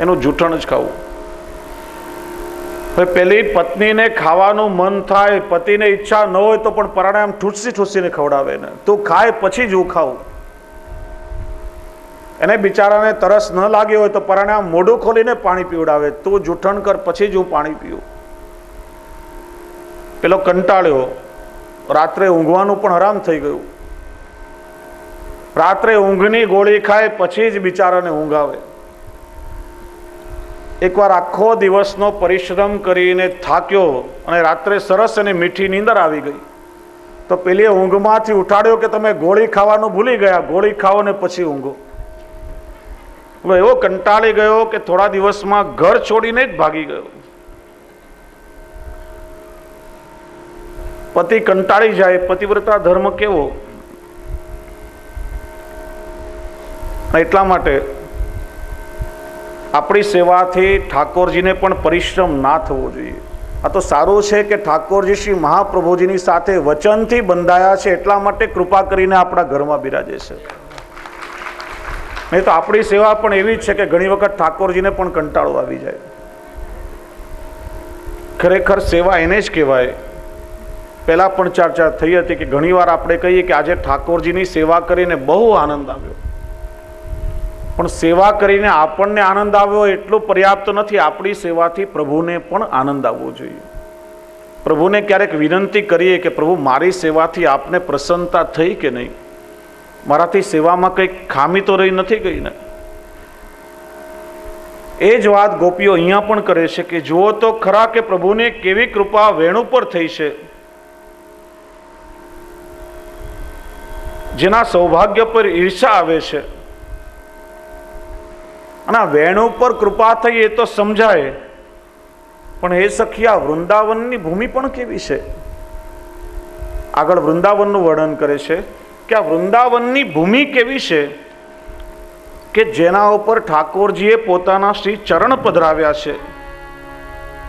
એનું જૂઠણ જ ખાવું. હવે પેલી પત્નીને ખાવાનું મન થાય, પતિને ઈચ્છા ન હોય તો પણ પરાણે આમ ઠૂસી ઠૂસીને ખવડાવે ને, તું ખાય પછી જ હું ખાઉં. એને બિચારાને તરસ ન લાગી હોય તો પરાણે આમ મોઢું ખોલીને પાણી પીવડાવે, તું જૂઠણ કર પછી જ હું પાણી પીવું. પેલો કંટાળ્યો, રાત્રે ઊંઘવાનું પણ હરામ થઈ ગયું. રાત્રે ઊંઘની ગોળી ખાય પછી જ બિચારાને ઊંઘ આવે. એકવાર આખો દિવસનો પરિશ્રમ કરીને થાક્યો અને રાત્રે સરસ અને મીઠી નીંદર આવી ગઈ તો પેલી ઊંઘમાંથી ઉઠાડ્યો કે તમે ગોળી ખાવાનું ભૂલી ગયા, ગોળી ખાઓ ને પછી ઊંઘો. એવો કંટાળી ગયો કે થોડા દિવસમાં ઘર છોડીને જ ભાગી ગયો. પતિ કંટાળી જાય, પતિવ્રતા ધર્મ કેવો. એટલા માટે આપણી સેવાથી ઠાકોરજીને પણ પરિશ્રમ ના થવો જોઈએ. આ તો સારું છે કે ઠાકોરજી શ્રી મહાપ્રભુજીની સાથે વચનથી બંધાયા છે, એટલા માટે કૃપા કરીને આપણા ઘરમાં બિરાજે છે. નહીં તો આપણી સેવા પણ એવી જ છે કે ઘણી વખત ઠાકોરજીને પણ કંટાળો આવી જાય. ખરેખર સેવા એને જ કહેવાય. પહેલા પણ ચર્ચા થઈ હતી કે ઘણીવાર આપણે કહીએ કે આજે ઠાકોરજીની સેવા કરીને બહુ આનંદ આવ્યો, પણ સેવા કરીને આપણને આનંદ આવ્યો એટલું પર્યાપ્ત નથી. આપણી સેવાથી પ્રભુને પણ આનંદ આવવો જોઈએ. પ્રભુને ક્યારેક વિનંતી કરીએ કે પ્રભુ મારી સેવાથી આપને પ્રસન્નતા થઈ કે નહીં, મારાથી સેવામાં કંઈક ખામી તો રહી નથી ગઈ ને. એ જ વાત ગોપીઓ અહીંયા પણ કરે છે કે જુઓ તો ખરા કે પ્રભુને કેવી કૃપા વેણુ પર થઈ છે. જેના સૌભાગ્ય પર ઈર્ષા આવે છે અને વેણુ પર કૃપા થઈ એ તો સમજાય, પણ એ સખી આ વૃંદાવનની ભૂમિ પણ કેવી છે. આગળ વૃંદાવનનું વર્ણન કરે છે કે આ વૃંદાવનની ભૂમિ કેવી છે કે જેના ઉપર ઠાકોરજીએ પોતાના શ્રી ચરણ પધરાવ્યા છે.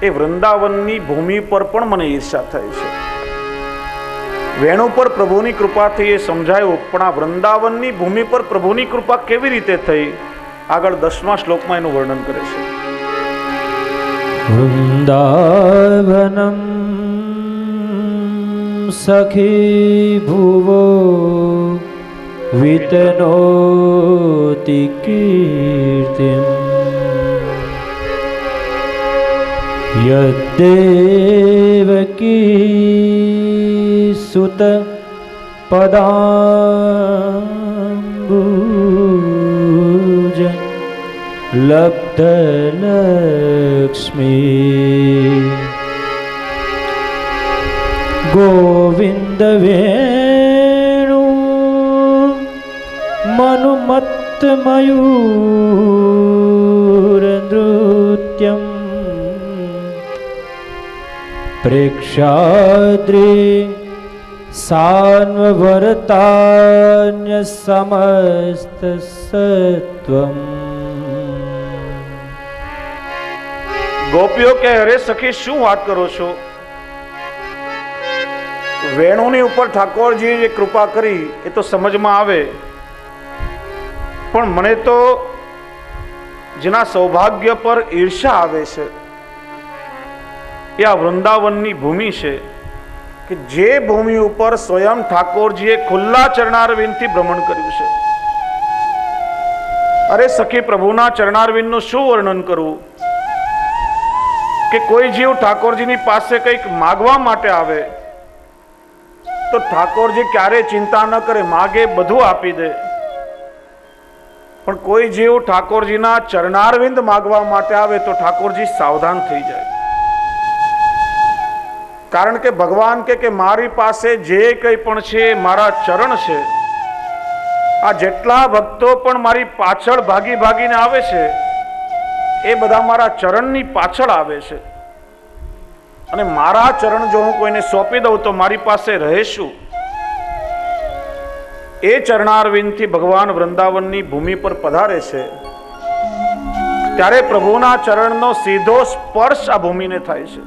એ વૃંદાવનની ભૂમિ પર પણ મને ઈર્ષા થાય છે. વેણુ પર પ્રભુની કૃપા થઈ એ સમજાયું, પણ આ વૃંદાવનની ભૂમિ પર પ્રભુની કૃપા કેવી રીતે થઈ, આગળ 10મા શ્લોકમાં એનું વર્ણન કરે છે. વૃંદાવનમ સખી ભુવો વિતનોતિ કીર્તિમ યદ્દેવકી સુત પદાંબુજ લબ્ધલક્ષ્મી ગોવિંદ વેણુ મનુમત્ત મયુર નૃત્યમ પ્રેક્ષાદ્રી સાન્વવરતાન્ય સમસ્ત સત્વમ. ગોપીઓ કે અરે સખી શું વાત કરો છો, વેણુની ઉપર ઠાકોરજીએ જે કૃપા કરી એ તો સમજમાં આવે, પણ મને તો જેના સૌભાગ્ય પર ઈર્ષા આવે છે એ આ વૃંદાવનની ભૂમિ છે કે જે ભૂમિ ઉપર સ્વયં ઠાકોરજીએ ખુલ્લા ચરણારવિંદથી ભ્રમણ કર્યું છે. અરે સખી, પ્રભુના ચરણારવિંદનું શું વર્ણન કરવું કે કોઈ જીવ ઠાકોરજીની પાસે કંઈક માગવા માટે આવે તો ઠાકોરજી ક્યારે ચિંતા ન કરે, માગે બધું આપી દે. પણ કોઈ જીવ ઠાકોરજીના ચરણારવિંદ માગવા માટે આવે તો ઠાકોરજી સાવધાન થઈ જાય. કારણ કે ભગવાન કે મારી પાસે જે કંઈ પણ છે મારા ચરણ છે. આ જેટલા ભક્તો પણ મારી પાછળ ભાગી ભાગીને આવે છે એ બધા મારા ચરણની પાછળ આવે છે, અને મારા ચરણ જો હું કોઈને સોંપી દઉં તો મારી પાસે રહે શું. એ ચરણારવિંદથી ભગવાન વૃંદાવનની ભૂમિ પર પધારે છે ત્યારે પ્રભુના ચરણનો સીધો સ્પર્શ આ ભૂમિને થાય છે.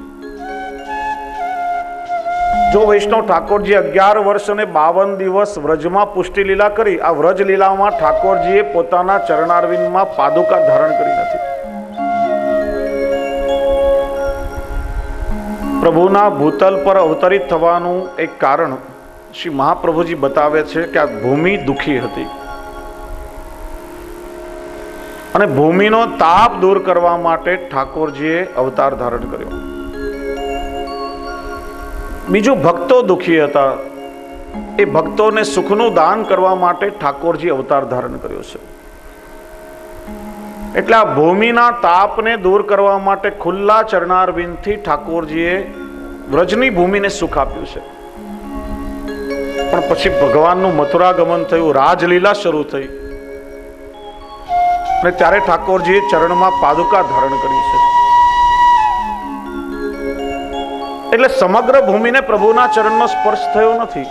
જો વૈષ્ણવ ઠાકોરજી 11 વર્ષ અને 52 દિવસ વ્રજમાં પુષ્ટિ લીલા કરી, આ વ્રજ લીલામાં ઠાકોરજીએ પોતાના ચરણારવિંદમાં પાદુકા ધારણ કરી નથી. પ્રભુના ભૂતલ પર અવતરિત થવાનું એક કારણ શ્રી મહાપ્રભુજી બતાવે છે કે આ ભૂમિ દુઃખી હતી અને ભૂમિનો તાપ દૂર કરવા માટે ઠાકોરજીએ અવતાર ધારણ કર્યો. બીજું, ભક્તો દુઃખી હતા, એ ભક્તોને સુખનું દાન કરવા માટે ઠાકોરજી અવતાર ધારણ કર્યો છે. એટલે આ ભૂમિના તાપને દૂર કરવા માટે ખુલ્લા ચરણારવિંદથી ઠાકોરજીએ વ્રજની ભૂમિને સુખ આપ્યું છે. પણ પછી ભગવાનનું મથુરા ગમન થયું, રાજલીલા શરૂ થઈ અને ત્યારે ઠાકોરજીએ ચરણમાં પાદુકા ધારણ કરી છે. એટલે સમગ્ર ભૂમિને પ્રભુના ચરણનો સ્પર્શ થયો નથી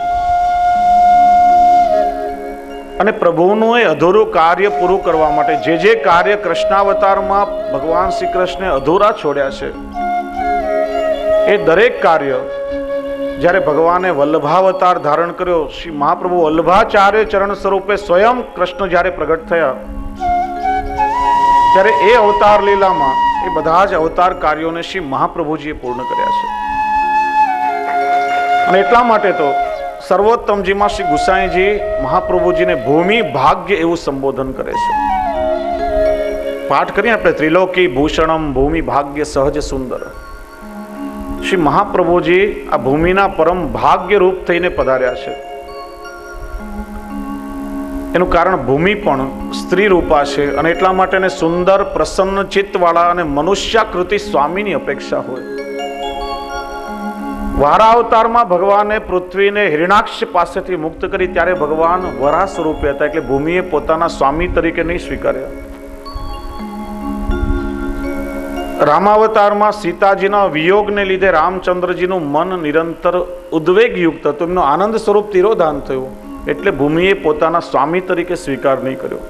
અને પ્રભુનું એ અધૂરું કાર્ય પૂરું કરવા માટે જે કાર્ય કૃષ્ણાવતારમાં ભગવાન શ્રી કૃષ્ણે અધૂરા છોડ્યા છે, એ દરેક કાર્ય જ્યારે ભગવાને વલ્લભાવતાર ધારણ કર્યો, શ્રી મહાપ્રભુ વલ્લભાચાર્ય ચરણ સ્વરૂપે સ્વયં કૃષ્ણ જ્યારે પ્રગટ થયા, ત્યારે એ અવતાર લીલામાં એ બધા જ અવતાર કાર્યોને શ્રી મહાપ્રભુજીએ પૂર્ણ કર્યા છે. અને એટલા માટે તો સર્વોત્તમજીમાં શ્રી ગુસાઈજી મહાપ્રભુજીને ભૂમિ ભાગ્ય એવું સંબોધન કરે છે. પાઠ કરીએ આપણે, ત્રિલોકી ભૂષણમ ભૂમિ ભાગ્ય સહજ સુંદર. શ્રી મહાપ્રભુજી આ ભૂમિના પરમ ભાગ્ય રૂપ થઈને પધાર્યા છે. એનું કારણ ભૂમિ પણ સ્ત્રી રૂપા છે અને એટલા માટે એને સુંદર પ્રસન્ન ચિત્તવાળા અને મનુષ્યાકૃતિ સ્વામીની અપેક્ષા હોય. વારા અવતારમાં ભગવાને પૃથ્વીને હિરણાક્ષ પાસેથી મુક્ત કરી ત્યારે ભગવાન વરાહ સ્વરૂપે હતા, એટલે ભૂમિએ પોતાના સ્વામી તરીકે નહીં સ્વીકાર્યા. રામાવતારમાં સીતાજીના વિયોગને લીધે રામચંદ્રજીનું મન નિરંતર ઉદ્વેગયુક્ત હતું, એમનું આનંદ સ્વરૂપ તિરોધાન થયું, એટલે ભૂમિએ પોતાના સ્વામી તરીકે સ્વીકાર નહીં કર્યો.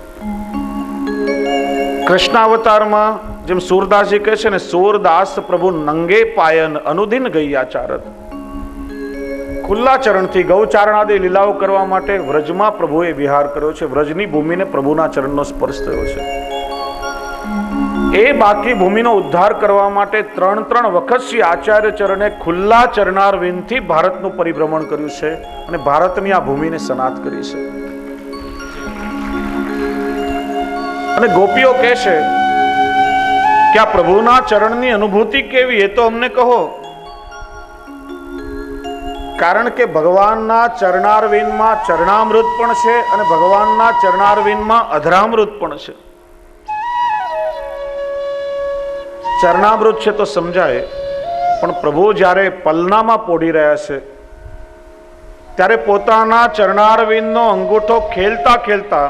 કૃષ્ણાવતારમાં જેમ સૂરદાસજી કહે છે ને, સૂરદાસ પ્રભુ નંગે પાયન અનુદિન ગૈયા ચારત. ખુલ્લા ચરણથી ગૌચારણાદિ લીલાઓ કરવા માટે વ્રજમાં પ્રભુએ વિહાર કર્યો છે. વ્રજની ભૂમિને પ્રભુના ચરણનો સ્પર્શ થયો છે. એ બાકી ભૂમિનો ઉદ્ધાર કરવા માટે ત્રણ વખત શ્રી આચાર્ય ચરણે ખુલ્લા ચરણારવિંદથી ભારતનું પરિભ્રમણ કર્યું છે અને ભારતની આ ભૂમિને સનાત કરી છે. અને ગોપીઓ કહે છે કે આ પ્રભુના ચરણની અનુભૂતિ કેવી, એ તો અમને કહો. કારણ કે ભગવાનના ચરણારવિંદમાં ચરણામૃત પણ છે અને ભગવાનના ચરણારવિંદમાં અધરામૃત પણ છે. ચરણામૃત છે તો સમજાય, પણ પ્રભુ જ્યારે પલનામાં પોઢી રહ્યા છે ત્યારે પોતાના ચરણારવિંદનો અંગૂઠો ખેલતા ખેલતા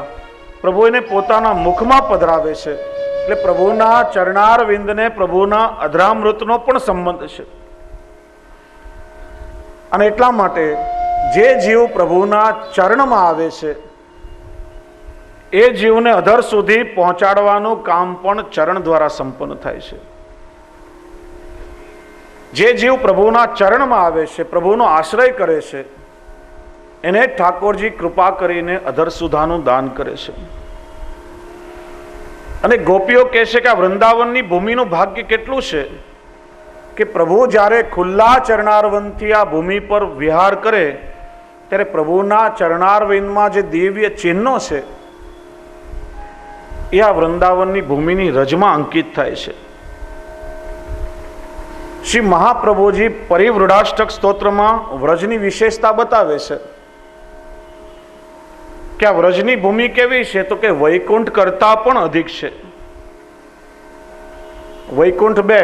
પ્રભુ એને પોતાના મુખમાં પધરાવે છે. એટલે પ્રભુના ચરણારવિંદને પ્રભુના અધરામૃતનો પણ સંબંધ છે. અને એટલા માટે જે જીવ પ્રભુના ચરણમાં આવે છે એ જીવને અધર સુધી પહોંચાડવાનું કામ પણ ચરણ દ્વારા સંપન્ન થાય છે. જે જીવ પ્રભુના ચરણમાં આવે છે, પ્રભુનો આશ્રય કરે છે, એને ઠાકોરજી કૃપા કરીને અધર સુધાનું દાન કરે છે. અને ગોપીઓ કહે છે કે આ વૃંદાવનની ભૂમિનું ભાગ્ય કેટલું છે કે પ્રભુ જ્યારે ખુલ્લા ચરણારવિંદથી આ ભૂમિ પર વિહાર કરે ત્યારે પ્રભુના ચરણારવિંદમાં જે દિવ્ય ચિહ્નો છે એ આ વૃંદાવનની ભૂમિની રજમાં અંકિત થાય છે. શ્રી મહાપ્રભુજી પરિવૃઢાષ્ટક સ્તોત્રમાં વ્રજની વિશેષતા બતાવે છે કે આ વ્રજની ભૂમિ કેવી છે, તો કે વૈકુંઠ કરતા પણ અધિક છે. વૈકુંઠ બે,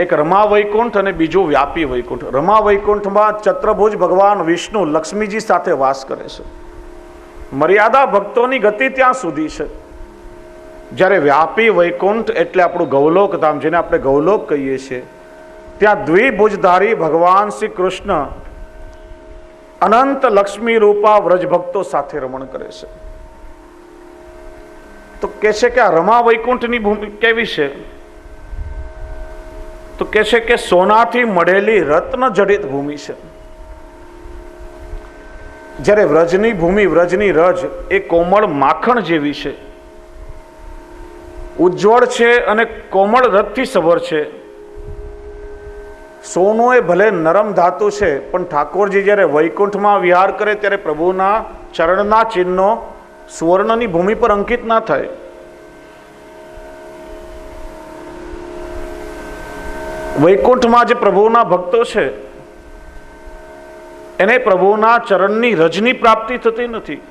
એક રમા વૈકુંઠ અને બીજું વ્યાપી વૈકુંઠ. રમા વૈકુંઠમાં ચત્રભુજ ભગવાન વિષ્ણુ લક્ષ્મીજી સાથે વાસ કરે છે. મર્યાદા ભક્તોની ગતિ ત્યાં સુધી છે. જ્યારે વ્યાપી વૈકુંઠ એટલે આપણું ગૌલોક ધામ, જેને આપણે ગૌલોક કહીએ છીએ, ત્યાં દ્વિભુજધારી ભગવાન શ્રી કૃષ્ણ અનંત લક્ષ્મી રૂપા વ્રજ ભક્તો સાથે રમણ કરે છે. તો કહે છે કે આ રમા વૈકુંઠની ભૂમિ કેવી છે, તો કહે છે કે સોનાથી મઢેલી રત્ન જડિત ભૂમિ છે. જ્યારે વ્રજની ભૂમિ, વ્રજની રજ એ કોમળ માખણ જેવી છે, ઉજ્જવળ છે અને કોમળ રથથી સભર છે. સોનું એ ભલે નરમ ધાતુ છે, પણ ઠાકોરજી જ્યારે વૈકુંઠમાં વિહાર કરે ત્યારે પ્રભુના ચરણના ચિહ્નો સુવર્ણની ભૂમિ પર અંકિત ના થાય. વૈકુંઠમાં જે પ્રભુના ભક્તો છે એને પ્રભુના ચરણની રજની પ્રાપ્તિ થતી નથી.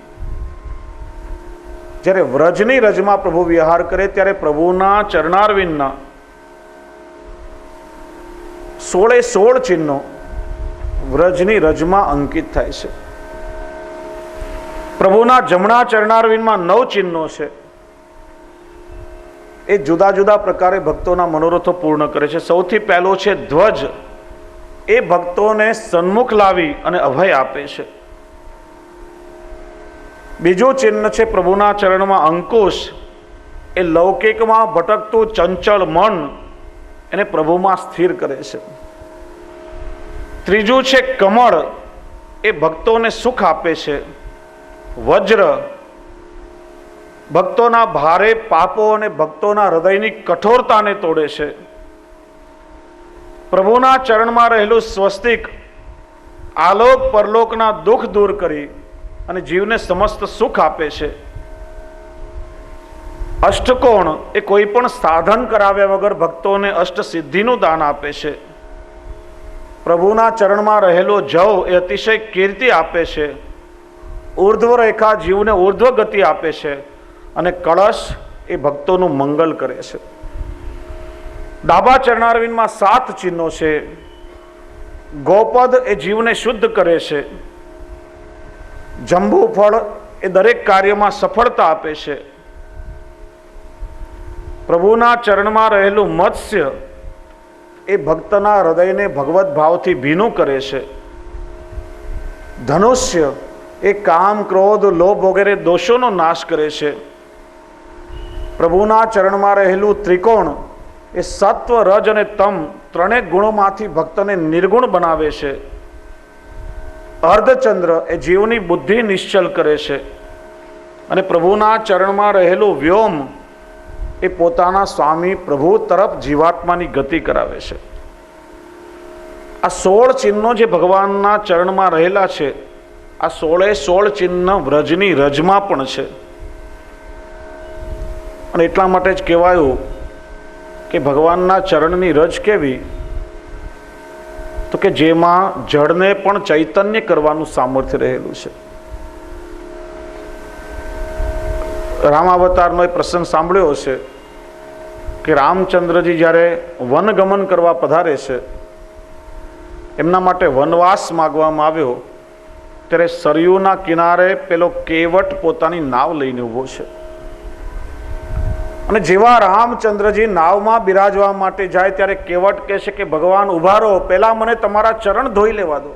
જ્યારે વ્રજની રજમાં પ્રભુ વિહાર કરે ત્યારે પ્રભુના ચરણારવિંદના 16 ચિહ્નો વ્રજની રજમાં અંકિત થાય છે. પ્રભુના જમણા ચરણારવિંદમાં 9 ચિહ્નો છે. એ જુદા જુદા પ્રકારે ભક્તોના મનોરથો પૂર્ણ કરે છે. સૌથી પહેલો છે ધ્વજ. એ ભક્તોને સન્મુખ લાવી અને અભય આપે છે. બીજું ચિહ્ન છે પ્રભુના ચરણમાં અંકુશ. એ લૌકિકમાં ભટકતું ચંચળ મન એને પ્રભુમાં સ્થિર કરે છે. ત્રીજું છે કમળ. એ ભક્તોને સુખ આપે છે. વજ્ર ભક્તોના ભારે પાપો અને ભક્તોના હૃદયની કઠોરતાને તોડે છે. પ્રભુના ચરણમાં રહેલું સ્વસ્તિક આલોક પરલોકના દુઃખ દૂર કરી અને જીવને સમસ્ત સુખ આપે છે. અષ્ટકોણ એ કોઈ પણ સાધન કરાવ્યા વગર ભક્તોને અષ્ટ સિદ્ધિનું દાન આપે છે. પ્રભુના ચરણમાં રહેલો જવ એ અતિશય કીર્તિ આપે છે. ઉર્ધ્વ રેખા જીવને ઉર્ધ્વ ગતિ આપે છે અને કળશ એ ભક્તોનું મંગલ કરે છે. ડાબા ચરણારવિંદમાં 7 ચિહ્નો છે. ગોપદ એ જીવને શુદ્ધ કરે છે. જંબુ ફળ એ દરેક કાર્યમાં સફળતા આપે છે. પ્રભુના ચરણમાં રહેલું મત્સ્ય એ ભક્તના હૃદયને ભગવત ભાવથી ભીનું કરે છે. ધનુષ્ય એ કામ ક્રોધ લોભ વગેરે દોષોનો નાશ કરે છે. પ્રભુના ચરણમાં રહેલું ત્રિકોણ એ સત્વ રજ અને તમ ત્રણેય ગુણોમાંથી ભક્તને નિર્ગુણ બનાવે છે. અર્ધચંદ્ર એ જીવની બુદ્ધિ નિશ્ચલ કરે છે અને પ્રભુના ચરણમાં રહેલું વ્યોમ એ પોતાના સ્વામી પ્રભુ તરફ જીવાત્માની ગતિ કરાવે છે. આ 16 ચિહ્નો જે ભગવાનના ચરણમાં રહેલા છે, આ 16 ચિહ્ન વ્રજની રજમાં પણ છે. અને એટલા માટે જ કહેવાયું કે ભગવાનના ચરણની રજ કેવી, તો કે જેમાં જળને પણ ચૈતન્ય કરવાનું સામર્થ્ય રહેલું છે. રામાવતારનો એ પ્રસંગ સાંભળ્યો છે કે રામચંદ્રજી જ્યારે વનગમન કરવા પધારે છે, એમના માટે વનવાસ માગવામાં આવ્યો, ત્યારે સરયુના કિનારે પેલો કેવટ પોતાની નાવ લઈને ઊભો છે. અને જેવા રામચંદ્રજી નાવમાં બિરાજવા માટે જાય ત્યારે કેવટ કહે છે કે ભગવાન ઉભા રહો, પહેલા મને તમારા ચરણ ધોઈ લેવા દો,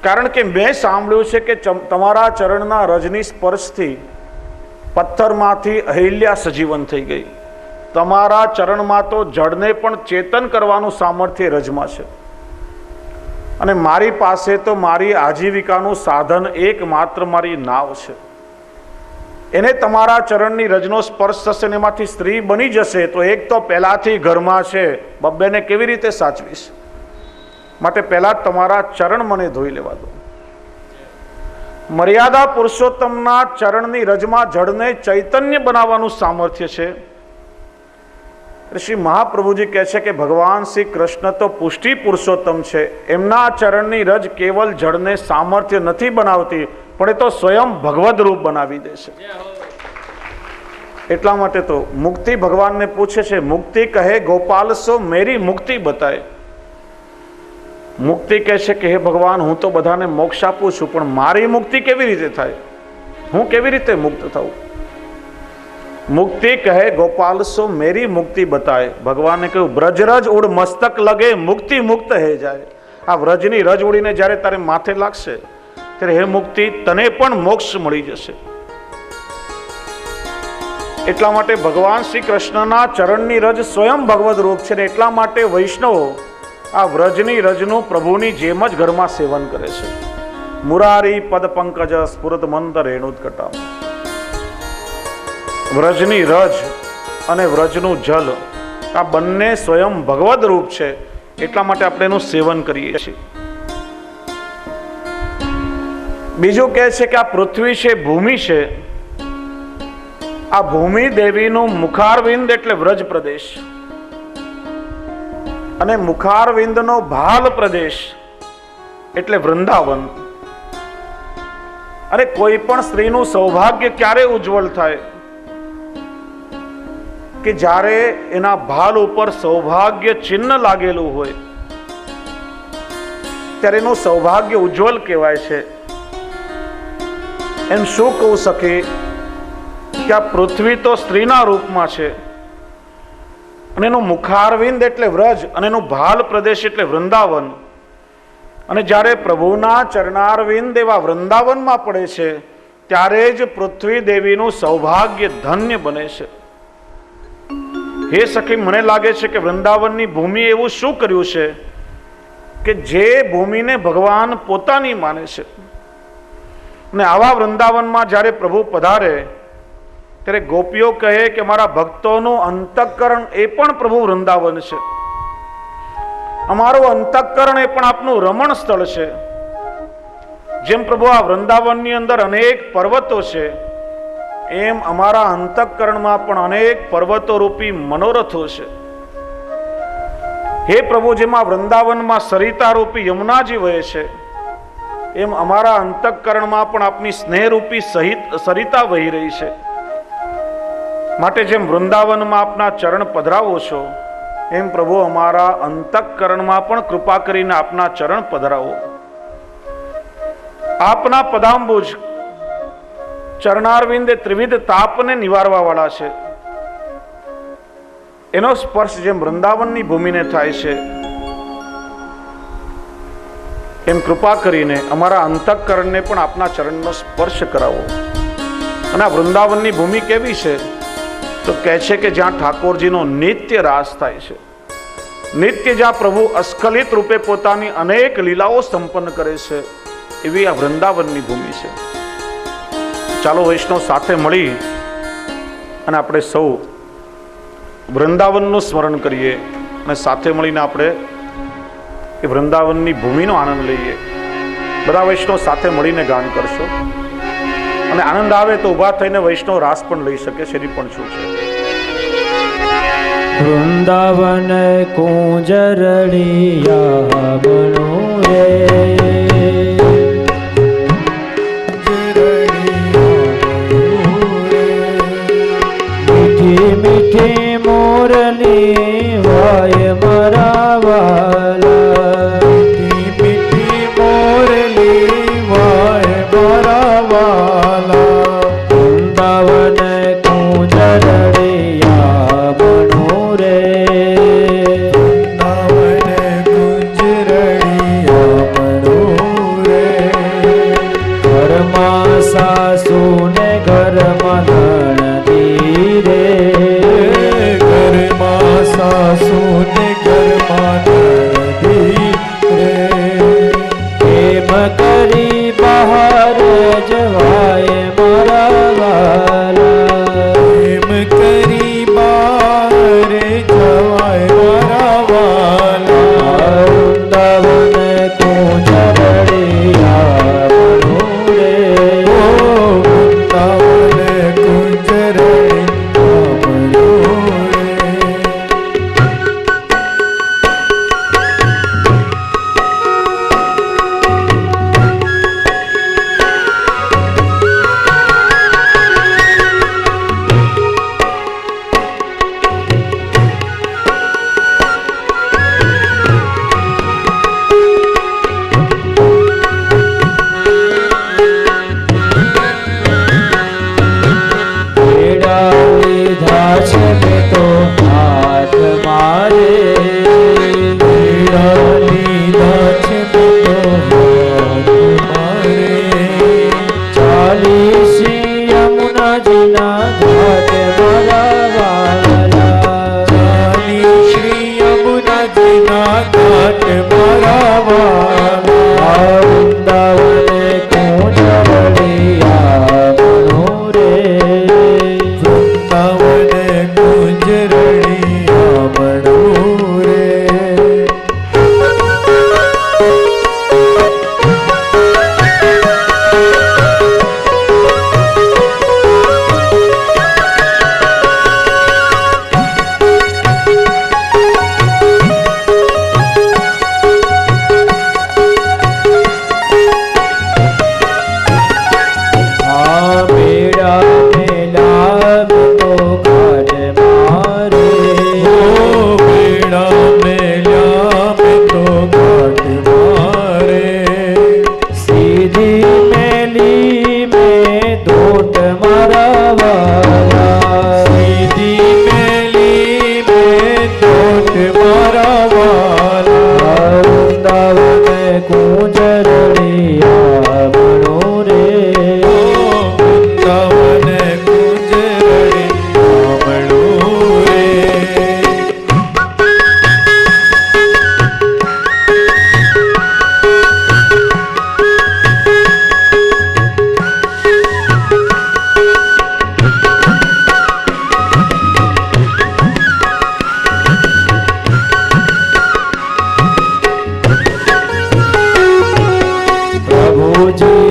કારણ કે મેં સાંભળ્યું છે કે તમારા ચરણના રજની સ્પર્શથી પથ્થરમાંથી અહિલ્યા સજીવન થઈ ગઈ. તમારા ચરણમાં તો જળને પણ ચેતન કરવાનું સામર્થ્ય રજમાં છે. અને મારી પાસે તો મારી આજીવિકાનું સાધન એકમાત્ર મારી નાવ છે. એને તમારા ચરણની રજનો સ્પર્શ થશે ને એમાંથી સ્ત્રી બની જશે તો એક તો પહેલાથી ઘરમાં છે, બબ્બેને કેવી રીતે સાચવીશ? માટે પહેલા તમારા ચરણ મને ધોઈ લેવા દો. મર્યાદા પુરુષોત્તમના ચરણની રજમાં જળને ચૈતન્ય બનાવવાનું સામર્થ્ય છે. શ્રી મહાપ્રભુજી કહે છે કે ભગવાન શ્રી કૃષ્ણ તો પુષ્ટિ પુરુષોત્તમ છે, એમના ચરણની રજ કેવલ જળને સામર્થ્ય નથી બનાવતી, પણ એ તો સ્વયં ભગવદ રૂપ બનાવી દે છે. એટલા માટે તો મુક્તિ ભગવાનને પૂછે છે, મુક્તિ કહે ગોપાલ સો મેરી મુક્તિ બતાય. મુક્તિ કહે છે કે હે ભગવાન, હું તો બધાને મોક્ષ આપું છું, પણ મારી મુક્તિ કેવી રીતે થાય? હું કેવી રીતે મુક્ત થાઉં? મુક્તિ કહે ગોપાલ સો મેરી મુક્તિ બતાય. ભગવાને કહ્યું, બ્રજરજ ઉડ મસ્તક લગે મુક્તિ મુક્ત હે જાય. આ વ્રજની રજ ઉડીને જ્યારે તારે માથે લાગશે ત્યારે હે મુક્તિ, તને પણ મોક્ષ મળી જશે. એટલા માટે ભગવાન શ્રી કૃષ્ણના ચરણની રજ સ્વયં ભગવદ રૂપ છે ને એટલા માટે વૈષ્ણવો આ વ્રજની રજનું પ્રભુની જેમ જ ઘરમાં સેવન કરે છે. મુરારી પદ પંકજ સ્ફુરત મંત રેણુત્કટા. વ્રજની રજ અને વ્રજનું જલ આ બંને સ્વયં ભગવદ રૂપ છે, એટલા માટે આપણે એનું સેવન કરીએ છીએ. બીજું કહે છે કે આ પૃથ્વી છે, ભૂમિ છે, આ ભૂમિ દેવીનું મુખારવિંદ એટલે વ્રજ પ્રદેશ અને મુખારવિંદનો ભાલ પ્રદેશ એટલે વૃંદાવન. અને કોઈ પણ સ્ત્રીનું સૌભાગ્ય ક્યારે ઉજ્જવળ થાય કે જ્યારે એના ભાલ ઉપર સૌભાગ્ય ચિહ્ન લાગેલું હોય, ત્યારે એનું સૌભાગ્ય ઉજ્જવળ કહેવાય છે. એમ શું કહું શકે કે આ પૃથ્વી તો સ્ત્રીના રૂપમાં છે અને એનું મુખારવિંદ એટલે વ્રજ અને એનું ભાલ પ્રદેશ એટલે વૃંદાવન. અને જ્યારે પ્રભુના ચરણારવિંદ એવા વૃંદાવનમાં પડે છે ત્યારે જ પૃથ્વી દેવીનું સૌભાગ્ય ધન્ય બને છે. હે સખી, મને લાગે છે કે વૃંદાવનની ભૂમિ એવું શું કર્યું છે કે જે ભૂમિને ભગવાન પોતાની માને છે. અને આવા વૃંદાવનમાં જ્યારે પ્રભુ પધારે ત્યારે ગોપીઓ કહે કે મારા ભક્તોનું અંતઃકરણ એ પણ પ્રભુ વૃંદાવન છે, અમારું અંતઃકરણ એ પણ આપનું રમણ સ્થળ છે. જેમ પ્રભુ આ વૃંદાવનની અંદર અનેક પર્વતો છે, એમ અમારા અંતઃકરણમાં પણ અનેક પર્વતો રૂપી મનોરથો છે. હે પ્રભુ, જેમાં વૃંદાવનમાં સરિતા રૂપી યમુનાજી વહે છે, એમ અમારા અંતઃકરણમાં પણ આપની સ્નેહરૂપી સરિતા વહી રહી છે. માટે જેમ વૃંદાવનમાં આપના ચરણ પધરાવો છો, એમ પ્રભુ અમારા અંતઃકરણમાં પણ કૃપા કરીને આપના ચરણ પધરાવો. આપના પદાંબુજ ચરણારવિંદે ત્રિવિધ તાપને નિવારવા વાળા છે. એનો સ્પર્શ જેમ વૃંદાવનની ભૂમિને થાય છે, એમ કૃપા કરીને અમારા અંતઃકરણને પણ આપના ચરણનો સ્પર્શ કરાવો. અને આ વૃંદાવનની ભૂમિ કેવી છે તો કહે છે કે જ્યાં ઠાકોરજીનો નિત્ય રાસ થાય છે, નિત્ય જ્યાં પ્રભુ અસ્ખલિત રૂપે પોતાની અનેક લીલાઓ સંપન્ન કરે છે, એવી આ વૃંદાવનની ભૂમિ છે. ચાલો વૈષ્ણવ સાથે મળી અને આપણે સૌ વૃંદાવનનું સ્મરણ કરીએ અને સાથે મળીને આપણે એ વૃંદાવનની ભૂમિનો આનંદ લઈએ. બધા વૈષ્ણવ સાથે મળીને ગાન કરશો અને આનંદ આવે તો ઉભા થઈને વૈષ્ણવ રાસ પણ લઈ શકે છે. એની પણ શું છે? વૃંદાવન કુંજરડિયા બનો રે, મીઠી મીઠી મોરલી વાય મારા વાલા, મીઠી મોરલી વાય મારા વાલા. વૃંદાવન કુંજરડિયા બનો રે, વૃંદાવન કુંજરડિયા બનો રે. ઘરમાં સાસુ ને ઘરમાં નણદી રે, ઘરમાં સાસુ ને ઘરમાં નણદી રે. એમ કરી બહાર જવાય મારા વાલા, એમ કરી બહાર જવાય મારા વાલા. વૃંદાવન કુંજરડિયા બનો રે, વૃંદાવન કુંજરડિયા બનો રે.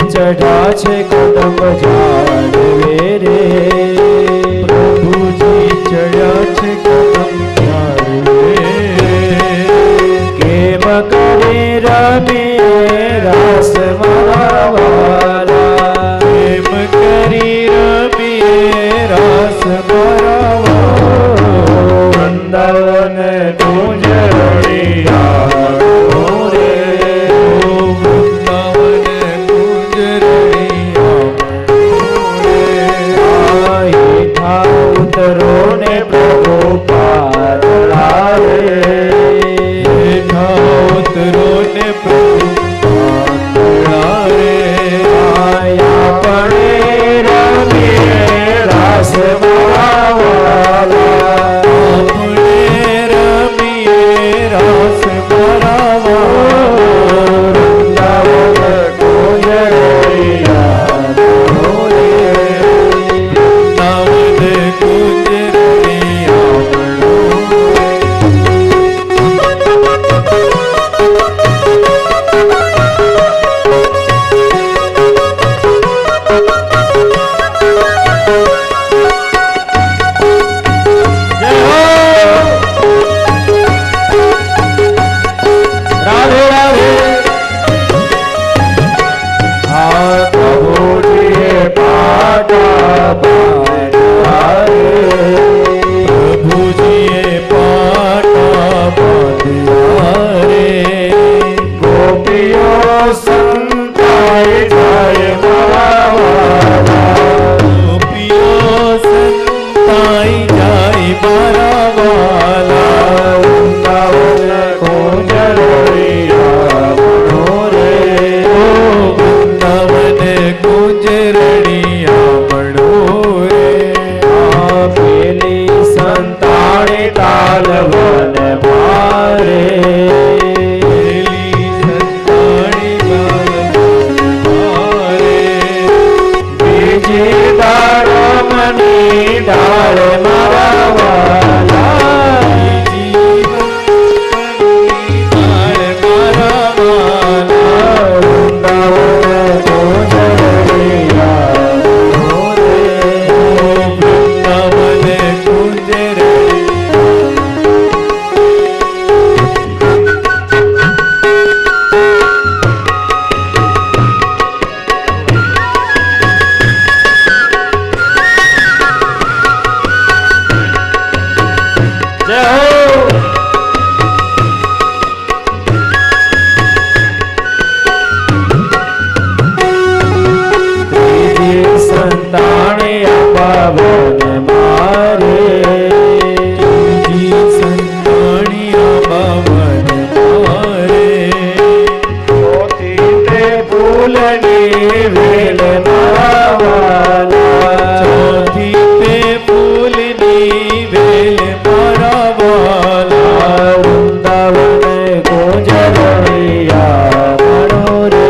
ચઢા છે કદમ જાળવે રે પ્રભુજી ચડ્યા છે કદમ જાળવે કેમ કરે રમીએ રાસ મારા વાલા કેમ કરી રમીએ રાસ મારા વાલા વૃંદાવન તુજ રળિયા રે વૃંદાવન તુજ રળિયા હેઠા ઉતરો ને પ્રભુ પાતળા રે હેઠા ઉતરો ને પ્રભુ પાતળા રે આયા પડે રમીએ રાસ મારા વાલા આપણે રમીએ રાસ મારા વાલા વૃંદાવન કુંજ રળિયા રે વૃંદાવન કુંજ રાધે રાધે આ પ્રભુજીએ પાટા બાંધ્યા રે પ્રભુજીએ પાટા બાંધ્યા રે ગોપીઓ સંતાઈ જાય મારા વાલા ગોપીઓ સંતાઈ જાય મારા વાલા વૃંદાવન કુંજ રળિયા રે વૃંદાવન કુંજ રળિયા રે આ પેલી સંતાણી તાલવન મારે પેલી સંતાણી તાલવન મારે બીજી દાડમની ડાળ મારા વાલા બીજી દાડમની ડાળ મારા વાલા વૃંદાવન કુંજ રળિયા રે વૃંદાવન કુંજ જય હો ત્રીજી સંતાણી અંબાવન મારે ત્રીજી સંતાણી અંબાવન મારે ચોથી તે ફૂલની વેલ મારા વાલા ચોથી તે ફૂલની વેલ મારા વાલા વૃંદાવન કુંજ રળિયા રે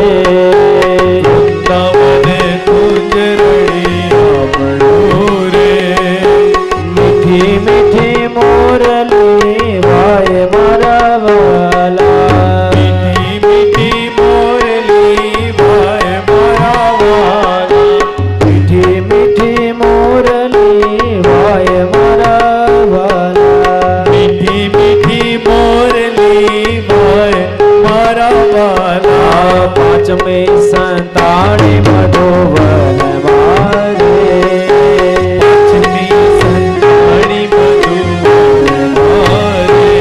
વૃંદાવન કુંજ રળિયા રે મીઠી મીઠી મોરલી વાય મારા વાલા મીઠી મીઠી મોરલી વાય મારા વાલા મીઠી મીઠી મોરલી વાય મારા વાલા મીઠી મીઠી મોરલી વાય મારા વાલા પાંચમી સંતાણી મધુવન મારે પાંચમી સંતાણી મધુવન મારે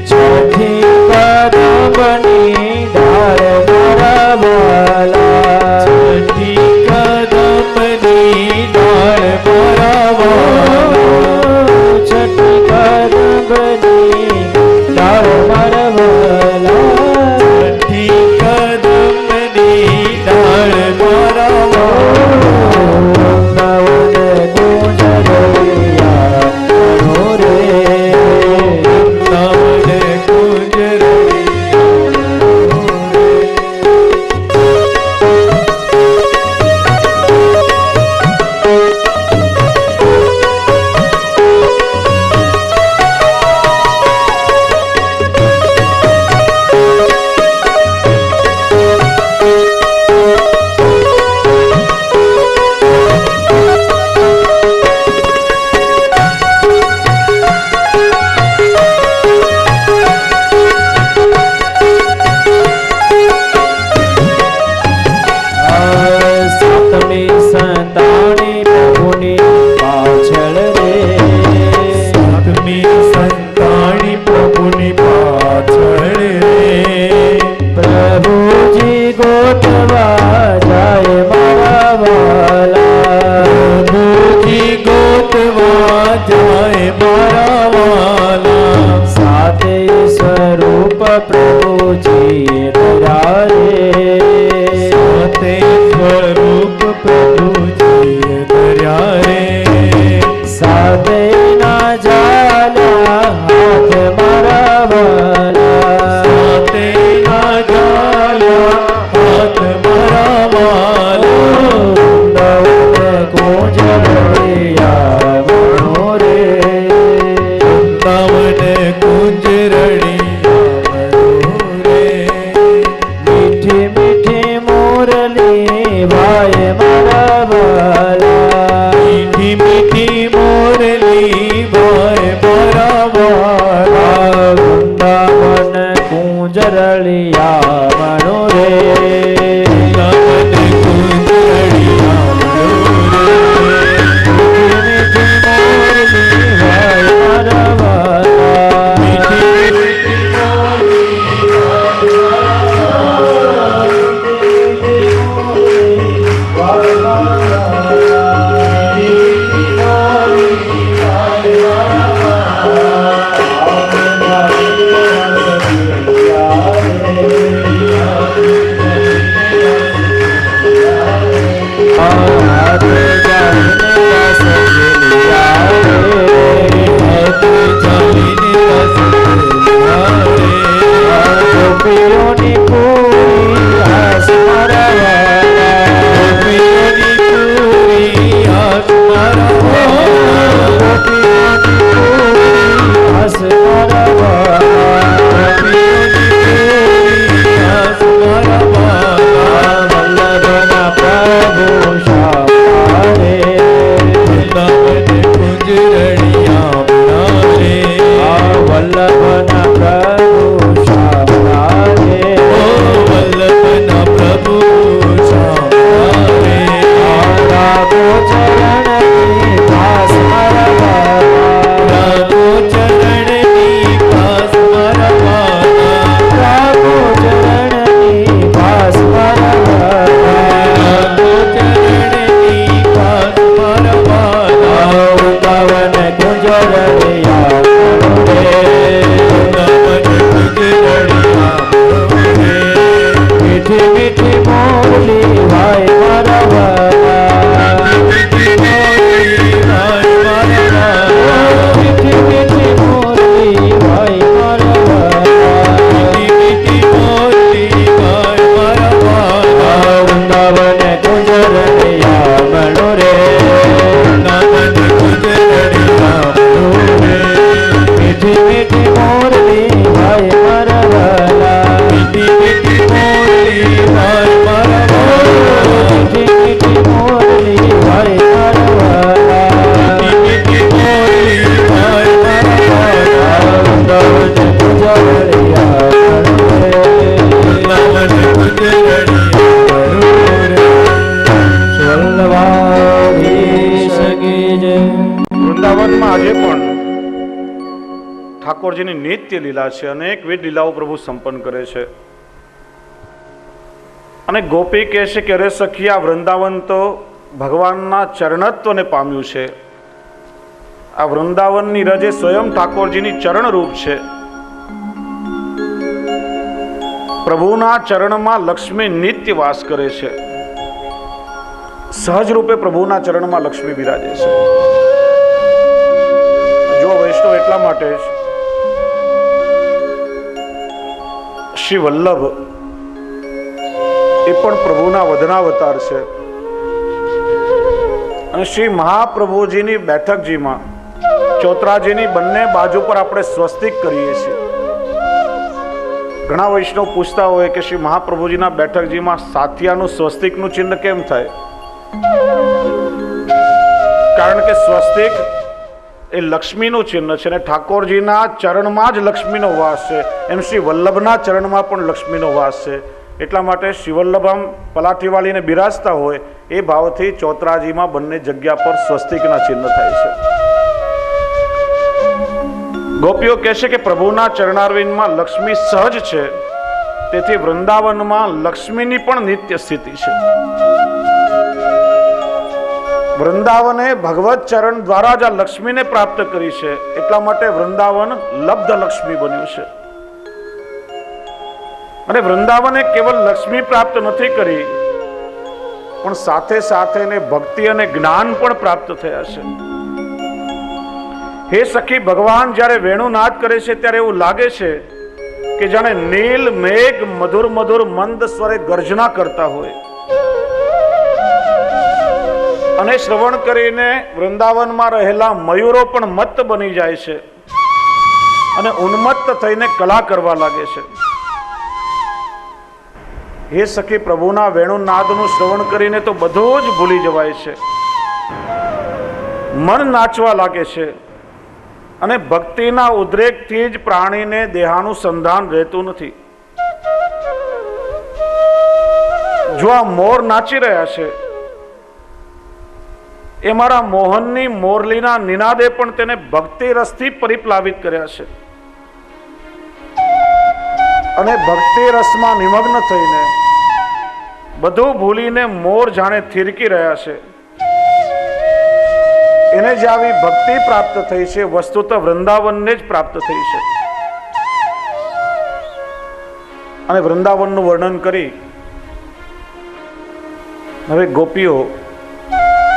છઠ્ઠી કદમની ડાળ મારા વાલા છઠ્ઠી કદમની ડાળ મારા વાલા છઠ્ઠી કદમની ડાળ મારા વાલા છઠ્ઠી કદમની ડાળ મારા વાલા વૃંદાવન કુંજ રળિયા રે વૃંદાવન કુંજ રળિયા રે ગોતવા જાય મારા વાલા, પ્રભુજી ગોતવા જાય મારા વાલા, સાતે સ્વરૂપ પ્રભુજી ધર્યા રે, સાતે સ્વરૂપ પ્રભુજી ધર્યા રે, સાતે ના જાલા હાથ મારા વાલા, સાતે ના જાલા હાથ મારા વાલા, વૃંદાવન કુંજ રળિયા મનો રે, વૃંદાવન કુંજ રળિયા મનો રે, મીઠી મીઠી મોરલી ભાઈ મારા વાલા, મીઠી મીઠી મોરલી ભાઈ મારા વાલા, વૃંદાવન કુંજ રળિયા મનો રે, વૃંદાવન કુંજ રળિયા મનો રે, મીઠી મીઠી મોરલી ભાઈ મારા વાલા, મીઠી મીઠી મોરલી ભાઈ ગોપીઓની પૂરી આસ મારા વાલા, ગોપીઓની પૂરી આસ મારા વાલા, ગોપીઓની પૂરી આસ મારા વાલા, ગોપીઓની પૂરી આસ મારા વાલા, વલ્લભના પ્રભુ શ્યામ રે, વૃંદાવન કુંજ રળિયા મનો રે, વલ્લભના પ્રભુ શ્યામ રે, વલ્લભના પ્રભુ શ્યામ રે, રાગો ચરણની દાસ મારા વાલા, રાગો ચરણની દાસ મારા વાલા, રાગો ચરણની દાસ મારા વાલા, રાગો ચરણની દાસ મારા વાલા, વૃંદાવન કુંજ રળિયા મનો રે, વૃંદાવન કુંજ રળિયા મનો રે, મીઠી મીઠી મોરલી ભાઈ મારા વાલા, મીઠી મોરલી ભાઈ મારા વાલા, મીઠી મીઠી મોરલી ભાઈ મારા વાલા, મીઠી મીઠી મોરલી ભાઈ મારા વાલા, વૃંદાવન કુંજ રળિયા મનો રે, વૃંદાવન કુંજ રળિયા મનો રે, મીઠી મીઠી મોરલી ભાઈ મારા વાલા, મીઠી મીઠી મોરલી ભાઈ મારા વાલા, મીઠી મીઠી મોરલી ભાઈ મારા વાલા, મીઠી મીઠી મોરલી ભાઈ મારા વાલા, વૃંદાવન કુંજ રળિયા મનો રે, વૃંદાવન કુંજ રળિયા મનો રે, વલ્લભાધીશ કી જય. વૃંદાવનમાં આજે પણ ઠાકોરજીની નિત્ય લીલા છે, અનેકવિધ લીલાઓ પ્રભુ સંપન્ન કરે છે. અને ગોપી કહે છે કે અરે સખી, આ વૃંદાવન તો ભગવાનના ચરણત્વને પામ્યું છે. આ વૃંદાવનની રજ એ સ્વયં ઠાકોરજીની ચરણરૂપ છે. પ્રભુના ચરણમાં લક્ષ્મી નિત્ય વાસ કરે છે. સહજ રૂપે પ્રભુના ચરણમાં લક્ષ્મી બિરાજે છે. જો વૈષ્ણવ એટલા માટે શ્રી વલ્લભ એ પણ પ્રભુના વદનાવતાર છે. અને શ્રી મહાપ્રભુજીની બેઠકજીમાં ચોતરાજીની બંને બાજુ પર આપણે સ્વસ્તિક કરીએ છીએ. ઘણા વૈષ્ણવ પૂછતા હોય કે શ્રી મહાપ્રભુજીના બેઠકજીમાં સાથિયાનું સ્વસ્તિકનું ચિહ્ન કેમ થાય? કારણ કે સ્વસ્તિક એ લક્ષ્મીનું ચિહ્ન છે, અને ઠાકોરજીના ચરણમાં જ લક્ષ્મીનો વાસ છે. એમ શ્રી વલ્લભના ચરણમાં પણ લક્ષ્મીનો વાસ છે. એટલા માટે શિવલ્લભમ પલાઠીવાળીને બિરાજતા હોય એ ભાવથી ચોતરાજીમાં બંને જગ્યા પર સ્વસ્તિકના ચિહ્ન થાય છે. ગોપીઓ કહે છે કે પ્રભુના ચરણારવિંદમાં લક્ષ્મી સહજ છે, તેથી વૃંદાવનમાં લક્ષ્મીની પણ નિત્ય સ્થિતિ છે. વૃંદાવને ભગવત ચરણ દ્વારા જ આ લક્ષ્મીને પ્રાપ્ત કરી છે, એટલા માટે વૃંદાવન લબ્ધ લક્ષ્મી બન્યું છે. અને વૃંદાવને કેવલ લક્ષ્મી પ્રાપ્ત નથી કરી, પણ સાથે સાથે ને ભક્તિ અને જ્ઞાન પણ પ્રાપ્ત થયા છે. હે સખી, ભગવાન જ્યારે વેણુનાદ કરે છે ત્યારે એવું લાગે છે કે જાણે નીલ મેઘ મધુર મધુર મંદ સ્વરે ગર્જના કરતા હોય. અને શ્રવણ કરીને વૃંદાવનમાં રહેલા મયુરો પણ મત્ત બની જાય છે અને ઉન્મત્ત થઈને કલા કરવા લાગે છે. હે સખી, પ્રભુના વેણુનાદનું શ્રવણ કરીને તો બધું જ ભૂલી જવાય છે. મન નાચવા લાગે છે અને ભક્તિના ઉદ્રેકથી જ પ્રાણીને દેહાનુસંધાન રહેતું નથી. જો આ મોર નાચી રહ્યા છે, એ મારા મોહનની મોરલીના નિનાદે પણ તેને ભક્તિ રસથી પરિપ્લાવિત કર્યા છે. અને ભક્તિ રસમાં નિમગ્ન થઈને બધું ભૂલીને મોર જાણે થીરકી રહ્યા છે. એને જ આવી ભક્તિ પ્રાપ્ત થઈ છે, વસ્તુતઃ વૃંદાવનને જ પ્રાપ્ત થઈ છે. અને વૃંદાવનનું વર્ણન કરી હવે ગોપીઓ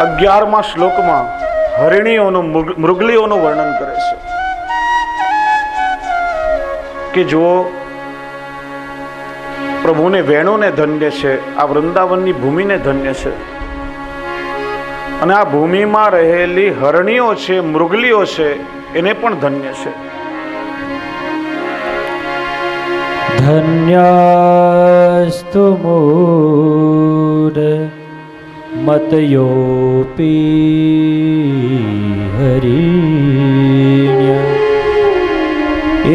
11મા શ્લોકમાં હરિણીઓનું મૃગલીઓનું વર્ણન કરે છે કે જુઓ, પ્રભુને વેણુને ધન્ય છે, આ વૃંદાવનની ભૂમિને ધન્ય છે. અને આ ભૂમિમાં રહેલી હરણીઓ છે, મૃગલીઓ છે, એને પણ ધન્ય છે. ધન્યાસ્તુ મૂઢ મતયોપી હરિણ્ય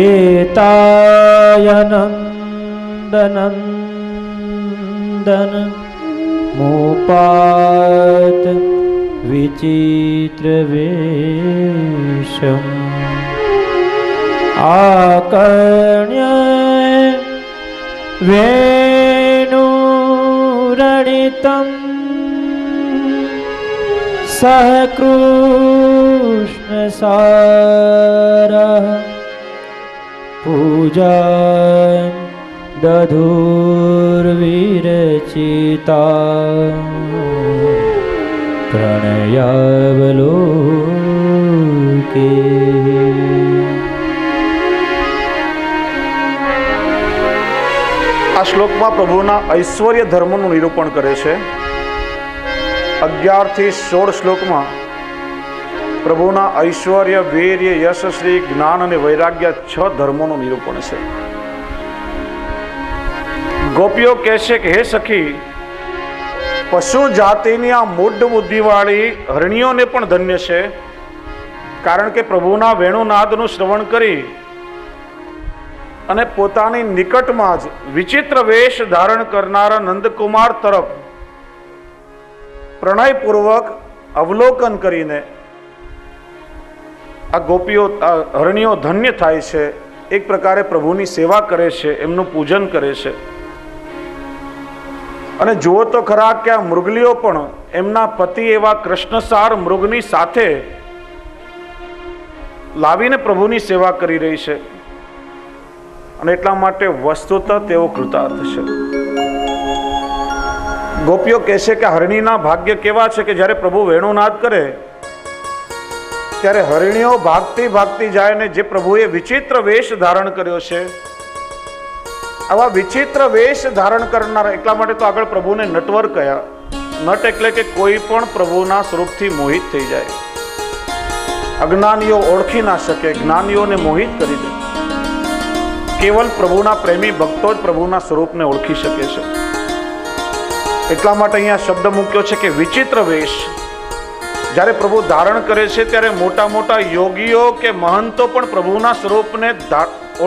એતાયનંદનંદન મોપાત વિચિત્ર વેશમ આકર્ણ્ય વેણુરણિતમ સહકૃષ્ણ સારઃ પૂજા દધુર્વિરચિતા પ્રણયાવલોકે. આ શ્લોકમાં પ્રભુના ઐશ્વર્ય ધર્મનું નિરૂપણ કરે છે. 11 થી 16 શ્લોકમાં પ્રભુના ઐશ્વર્ય, વીર્ય, યશશ્રી, જ્ઞાન અને વૈરાગ્ય 6 ધર્મોનું નિરૂપણ છે. ગોપીઓ કહે છે કે હે સખી, પશુ જાતિની આ મૂઢ બુદ્ધિવાળી હરણીઓને પણ ધન્ય છે, કારણ કે પ્રભુના વેણુનાદનું શ્રવણ કરી અને પોતાની નિકટમાં જ વિચિત્ર વેશ ધારણ કરનારા નંદકુમાર તરફ પ્રણયપૂર્વક અવલોકન કરીને આ ગોપીઓ, હરણીઓ ધન્ય થાય છે. એક પ્રકારે પ્રભુની સેવા કરે છે, એમનું પૂજન કરે છે. અને જુઓ તો ખરા કે આ મૃગલીઓ પણ એમના પતિ એવા કૃષ્ણસાર મૃગની સાથે લાવીને પ્રભુની સેવા કરી રહી છે. અને એટલા માટે વસ્તુતઃ તેઓ કૃતાર્થ છે. ગોપીઓ કહે છે કે હરણીના ભાગ્ય કેવા છે કે જ્યારે પ્રભુ વેણુનાદ કરે ત્યારે હરણીઓ ભાગતી ભાગતી જાય ને જે પ્રભુએ વિચિત્ર વેશ ધારણ કર્યો છે, આવા વિચિત્ર વેશ ધારણ કરનારા, એટલા માટે તો આગળ પ્રભુને નટવર કહ્યા. નટ એટલે કે કોઈ પણ પ્રભુના સ્વરૂપથી મોહિત થઈ જાય. અજ્ઞાનીઓ ઓળખી ના શકે, જ્ઞાનીઓને મોહિત કરી દે. કેવલ પ્રભુના પ્રેમી ભક્તો જ પ્રભુના સ્વરૂપને ઓળખી શકે છે. એટલા માટે અહીંયા શબ્દ મૂક્યો છે કે વિચિત્ર વેશ. જ્યારે પ્રભુ ધારણ કરે છે ત્યારે મોટા મોટા યોગીઓ કે મહંતો પણ પ્રભુના સ્વરૂપને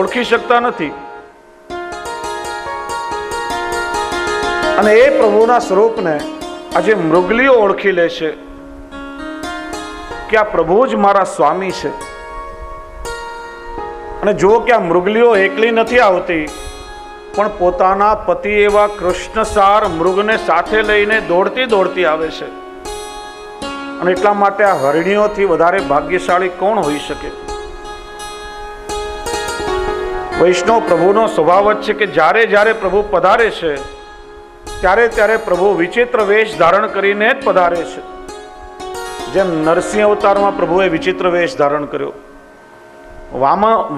ઓળખી શકતા નથી. અને એ પ્રભુના સ્વરૂપને આજે મૃગલીઓ ઓળખી લે છે કે આ પ્રભુ જ મારા સ્વામી છે. અને જુઓ કે આ મૃગલીઓ એકલી નથી આવતી, પણ પોતાના પતિ એવા કૃષ્ણસાર મૃગને સાથે લઈને દોડતી દોડતી આવે છે. અને એટલા માટે આ હરણીઓથી વધારે ભાગ્યશાળી કોણ હોઈ શકે? વૈષ્ણવ પ્રભુનો સ્વભાવ જ છે કે જ્યારે જ્યારે પ્રભુ પધારે છે ત્યારે ત્યારે પ્રભુ વિચિત્ર વેશ ધારણ કરીને જ પધારે છે. જેમ નરસિંહ અવતારમાં પ્રભુએ વિચિત્ર વેશ ધારણ કર્યો,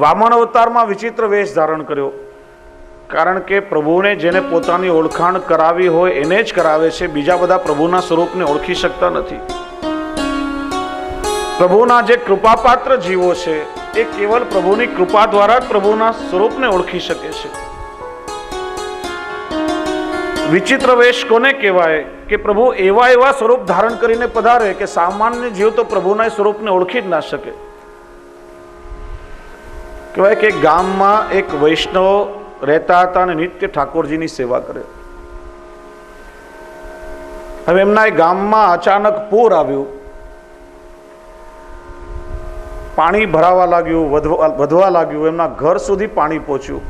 વામન અવતારમાં વિચિત્ર વેશ ધારણ કર્યો. કારણ કે પ્રભુને જેને પોતાની ઓળખાણ કરાવી હોય એને જ કરાવે છે. બીજા બધા પ્રભુના સ્વરૂપને ઓળખી શકતા નથી. પ્રભુના જે કૃપાપાત્ર જીવો છે એ કેવલ પ્રભુની કૃપા દ્વારા જ પ્રભુના સ્વરૂપને ઓળખી શકે છે. વિચિત્ર વેશ કોને કહેવાય? કે પ્રભુ એવા એવા સ્વરૂપ ધારણ કરીને પધારે કે સામાન્ય જીવ તો પ્રભુના સ્વરૂપને ઓળખી જ ના શકે. કહેવાય કે ગામમાં એક વૈષ્ણવ રહેતા હતા અને નિત્ય ઠાકોરજીની સેવા કરે. હવે એમના ગામમાં અચાનક પૂર આવ્યું, પાણી ભરાવા લાગ્યું, વધવા લાગ્યું, એમના ઘર સુધી પાણી પહોંચ્યું.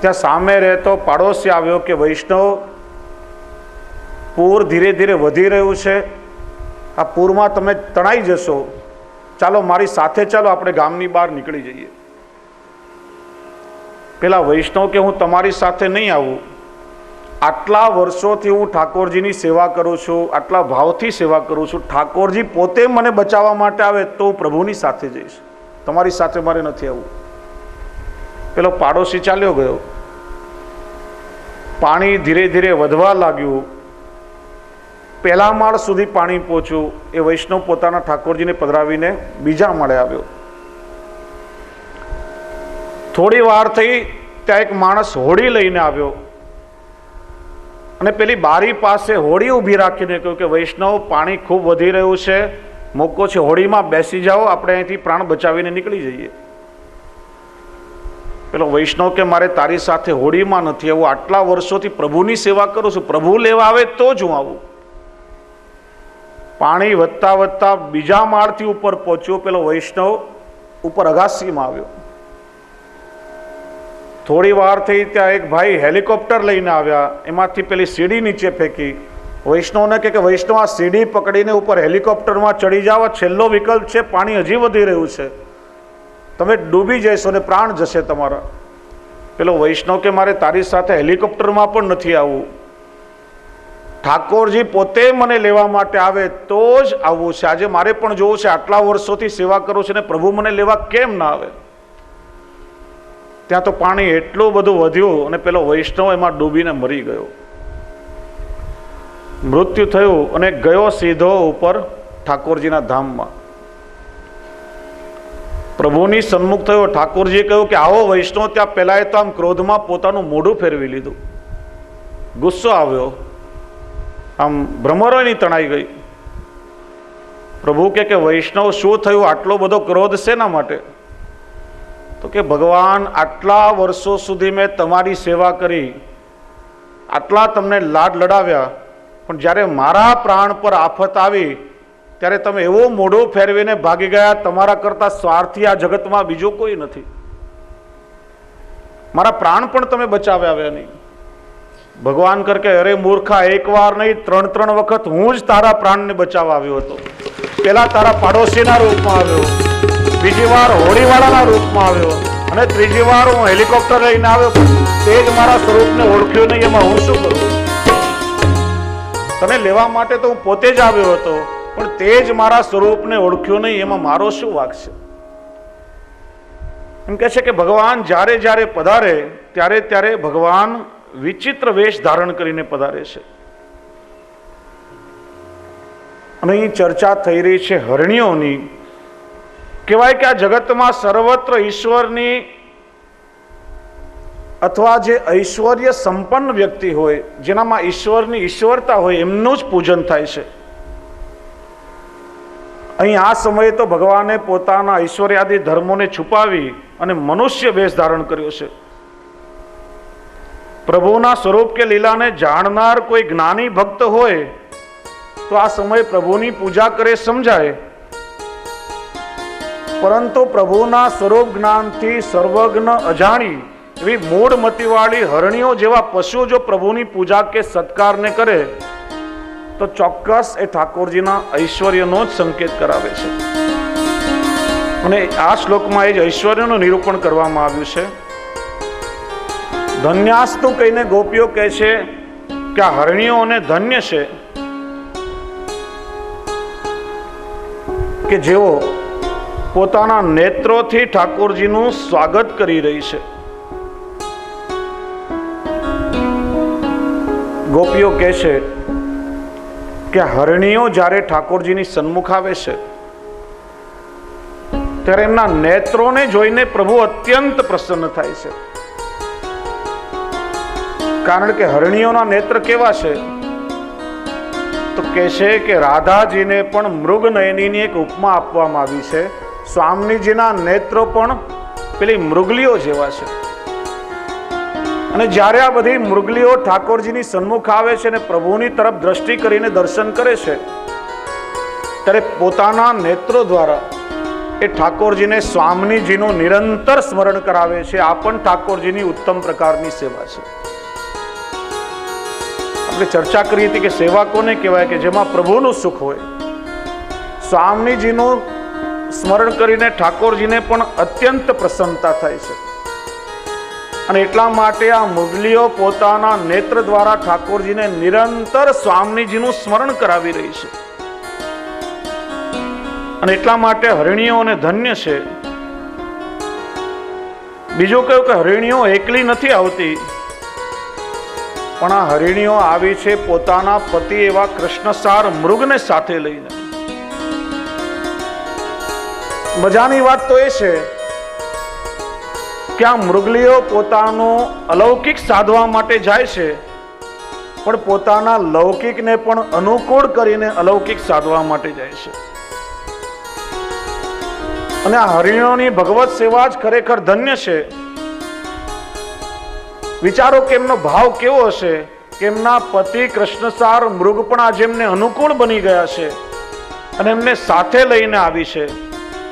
ત્યાં સામે રહેતો પાડોશી આવ્યો કે વૈષ્ણવ, પૂર ધીરે ધીરે વધી રહ્યું છે, આ પૂરમાં તમે તણાઈ જશો, ચાલો મારી સાથે ચાલો, આપણે ગામની બહાર નીકળી જઈએ. પેલા વૈષ્ણવ કે હું તમારી સાથે નહીં આવું, આટલા વર્ષોથી હું ઠાકોરજીની સેવા કરું છું, આટલા ભાવથી સેવા કરું છું, ઠાકોરજી પોતે મને બચાવવા માટે આવે તો હું પ્રભુની સાથે જઈશ, તમારી સાથે મારે નથી આવવું. પેલો પાડોશી ચાલ્યો ગયો. પાણી ધીરે ધીરે વધવા લાગ્યું, પહેલા માળ સુધી પાણી પહોંચ્યું. એ વૈષ્ણવ પોતાના ઠાકોરજીને પધરાવીને બીજા માળે આવ્યો. થોડી વાર થઈ, ત્યાં એક માણસ હોડી લઈને આવ્યો અને પેલી બારી પાસે હોડી ઊભી રાખીને કહ્યું કે વૈષ્ણવ, પાણી ખૂબ વધી રહ્યું છે, મોકો છે, હોડીમાં બેસી જાઓ, આપણે અહીંથી પ્રાણ બચાવીને નીકળી જઈએ. પેલો વૈષ્ણવ કે મારે તારી સાથે હોડીમાં નથી આવવું, આટલા વર્ષોથી પ્રભુની સેવા કરું છું, પ્રભુ લેવા આવે તો જ હું આવું. પાણી વધતા વધતા બીજા માળથી ઉપર પહોંચ્યો. પેલો વૈષ્ણવ ઉપર અગાસીમાં આવ્યો. થોડી વાર થઈ, ત્યાં એક ભાઈ હેલિકોપ્ટર લઈને આવ્યા, એમાંથી પેલી સીડી નીચે ફેંકી. વૈષ્ણવને કે વૈષ્ણવ, આ સીડી પકડીને ઉપર હેલિકોપ્ટરમાં ચડી જાવ, છેલ્લો વિકલ્પ છે, પાણી હજી વધી રહ્યું છે, તમે ડૂબી જશો ને પ્રાણ જશે તમારા. પેલો વૈષ્ણવ કે મારે તારી સાથે હેલિકોપ્ટરમાં પણ નથી આવવું, ઠાકોરજી પોતે મને લેવા માટે આવે તો જ આવવું છે. આજે મારે પણ જોવું છે, આટલા વર્ષોથી સેવા કરું છું ને પ્રભુ મને લેવા કેમ ના આવે? ત્યાં તો પાણી એટલું બધું વધ્યું અને પેલો વૈષ્ણવ એમાં ડૂબીને મરી ગયો, મૃત્યુ થયું અને ગયો સીધો ઉપર ઠાકોરજીના ધામમાં. પ્રભુની સન્મુખ થયો. ઠાકોરજીએ કહ્યું કે આવો વૈષ્ણવ. ત્યાં પહેલા તો આમ ક્રોધમાં પોતાનું મોઢું ફેરવી લીધું, ગુસ્સો આવ્યો, આમ ભ્રમરોની તણાઈ ગઈ. પ્રભુ કે વૈષ્ણવ, શું થયું? આટલો બધો ક્રોધ શેના માટે? તો કે ભગવાન, આટલા વર્ષો સુધી મેં તમારી સેવા કરી, આટલા તમને લાડ લડાવ્યા, પણ જ્યારે મારા પ્રાણ પર આફત આવી ત્યારે તમે એવો મોઢું ફેરવીને ભાગી ગયા. તમારા કરતા સ્વાર્થી આ જગતમાં બીજો કોઈ નથી. મારા પ્રાણ પણ તમે બચાવ્યા નહીં. ભગવાન કર કે અરે મૂર્ખા, એક વાર નહીં, 3 વખત હું જ તારા પ્રાણને બચાવવા આવ્યો હતો. પેલા તારા પાડોશીના રૂપમાં આવ્યો, બીજી વાર હોડીવાળાના રૂપમાં આવ્યો અને ત્રીજી વાર હું હેલિકોપ્ટર લઈને આવ્યો, તે જ મારા સ્વરૂપને ઓળખ્યું નહીં. એમાં હું શું કરું? તને લેવા માટે તો હું પોતે જ આવ્યો હતો, પણ તે જ મારા સ્વરૂપને ઓળખ્યું નહીં, એમાં મારો શું વાંક છે? એમ કહે છે કે ભગવાન જ્યારે જ્યારે પધારે ત્યારે ત્યારે ભગવાન વિચિત્ર વેશ ધારણ કરીને પધારે છે. અને અહીં ચર્ચા થઈ રહી છે હરણીઓની. કહેવાય કે આ જગતમાં સર્વત્ર ઈશ્વરની અથવા જે ઐશ્વર્ય સંપન્ન વ્યક્તિ હોય, જેનામાં ઈશ્વરની ઈશ્વરતા હોય, એમનું જ પૂજન થાય છે. અહીં આ સમયે તો ભગવાને પોતાના ઐશ્વર્યાદિ ધર્મોને છુપાવી અને મનુષ્ય વેશ ધારણ કર્યો છે. પ્રભુના સ્વરૂપ કે લીલાને જાણનાર કોઈ જ્ઞાની ભક્ત હોય તો આ સમયે પ્રભુની પૂજા કરે સમજાય પરંતુ પ્રભુના સ્વરૂપ જ્ઞાનથી સર્વજ્ઞ અજાણી એવી મૂળ મતિવાળી હરણીઓ જેવા પશુઓ જો પ્રભુની પૂજા કે સત્કારને કરે તો ચોક્કસ એ ઠાકોરજીના ઐશ્વર્યનો જ સંકેત કરાવે છે. અને આ શ્લોકમાં એ જ ઐશ્વર્યનું નિરૂપણ કરવામાં આવ્યું છે. ધન્યાસ્તુ કહીને ગોપીઓ કહે છે કે આ હરણીઓને ધન્ય છે કે જેઓ પોતાના નેત્રોથી ઠાકોરજીનું સ્વાગત કરી રહી છે. ગોપીઓ કહે છે કે હરણીઓ જ્યારે ઠાકોરજીની સન્મુખ આવે છે ત્યારે એમના નેત્રોને જોઈને પ્રભુ અત્યંત પ્રસન્ન થાય છે. કારણ કે હરણીઓના નેત્ર કેવા છે તો કહે છે કે રાધાજીને પણ મૃગનયનીની એક ઉપમા આપવામાં આવી છે. સ્વામીજીના નેત્રો પણ પેલી મૃગલીઓ જેવા છે. અને જ્યારે આ બધી મૃગલીઓ ઠાકોરજીની સન્મુખ આવે છે અને પ્રભુની તરફ દ્રષ્ટિ કરીને દર્શન કરે છે ત્યારે પોતાના નેત્રો દ્વારા એ ઠાકોરજીને સ્વામીજીનું નિરંતર સ્મરણ કરાવે છે. આ પણ ઠાકોરજીની ઉત્તમ પ્રકારની સેવા છે. આપણે ચર્ચા કરી હતી કે સેવા કોને કહેવાય કે જેમાં પ્રભુનું સુખ હોય. સ્વામીજીનું સ્મરણ કરીને ઠાકોરજીને પણ અત્યંત પ્રસન્નતા થાય છે. અને એટલા માટે આ મુરલીઓ પોતાના નેત્ર દ્વારા ઠાકોરજીને નિરંતર સ્વામીજીનું સ્મરણ કરાવી રહી છે. અને એટલા માટે હરિણીઓને ધન્ય છે. બીજું કહ્યું કે હરિણીઓ એકલી નથી આવતી, પણ આ હરિણીઓ આવી છે પોતાના પતિ એવા કૃષ્ણસાર મૃગને સાથે લઈને. મજાની વાત તો એ છે કે આ મૃગલીઓ પોતાનું અલૌકિક સાધવા માટે જાય છે, પણ પોતાના લૌકિકને પણ અનુકૂળ કરીને અલૌકિક સાધવા માટે જાય છે. અને આ હરિણીઓની ભગવત સેવા જ ખરેખર ધન્ય છે. વિચારો કે એમનો ભાવ કેવો હશે કે એમના પતિ કૃષ્ણસાર મૃગ પણ આજે એમને અનુકૂળ બની ગયા છે અને એમને સાથે લઈને આવી છે.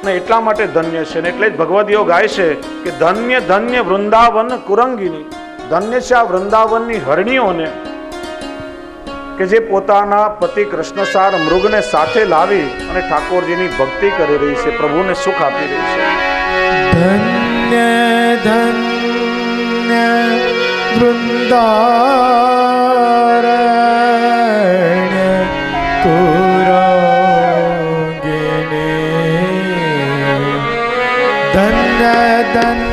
ને એટલા માટે ધન્ય છે. ને એટલે જ ભગવદીઓ ગાય છે કે ધન્ય ધન્ય વૃંદાવન કુરંગીની. ધન્ય છે આ વૃંદાવનની હરણીઓને કે જે પોતાના પતિ કૃષ્ણસાર મૃગને સાથે લાવી અને ઠાકોરજીની ભક્તિ કરી રહી છે, પ્રભુને સુખ આપી રહી છે. ધન્ય ધન્ય વૃંદારણ્ય કુરંગિની. ધન્ય ધન્ય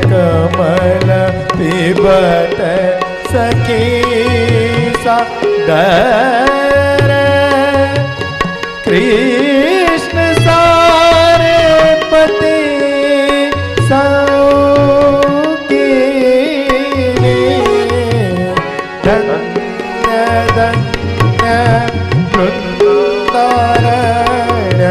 कमल पिबत सखी सादर कृष्ण सारे पति सौखिनी. धन्य धन्य वृंदारण्य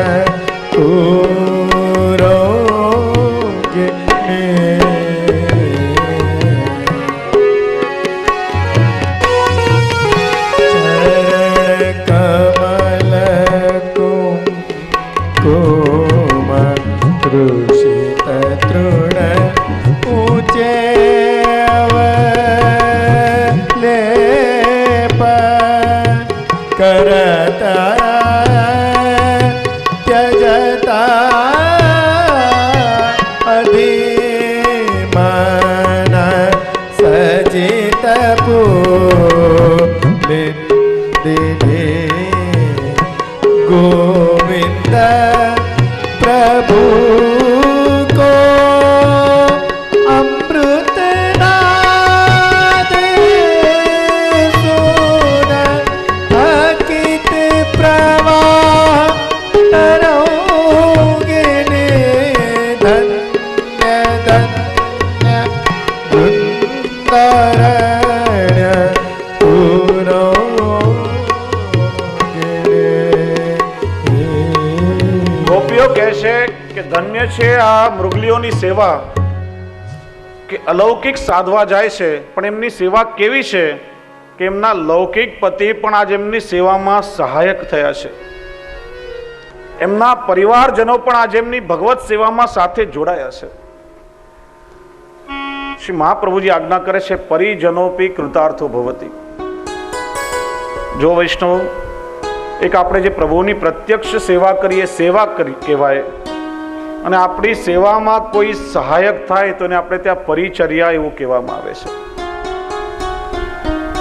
गोविंद प्रभु को अमृत नाद सुन अकित प्रवाह तरोगिनी. धन्य धन्य वृंदारण्य ધન્ય છે આ મૃગલીઓની સેવા કે અલૌકિક સાધવા જાય છે, પણ એમની સેવા કેવી છે કે એમના લૌકિક પતિ પણ આજ એમની સેવામાં સહાયક થયા છે. એમના પરિવારજનો પણ આજે એમની ભગવત સેવામાં સાથે જોડાયા છે. શ્રી મહાપ્રભુજી આજ્ઞા કરે છે, પરિજનોપી કૃતાર્થો ભવતી. જો વૈષ્ણવ, એક આપણે જે પ્રભુની પ્રત્યક્ષ સેવા કરીએ, સેવા કરી કહેવાય, અને આપણી સેવામાં કોઈ સહાયક થાય તો એને આપણે ત્યાં પરિચર્યા એવું કહેવામાં આવે છે.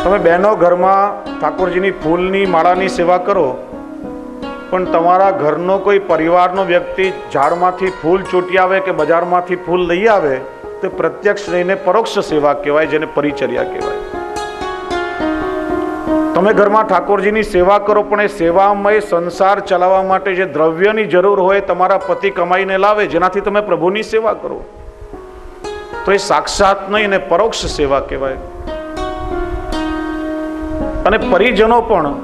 તમે બહેનો ઘરમાં ઠાકોરજીની ફૂલની માળાની સેવા કરો, પણ તમારા ઘરનો કોઈ પરિવારનો વ્યક્તિ ઝાડમાંથી ફૂલ ચોટી આવે કે બજારમાંથી ફૂલ લઈ આવે તો પ્રત્યક્ષ રહીને પરોક્ષ સેવા કહેવાય, જેને પરિચર્યા કહેવાય. તમે ઘરમાં ઠાકોરજીની સેવા કરો, પણ એ સેવામય સંસાર ચલાવવા માટે જે દ્રવ્યની જરૂર હોય તમારા પતિ કમાઈને લાવે, જેનાથી તમે પ્રભુની સેવા કરો, તો એ સાક્ષાત નહીં ને પરોક્ષ સેવા કહેવાય. અને પરિજનો પણ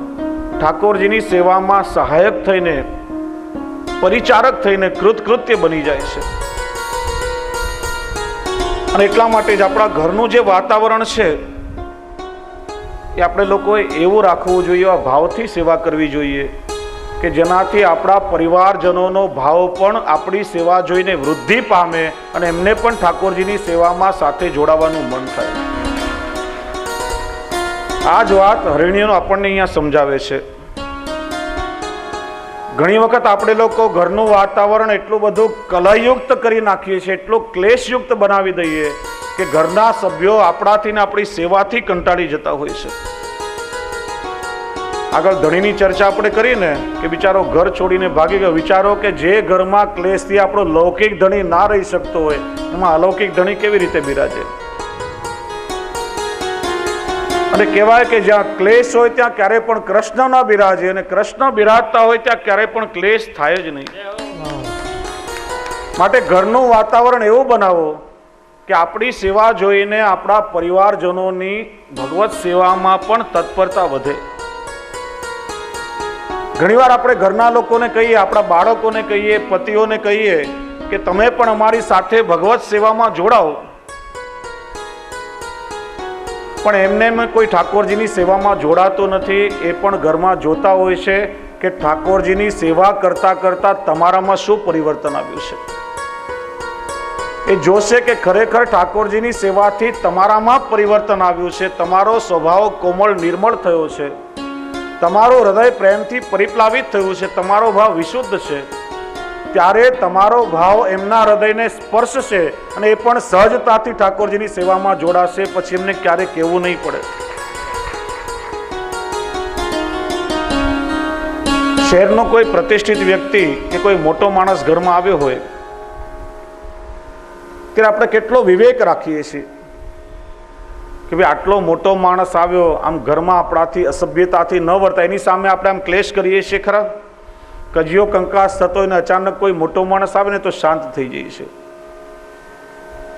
ઠાકોરજીની સેવામાં સહાયક થઈને, પરિચારક થઈને કૃતકૃત્ય બની જાય છે. અને એટલા માટે જ આપણા ઘરનું જે વાતાવરણ છે એ આપણે લોકોએ એવું રાખવું જોઈએ, આ ભાવથી સેવા કરવી જોઈએ કે જેનાથી આપણા પરિવારજનોનો ભાવ પણ આપણી સેવા જોઈને વૃદ્ધિ પામે અને એમને પણ ઠાકોરજીની સેવામાં સાથે જોડાવાનું મન થાય. આ જ વાત હરિણીઓનો આપણને અહીંયા સમજાવે છે. ઘણી વખત આપણે લોકો ઘરનું વાતાવરણ એટલું બધું કલહયુક્ત કરી નાખીએ છીએ, એટલું ક્લેશયુક્ત બનાવી દઈએ કે ઘરના સભ્યો આપણાથી ને આપણી સેવાથી કંટાળી જતા હોય છે. આગળ ધણીની ચર્ચા આપણે કરીને કે બિચારો ઘર છોડીને ભાગી ગયો. વિચારો કે જે ઘરમાં ક્લેશથી આપણો લૌકિક ધણી ના રહી શકતો હોય, એમાં અલૌકિક ધણી કેવી રીતે બિરાજે? અને કહેવાય કે જ્યાં ક્લેશ હોય ત્યાં ક્યારેય પણ કૃષ્ણ ના બિરાજે, અને કૃષ્ણ બિરાજતા હોય ત્યાં ક્યારેય પણ ક્લેશ થાય જ નહીં. માટે ઘરનું વાતાવરણ એવું બનાવો કે આપણી સેવા જોઈને આપણા પરિવારજનોની ભગવત સેવામાં પણ તત્પરતા વધે. ઘણીવાર આપણે ઘરના લોકોને કહીએ, આપણા બાળકોને કહીએ, પતિઓને કહીએ કે તમે પણ અમારી સાથે ભગવત સેવામાં જોડાઓ, પણ એમને કોઈ ઠાકોરજીની સેવામાં જોડાતો નથી. એ પણ ઘરમાં જોતા હોય છે કે ઠાકોરજીની સેવા કરતા કરતા તમારામાં શું પરિવર્તન આવ્યું છે. એ જોશે કે ખરેખર ઠાકોરજીની સેવાથી તમારામાં પરિવર્તન આવ્યું છે, તમારો સ્વભાવ કોમળ નિર્મળ થયો છે, તમારું હૃદય પ્રેમથી પરિપ્લાવિત થયું છે, તમારો ભાવ વિશુદ્ધ છે. ત્યારે તમારો ભાવ એમના હૃદયને સ્પર્શશે અને એ પણ સહજતાથી ઠાકોરજીની સેવામાં જોડાશે. પછી એમને ક્યારેય કહેવું નહીં પડે. શહેરનો કોઈ પ્રતિષ્ઠિત વ્યક્તિ કે કોઈ મોટો માણસ ઘરમાં આવ્યો હોય ત્યારે આપણે કેટલો વિવેક રાખીએ છીએ કે ભાઈ આટલો મોટો માણસ આવ્યો, આમ ઘરમાં આપણાથી અસભ્યતાથી ન વર્તાય, એની સામે આપણે આમ ક્લેશ કરીએ છીએ ખરા? કજિયો કંકાસ થતો હોય ને અચાનક કોઈ મોટો માણસ આવે ને તો શાંત થઈ જાય છે.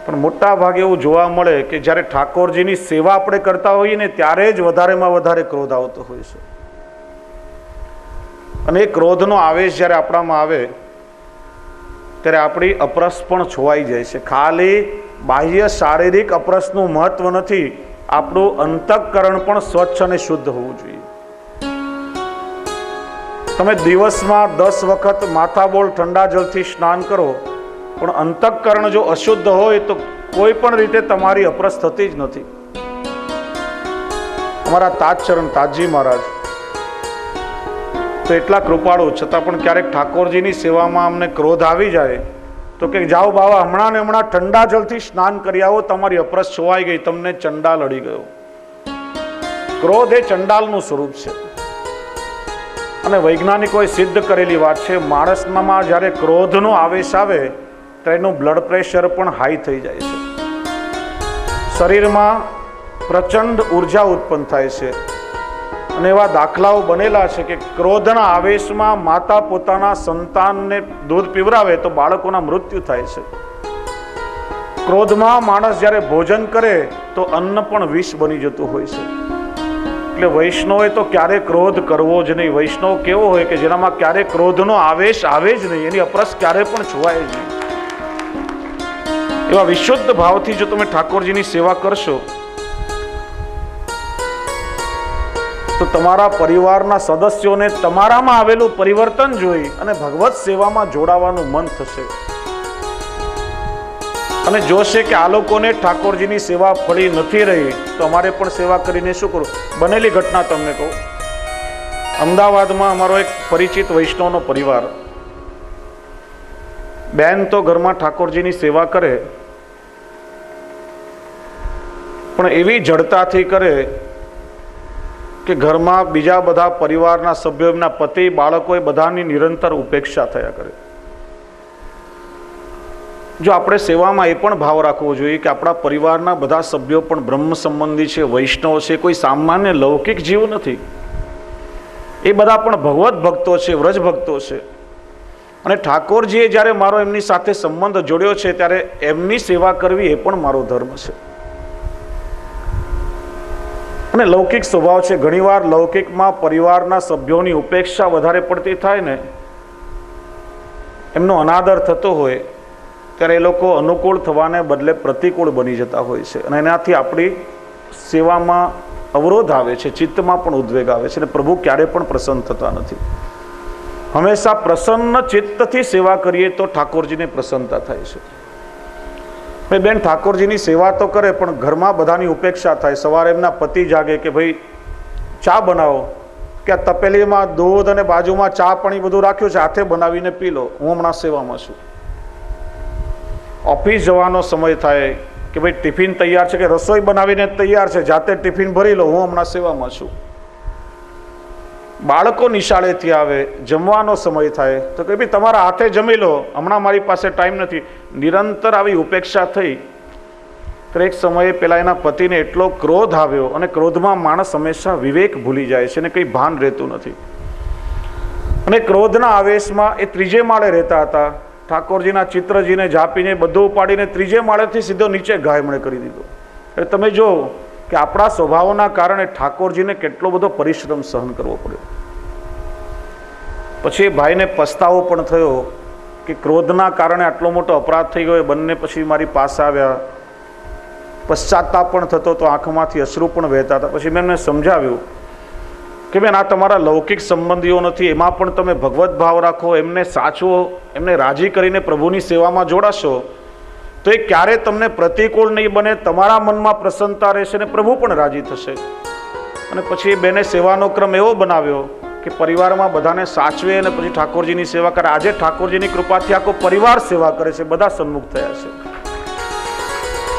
પણ મોટા ભાગે એવું જોવા મળે કે જ્યારે ઠાકોરજીની સેવા આપણે કરતા હોઈએ ને ત્યારે જ વધારેમાં વધારે ક્રોધ આવતો હોય છે. અને એ ક્રોધનો આવેશ જ્યારે આપણામાં આવે ત્યારે આપણી અપરસ પણ છોવાઈ જાય છે. ખાલી બાહ્ય શારીરિક અપરસનું મહત્વ નથી, આપણું અંતઃકરણ પણ સ્વચ્છ અને શુદ્ધ હોવું જોઈએ. તમે દિવસમાં 10 વખત માથાબોળ ઠંડા જળથી સ્નાન કરો, પણ અંતઃકરણ જો અશુદ્ધ હોય તો કોઈ પણ રીતે તમારી અપરસ થતી જ નથી. અમારા તાજચરણ તાજજી મહારાજ તો એટલા કૃપાળુ, છતાં પણ ક્યારેક ઠાકોરજીની સેવામાં અમને ક્રોધ આવી જાય તો કે જાઓ બાવા, હમણાં ને હમણાં ઠંડા જળથી સ્નાન કરી આવો, તમારી અપરસ છોવાઈ ગઈ, તમને ચંડાલ અડી ગયો. ક્રોધ એ ચંડાલનું સ્વરૂપ છે. અને વૈજ્ઞાનિકોએ સિદ્ધ કરેલી વાત છે, માણસનામાં જ્યારે ક્રોધનો આવેશ આવે ત્યારે એનું બ્લડ પ્રેશર પણ હાઈ થઈ જાય છે, શરીરમાં પ્રચંડ ઉર્જા ઉત્પન્ન થાય છે. અને એવા દાખલાઓ બનેલા છે કે ક્રોધના આવેશમાં માતા પોતાના સંતાનને દૂધ પીવરાવે તો બાળકોના મૃત્યુ થાય છે. ક્રોધમાં માણસ જ્યારે ભોજન કરે તો અન્ન પણ વિષ બની જતું હોય છે. એટલે વૈષ્ણવે તો ક્યારે ક્રોધ કરવો જ નહીં. વૈષ્ણવ કેવો હોય કે જેનામાં ક્યારે ક્રોધનો આવેશ આવે જ નહીં, એની અપરસ ક્યારે પણ છુવાય જ નહીં. એવા વિશુદ્ધ ભાવથી જો તમે ઠાકોરજીની સેવા કરશો તો તમારા પરિવારના સદસ્યોને તમારામાં આવેલું પરિવર્તન જોઈ અને ભગવત સેવામાં જોડાવાનું મન થશે અને જોશે કે આ લોકોને ઠાકોરજીની સેવા ફળી નથી રહી તો અમારે પણ સેવા કરીને શું કરું. બનેલી ઘટના તમને કહું. અમદાવાદમાં અમારો એક પરિચિત વૈષ્ણવનો પરિવાર, બેન તો ઘરમાં ઠાકોરજીની સેવા કરે પણ એવી જડતાથી કરે કે ઘરમાં બીજા બધા પરિવારના સભ્યો, એમના પતિ, બાળકો એ બધાની નિરંતર ઉપેક્ષા થયા કરે. જો આપણે સેવામાં એ પણ ભાવ રાખવો જોઈએ કે આપણા પરિવારના બધા સભ્યો પણ બ્રહ્મ સંબંધી છે, વૈષ્ણવ છે, કોઈ સામાન્ય લૌકિક જીવ નથી. એ બધા પણ ભગવત ભક્તો છે, વ્રજ ભક્તો છે. અને ઠાકોરજીએ જ્યારે મારો એમની સાથે સંબંધ જોડ્યો છે ત્યારે એમની સેવા કરવી એ પણ મારો ધર્મ છે. અને લૌકિક સ્વભાવ છે. ઘણીવાર લૌકિકમાં પરિવારના સભ્યોની ઉપેક્ષા વધારે પડતી થાય ને, એમનો અનાદર થતો હોય ત્યારે એ લોકો અનુકૂળ થવાને બદલે પ્રતિકૂળ બની જતા હોય છે અને એનાથી આપણી સેવામાં અવરોધ આવે છે, ચિત્તમાં પણ ઉદ્વેગ આવે છે અને પ્રભુ ક્યારે પણ પ્રસન્ન થતા નથી. હંમેશા પ્રસન્ન ચિત્તથી સેવા કરીએ તો ઠાકોરજીને પ્રસન્નતા થાય છે. ભાઈ બેન ઠાકોરજીની સેવા તો કરે પણ ઘરમાં બધાની ઉપેક્ષા થાય. સવારે એમના પતિ જાગે કે ભાઈ ચા બનાવો, કે આ તપેલીમાં દૂધ અને બાજુમાં ચા પાણી બધું રાખ્યું છે, હાથે બનાવીને પી લો, હું હમણાં સેવામાં છું. ઓફિસ જવાનો સમય થાય કે ભાઈ ટિફિન તૈયાર છે, કે રસોઈ બનાવીને તૈયાર છે, જાતે ટિફિન ભરી લો, હું હમણાં સેવામાં છું. બાળકો નિશાળેથી આવે, જમવાનો સમય થાય તો કે ભાઈ તમારા હાથે જમી લો, હમણાં મારી પાસે ટાઈમ નથી. નિરંતર આવી ઉપેક્ષા થઈ ત્યારે એક સમયે પેલા એના પતિને એટલો ક્રોધ આવ્યો અને ક્રોધમાં માણસ હંમેશા વિવેક ભૂલી જાય છે અને કંઈ ભાન રહેતું નથી. અને ક્રોધના આવેશમાં એ ત્રીજે માળે રહેતા હતા. ઠાકોરજીના ચિત્રજીને જાપીને બધું ઉપાડીને ત્રીજે માળેથી સીધો નીચે ગાયમણે કરી દીધો. એટલે તમે જો કે આપણા સ્વભાવના કારણે ઠાકોરજીને કેટલો બધો પરિશ્રમ સહન કરવો પડ્યો. પછી એ ભાઈને પસ્તાવો પણ થયો કે ક્રોધના કારણે આટલો મોટો અપરાધ થઈ ગયો. બંને પછી મારી પાસે આવ્યા, પશ્ચાતાપ પણ થતો તો, આંખમાંથી અશ્રુ પણ વહેતા હતા. પછી મેં એમને સમજાવ્યું કે બેન આ તમારા લૌકિક સંબંધીઓ નથી, એમાં પણ તમે ભગવત ભાવ રાખો, એમને સાચવો, એમને રાજી કરીને પ્રભુની સેવામાં જોડાશો તો એ ક્યારે તમને પ્રતિકૂળ નહીં બને, તમારા મનમાં પ્રસન્નતા રહેશે અને પ્રભુ પણ રાજી થશે. અને પછી એ બેને સેવાનો ક્રમ એવો બનાવ્યો કે પરિવારમાં બધાને સાચવે અને પછી ઠાકોરજીની સેવા કરે. આજે ઠાકોરજીની કૃપાથી આખો પરિવાર સેવા કરે છે, બધા સન્મુખ થયા છે.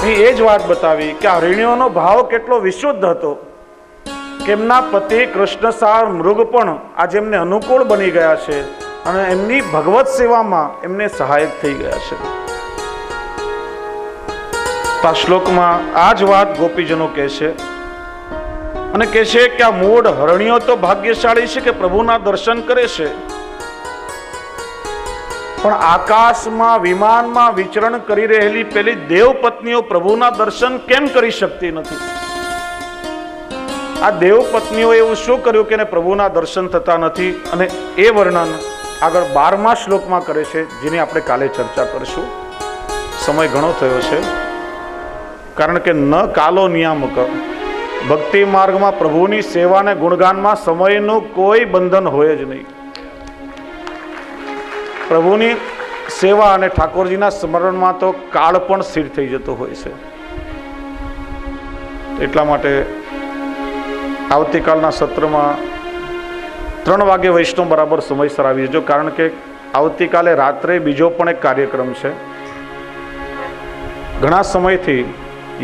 અહીં એ જ વાત બતાવી કે આ ઋણિયોનો ભાવ કેટલો વિશુદ્ધ હતો કે એમના પતિ કૃષ્ણસાર મૃગ પણ આજે એમને અનુકૂળ બની ગયા છે અને એમની ભગવત સેવામાં એમને સહાયક થઈ ગયા છે. આ શ્લોકમાં આ જ વાત ગોપીજનો કહે છે અને કહે છે કે આ મૂળ હરણીઓ તો ભાગ્યશાળી છે કે પ્રભુના દર્શન કરે છે, પણ આકાશમાં વિમાનમાં વિચરણ કરી રહેલી પેલી દેવ પત્નીઓ પ્રભુના દર્શન કેમ કરી શકતી નથી? આ દેવ પત્નીઓ એવું શું કર્યું કે પ્રભુના દર્શન થતા નથી? અને એ વર્ણન આગળ 12મા શ્લોકમાં કરે છે, જેની આપણે કાલે ચર્ચા કરીશું. સમય ઘણો થયો છે, કારણ કે ન કાલો નિયામક. ભક્તિ માર્ગમાં પ્રભુની સેવા અને ગુણગાનમાં સમયનું કોઈ બંધન હોય જ નહીં. પ્રભુની સેવા અને ઠાકોરજીના સ્મરણમાં તો કાળ પણ સ્થિર થઈ જતો હોય છે. એટલા માટે આવતીકાલના સત્રમાં 3 વાગે વૈષ્ણવ બરાબર સમયસર આવી જજો, કારણ કે આવતીકાલે રાત્રે બીજો પણ એક કાર્યક્રમ છે. ઘણા સમયથી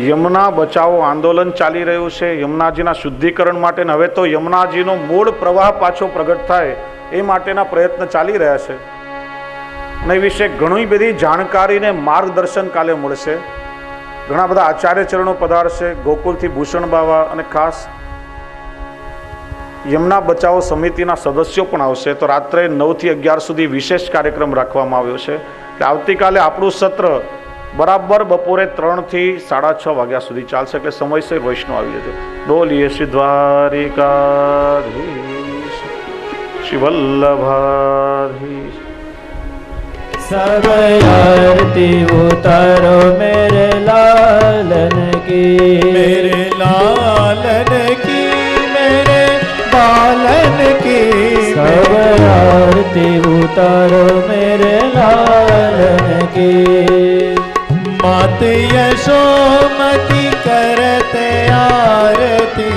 યમુના બચાવો આંદોલન ચાલી રહ્યું છે, યમુનાજીના શુદ્ધિકરણ માટે. હવે તો યમુનાજીનો મૂળ પ્રવાહ પાછો પ્રગટ થાય એ માટેના પ્રયત્ન ચાલી રહ્યા છે અને એ વિશે ઘણી બધી જાણકારી ને માર્ગદર્શન કાલે મળશે. ઘણા બધા આચાર્ય ચરણો પધારશે, ગોકુલથી ભૂષણ બાવા અને ખાસ યમુના બચાવો સમિતિના સદસ્યો પણ આવશે. તો રાત્રે 9 થી 11 સુધી વિશેષ કાર્યક્રમ રાખવામાં આવ્યો છે. એટલે આવતીકાલે આપણું સત્ર બરાબર બપોરે 3 થી 6:30 વાગ્યા સુધી ચાલશે, એટલે સમયસર વૈષ્ણવ આવી જશે. બોલીએ શ્રી દ્વારિકાધીશ શ્રી વલ્લભાધીશ. सब आरती उतारो मेरे लालन की, मेरे लालन की, मेरे बालन की. सब आरती उतारो मेरे लालन की. मात यशोमती करते आरती,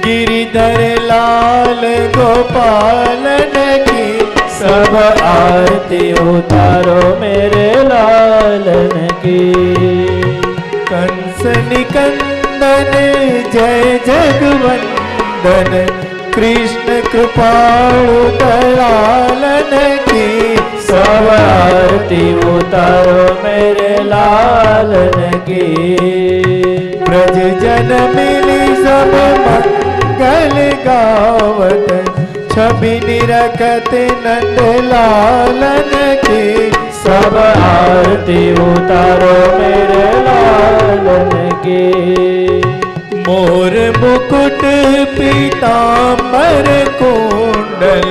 गिरिधर लाल गोपालन की. सब आरती उतारो मेरे लालन की. कंस निकंदन जय जगवंदन, कृष्ण कृपाळु दयालन की. सब आरती उतारो मेरे लालन की. ब्रज जन मिली सब मंगल गावत, छवि निरखत नंद लालन की. सब आरती उतारो मेरे लालन की. मोर मुकुट पीतांबर कुंडल,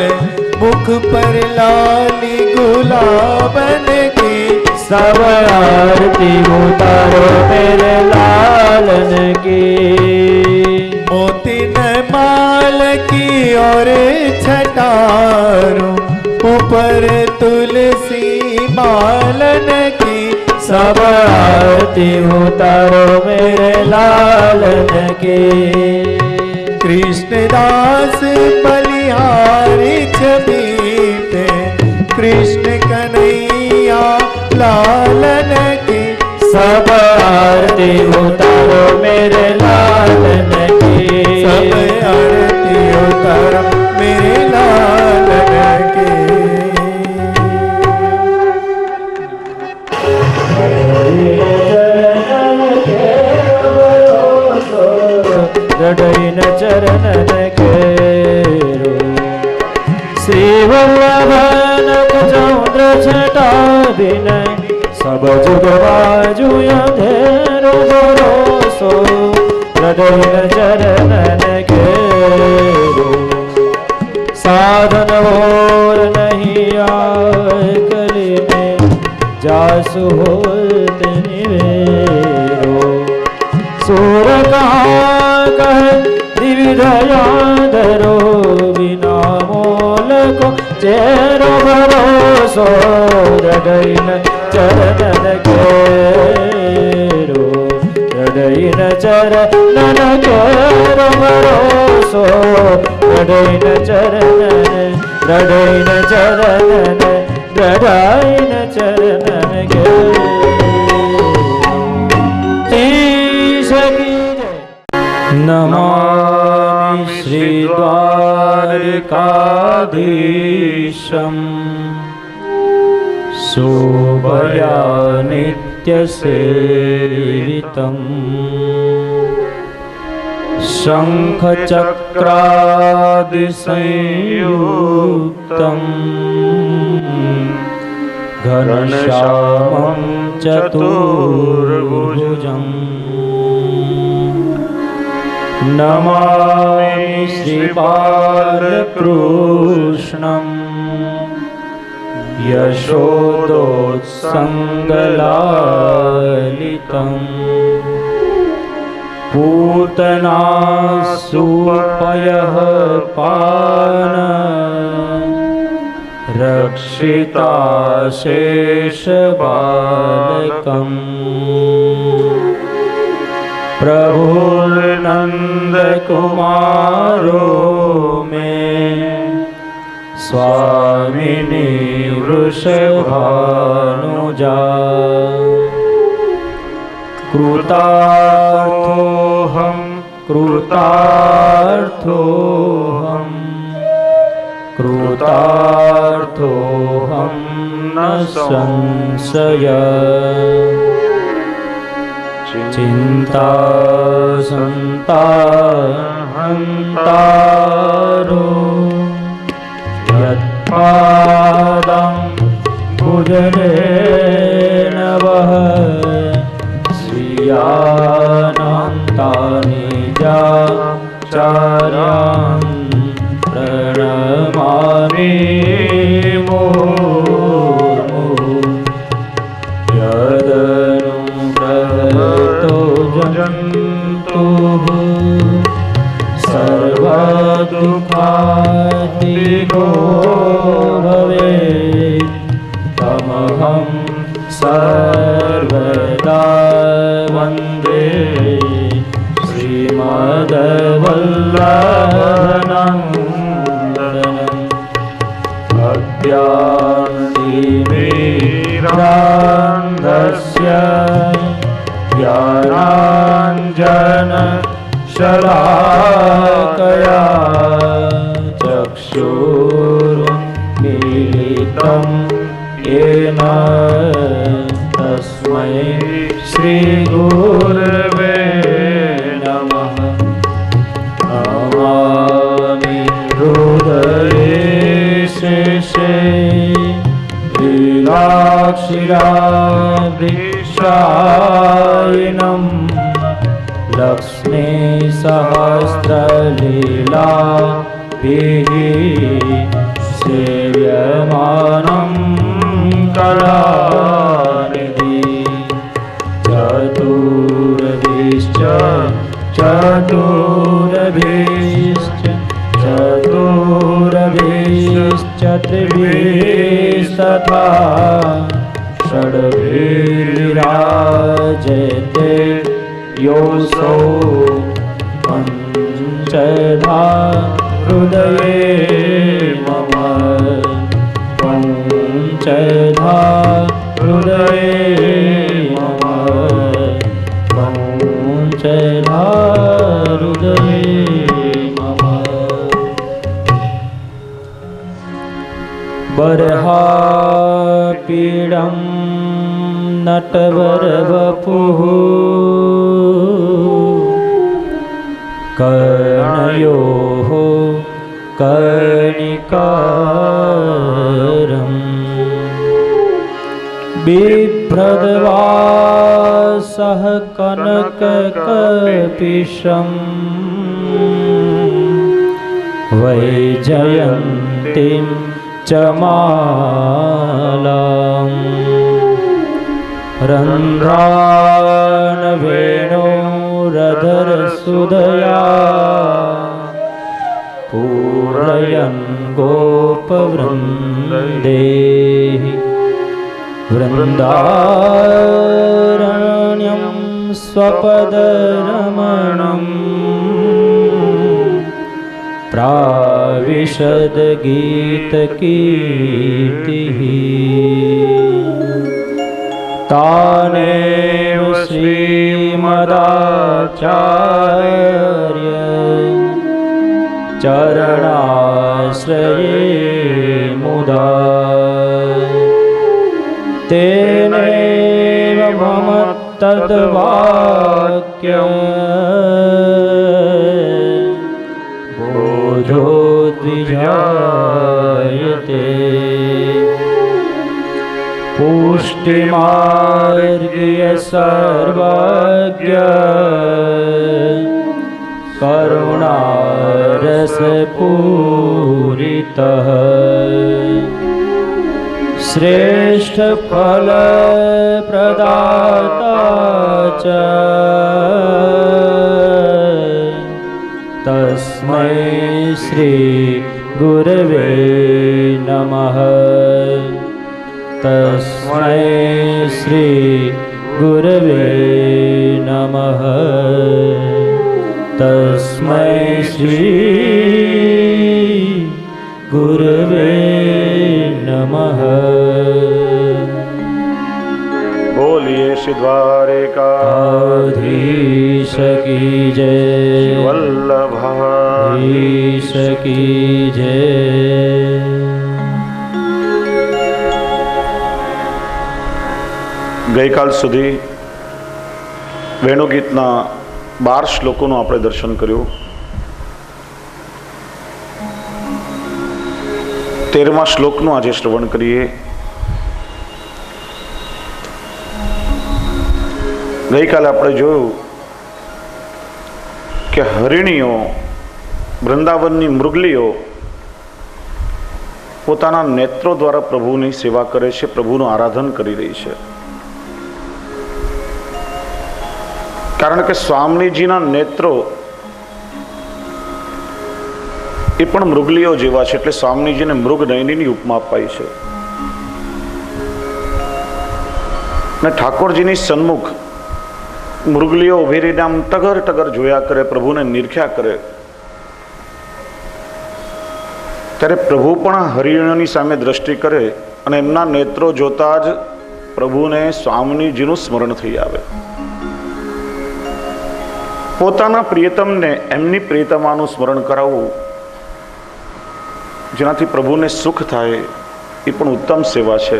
मुख पर लाली गुलाबन की. सब आरती उतारो मेरे लालन की. मोतिन माल की और छटारो, ऊपर तुलसी मालन की. सब आरती उतारो मेरे लालन की. कृष्णदास बलिहारी छवि पे, कृष्ण कन्हैया लालन की. सब आरती उतारो मेरे लालन की. सब आरती उतारो मेरे लालन की. रडैन चरणन केरो, श्री वल्लभन चंद्र छटा विनय. सब जुग बाजू अंधेरो भरोसो, हृदय चरणन केरो. साधन और नहीं आए कली में, जासु होत निवेरो. सूर कहाँ कहे त्रिविध यादरो, बिना मोल को चेरो भरोसो. हृदय चरणन केरो, हृदय चरणन केरो भरोसो. हृदय चरणन, हृदय चरणन, हृदय चरणन केरो. नमामि श्री द्वारिकाधीशं, शोभया नित्यसेवितम्. शङ्खचक्रादिसंयुक्तं, घनश्यामं चतुर्भुजम्. नमामि श्रीबालकृष्णं, यशोदोत्सङ्गलालितम्. पूतनासुपयः पान, रक्षिता शेषबालकम्. प्रभुर्नंद कुमारो में, स्वामिनी वृषभानुजा. कृतार्थोऽहं, कृतार्थोऽहं, कृतार्थोऽहं न संशय. चिंता संताहंतारो, यत्पादं भुजनेन वह. યદનુપ્રહતો જંતુઃ સર્વદુઃખાતિગો ભવેत् તમહં સર્વદા વંદે શ્રીમદ્વલ્લભનંદનં અદ્યાન્તિમિરાન્ધસ્ય જ્ઞાનાંજન શલાકયા ચક્ષુરુન્મીલિतं येन तस्मै श्रीगुरवे नमः नमामि हृदये शेषे लीलाक्षिराभिषायिनं लक्ष्मीसहस्रलीलाभिः सेव्यमानं कलानिधि चतुर्भिश्च त्रिभिस्तथा षड्भिर्विराजते योऽसौ पञ्चधा हृदये मम पञ्चधा हृदये मम पञ्चधा हृदये मम बर्हापीडं नटवरवपुः कर्णयोः कर्णिकारम् बिभ्रद्वासः कनककपिशम् वैजयन्तीं च मालाम् रन्ध्रानवेणोरधरसुदया पूरयन् गोपवृन्देः वृन्दारण्यं स्वपदरमणम् प्राविशद्गीतकीर्तिः तानेव श्रीमदाचार्य चरणाश्रये मुदा तेनैव मम तद्वाक्य बोधोद्विजायते पुष्टिमार्गीय सर्वज्ञ करुणारसपूरितः श्रेष्ठफलप्रदाता च तस्मै श्री गुरवे नमः तस्मै श्री गुरवे नमः तस्मै श्री गुरवे नमः। बोलिए श्री द्वारिकाधीश की जय वल्लभाधीश की जय। ગઈકાલ સુધી વેણુગીતના 12 શ્લોકોનું આપણે દર્શન કર્યું। 13મા શ્લોકનું આજે શ્રવણ કરીએ। ગઈકાલે આપણે જોયું કે હરિણીઓ, વૃંદાવનની મૃગલીઓ પોતાના નેત્રો દ્વારા પ્રભુની સેવા કરે છે, પ્રભુનું આરાધન કરી રહી છે. કારણ કે સ્વામીજીના નેત્રો એ પણ મૃગલીઓ જેવા છે, એટલે સ્વામીજીને મૃગનયનીની ઉપમા અપાઈ છે. અને ઠાકોરજીની સન્મુખ મૃગલીઓ ઉભી રહીને આમ ટગર ટગર જોયા કરે, પ્રભુને નિરખ્યા કરે. ત્યારે પ્રભુ પણ હરિણોની સામે દ્રષ્ટિ કરે અને એમના નેત્રો જોતા જ પ્રભુને સ્વામીજીનું સ્મરણ થઈ આવે. પોતાના પ્રિયતમને એમની પ્રિયતમાનું સ્મરણ કરાવવું, જેનાથી પ્રભુને સુખ થાય, એ પણ ઉત્તમ સેવા છે.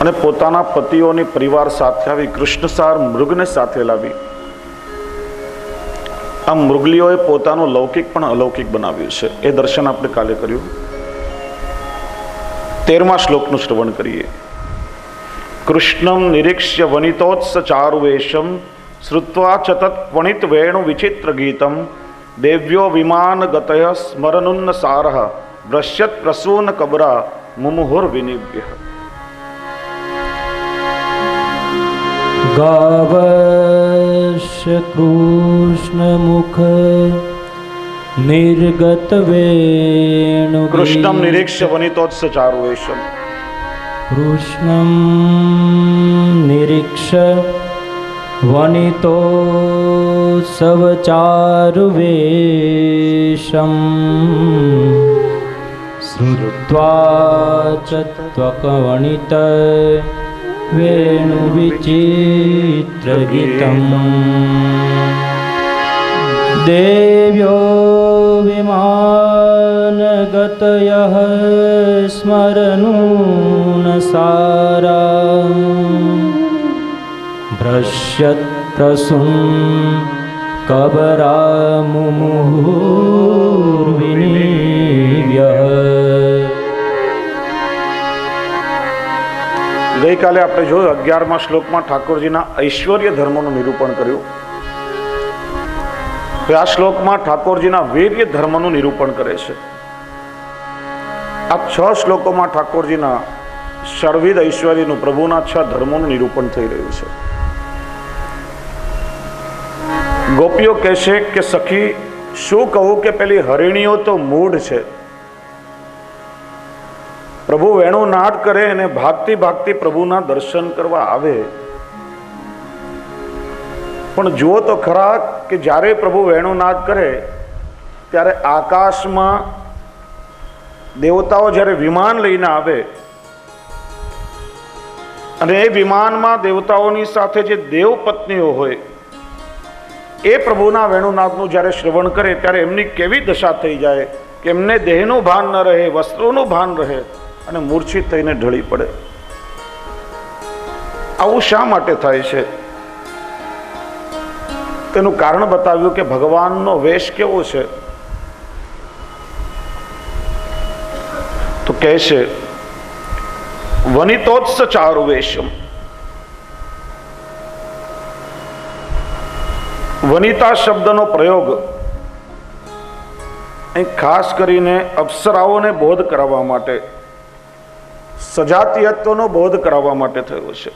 અને પોતાના પતિઓની પરિવાર સાથે આવી કૃષ્ણસાર મૃગને સાથે લાવી આ મૃગલીઓએ પોતાનું લૌકિક પણ અલૌકિક બનાવ્યું છે. એ દર્શન આપણે કાલે કર્યું. 13મા શ્લોકનું શ્રવણ કરીએ. કૃષ્ણમ નિરીક્ષ્ય વનિતોત્સ ચારુવેશમ શ્રુત્વા ચતત વણિત વેણુ વિચિત્ર ગીતમ દેવ્યો વિમાન ગતય સ્મરનુન્ન સારઃ દ્રશ્યત પ્રસૂન કબરા મુમુહુર વિનિવ્ય. ગાવશ્ય કૃષ્ણમુખ નિર્ગત વેણુ કૃષ્ણમ નિરીક્ષ્ય વનિતોત્સ ચારુવેશમ. કૃષ્ણમ નિરીક્ષ્ય વનિતો સવચારુવેશમ શ્રુત્વા ચ ત્વકવણિત વેણુ વિચિત્રગીતમ દેવ્યો વિમાનગતયઃ સ્મરનુન સારા ભ્રશ્યત પ્રસૂન કબરા મુમુહુર્વિનિવ્ય. ગઈકાલે આપણે જોયું 11મા શ્લોકમાં ઠાકોરજીના ઐશ્વર્ય ધર્મનું નિરૂપણ કર્યું. આ શ્લોકમાં ઠાકોરજીના વીર્ય ધર્મનું નિરૂપણ કરે છે. આ 6 શ્લોકોમાં ઠાકોરજીના સર્વવિધ ઐશ્વર્યનું, પ્રભુના 6 ધર્મોનું નિરૂપણ થઈ રહ્યું છે. ગોપીઓ કહેશે કે સખી શું કહું કે પેલી હરિણીઓ તો મૂઢ છે. પ્રભુ વેણુ નાદ કરે અને ભાગતી ભાગતી પ્રભુના દર્શન કરવા આવે. પણ જુઓ તો ખરા કે જ્યારે પ્રભુ વેણુ નાદ કરે ત્યારે આકાશમાં દેવતાઓ જ્યારે વિમાન લઈને આવે અને એ વિમાનમાં દેવતાઓની સાથે જે દેવ પત્નીઓ હોય એ પ્રભુના વેણુનાદનું જ્યારે શ્રવણ કરે ત્યારે એમની કેવી દશા થઈ જાય કે એમને દેહનું ભાન ન રહે, વસ્ત્રોનું ભાન રહે અને મૂર્છિત થઈને ઢળી પડે. આવું શા માટે થાય છે? તેનું કારણ બતાવ્યું કે ભગવાનનો વેશ કેવો છે. તો કહે છે વનિતોત્સ ચારુવેશમ. વનિતા શબ્દનો પ્રયોગ અહીં ખાસ કરીને અપ્સરાઓને બોધ કરાવવા માટે, સજાતીયત્વનો બોધ કરાવવા માટે થયો છે.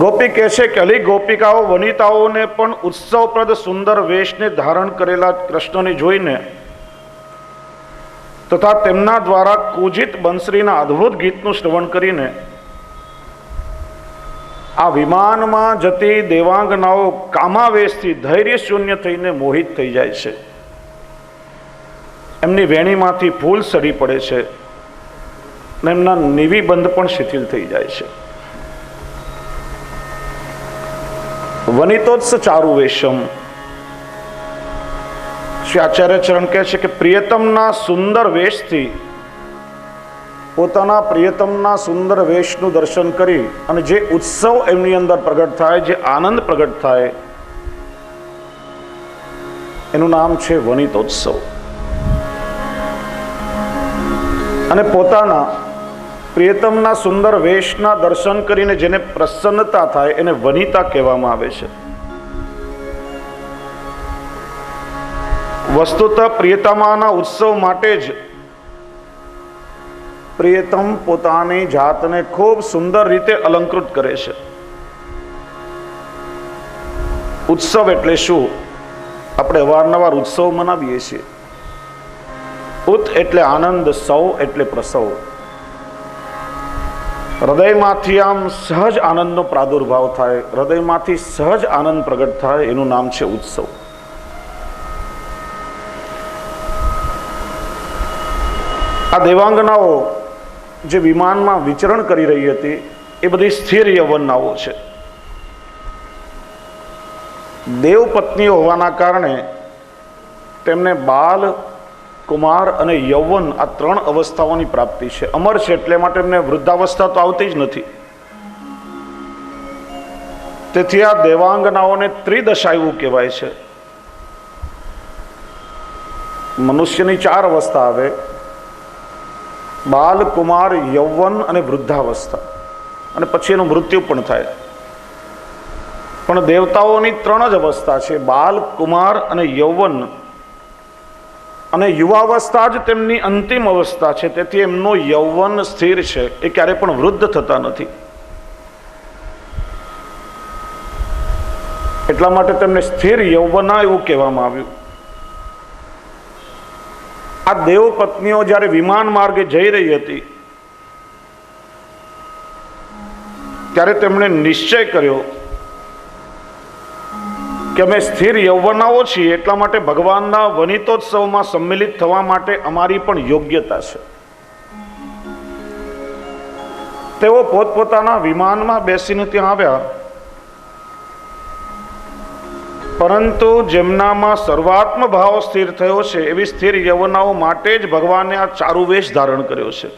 ગોપી કહે છે કે અલી ગોપિકાઓ વનિતાઓને પણ ઉત્સવપ્રદ સુંદર વેશને ધારણ કરેલા કૃષ્ણને જોઈને તથા તેમના દ્વારા કુજિત બંસરીના અદ્ભુત ગીતનું શ્રવણ કરીને આ વિમાનમાં જતી દેવાંગનાઓ કામાવેશથી ધૈર્ય શૂન્ય થઈને મોહિત થઈ જાય છે. એમની વેણીમાંથી ફૂલ સડી પડે છે અને એમના નિવિબંધ પણ શિથિલ થઈ જાય છે. વનિતોત્સ ચારુવેશમ. શ્રી આચાર્ય ચરણ કહે છે કે પ્રિયતમના સુંદર વેશથી, પોતાના પ્રિયતમના સુંદર વેશનું દર્શન કરી અને જે ઉત્સવ એમની અંદર પ્રગટ થાય, જે આનંદ પ્રગટ થાય, એનું નામ છે વનિતોત્સવ. અને પોતાના પ્રિયતમના સુંદર વેશના દર્શન કરીને જેને પ્રસન્નતા થાય એને વનિતા કહેવામાં આવે છે. વસ્તુતઃ પ્રિયતમાના ઉત્સવ માટે જ પ્રિયતમ પોતાની જાતને ખૂબ સુંદર રીતે અલંકૃત કરે છે. ઉત્સવ એટલે શું? આપણે અવારનવાર ઉત્સવ મનાવીએ છીએ. ઉત એટલે આનંદ, સૌ એટલે પ્રસવ. હૃદયમાંથી આમ સહજ આનંદનો પ્રાદુર્ભાવ થાય, હૃદયમાંથી સહજ આનંદ પ્રગટ થાય, એનું નામ છે ઉત્સવ. આ દેવાંગનાઓ જે વિમાનમાં વિચરણ કરી રહી હતી એ બધી સ્થિર યૌવનાઓ છે. દેવપત્નીઓ હોવાના કારણે તેમને બાલ, કુમાર અને યૌવન આ ત્રણ અવસ્થાઓની પ્રાપ્તિ છે. અમર છે એટલે માટે એમને વૃદ્ધાવસ્થા તો આવતી જ નથી. તેથી આ દેવાંગનાઓને ત્રિદશા એવું કહેવાય છે. મનુષ્યની ચાર અવસ્થા આવે: બાલ, કુમાર, યૌવન અને વૃદ્ધાવસ્થા, અને પછી એનું મૃત્યુ પણ થાય. પણ દેવતાઓની ત્રણ જ અવસ્થા છે: બાલ, કુમાર અને યૌવન. અને યુવાવસ્થા જ તેમની અંતિમ અવસ્થા છે. તેથી એમનું યૌવન સ્થિર છે, એ ક્યારે પણ વૃદ્ધ થતા નથી. એટલા માટે તેમને સ્થિર યૌવના એવું કહેવામાં આવ્યું. આ દેવપત્નીઓ જ્યારે વિમાન માર્ગે જઈ રહી હતી ત્યારે તેમણે નિશ્ચય કર્યો કે અમે સ્થિર યૌવનાઓ છીએ, એટલા માટે ભગવાનના વનિતોત્સવમાં સંમિલિત થવા માટે અમારી પણ યોગ્યતા છે. તેઓ પોતપોતાના વિમાનમાં બેસીને ત્યાં આવ્યા, પરંતુ જેમનામાં સર્વાત્મ ભાવ સ્થિર થયો છે એવી સ્થિર યૌવનાઓ માટે જ ભગવાને આ ચારુવેશ ધારણ કર્યો છે.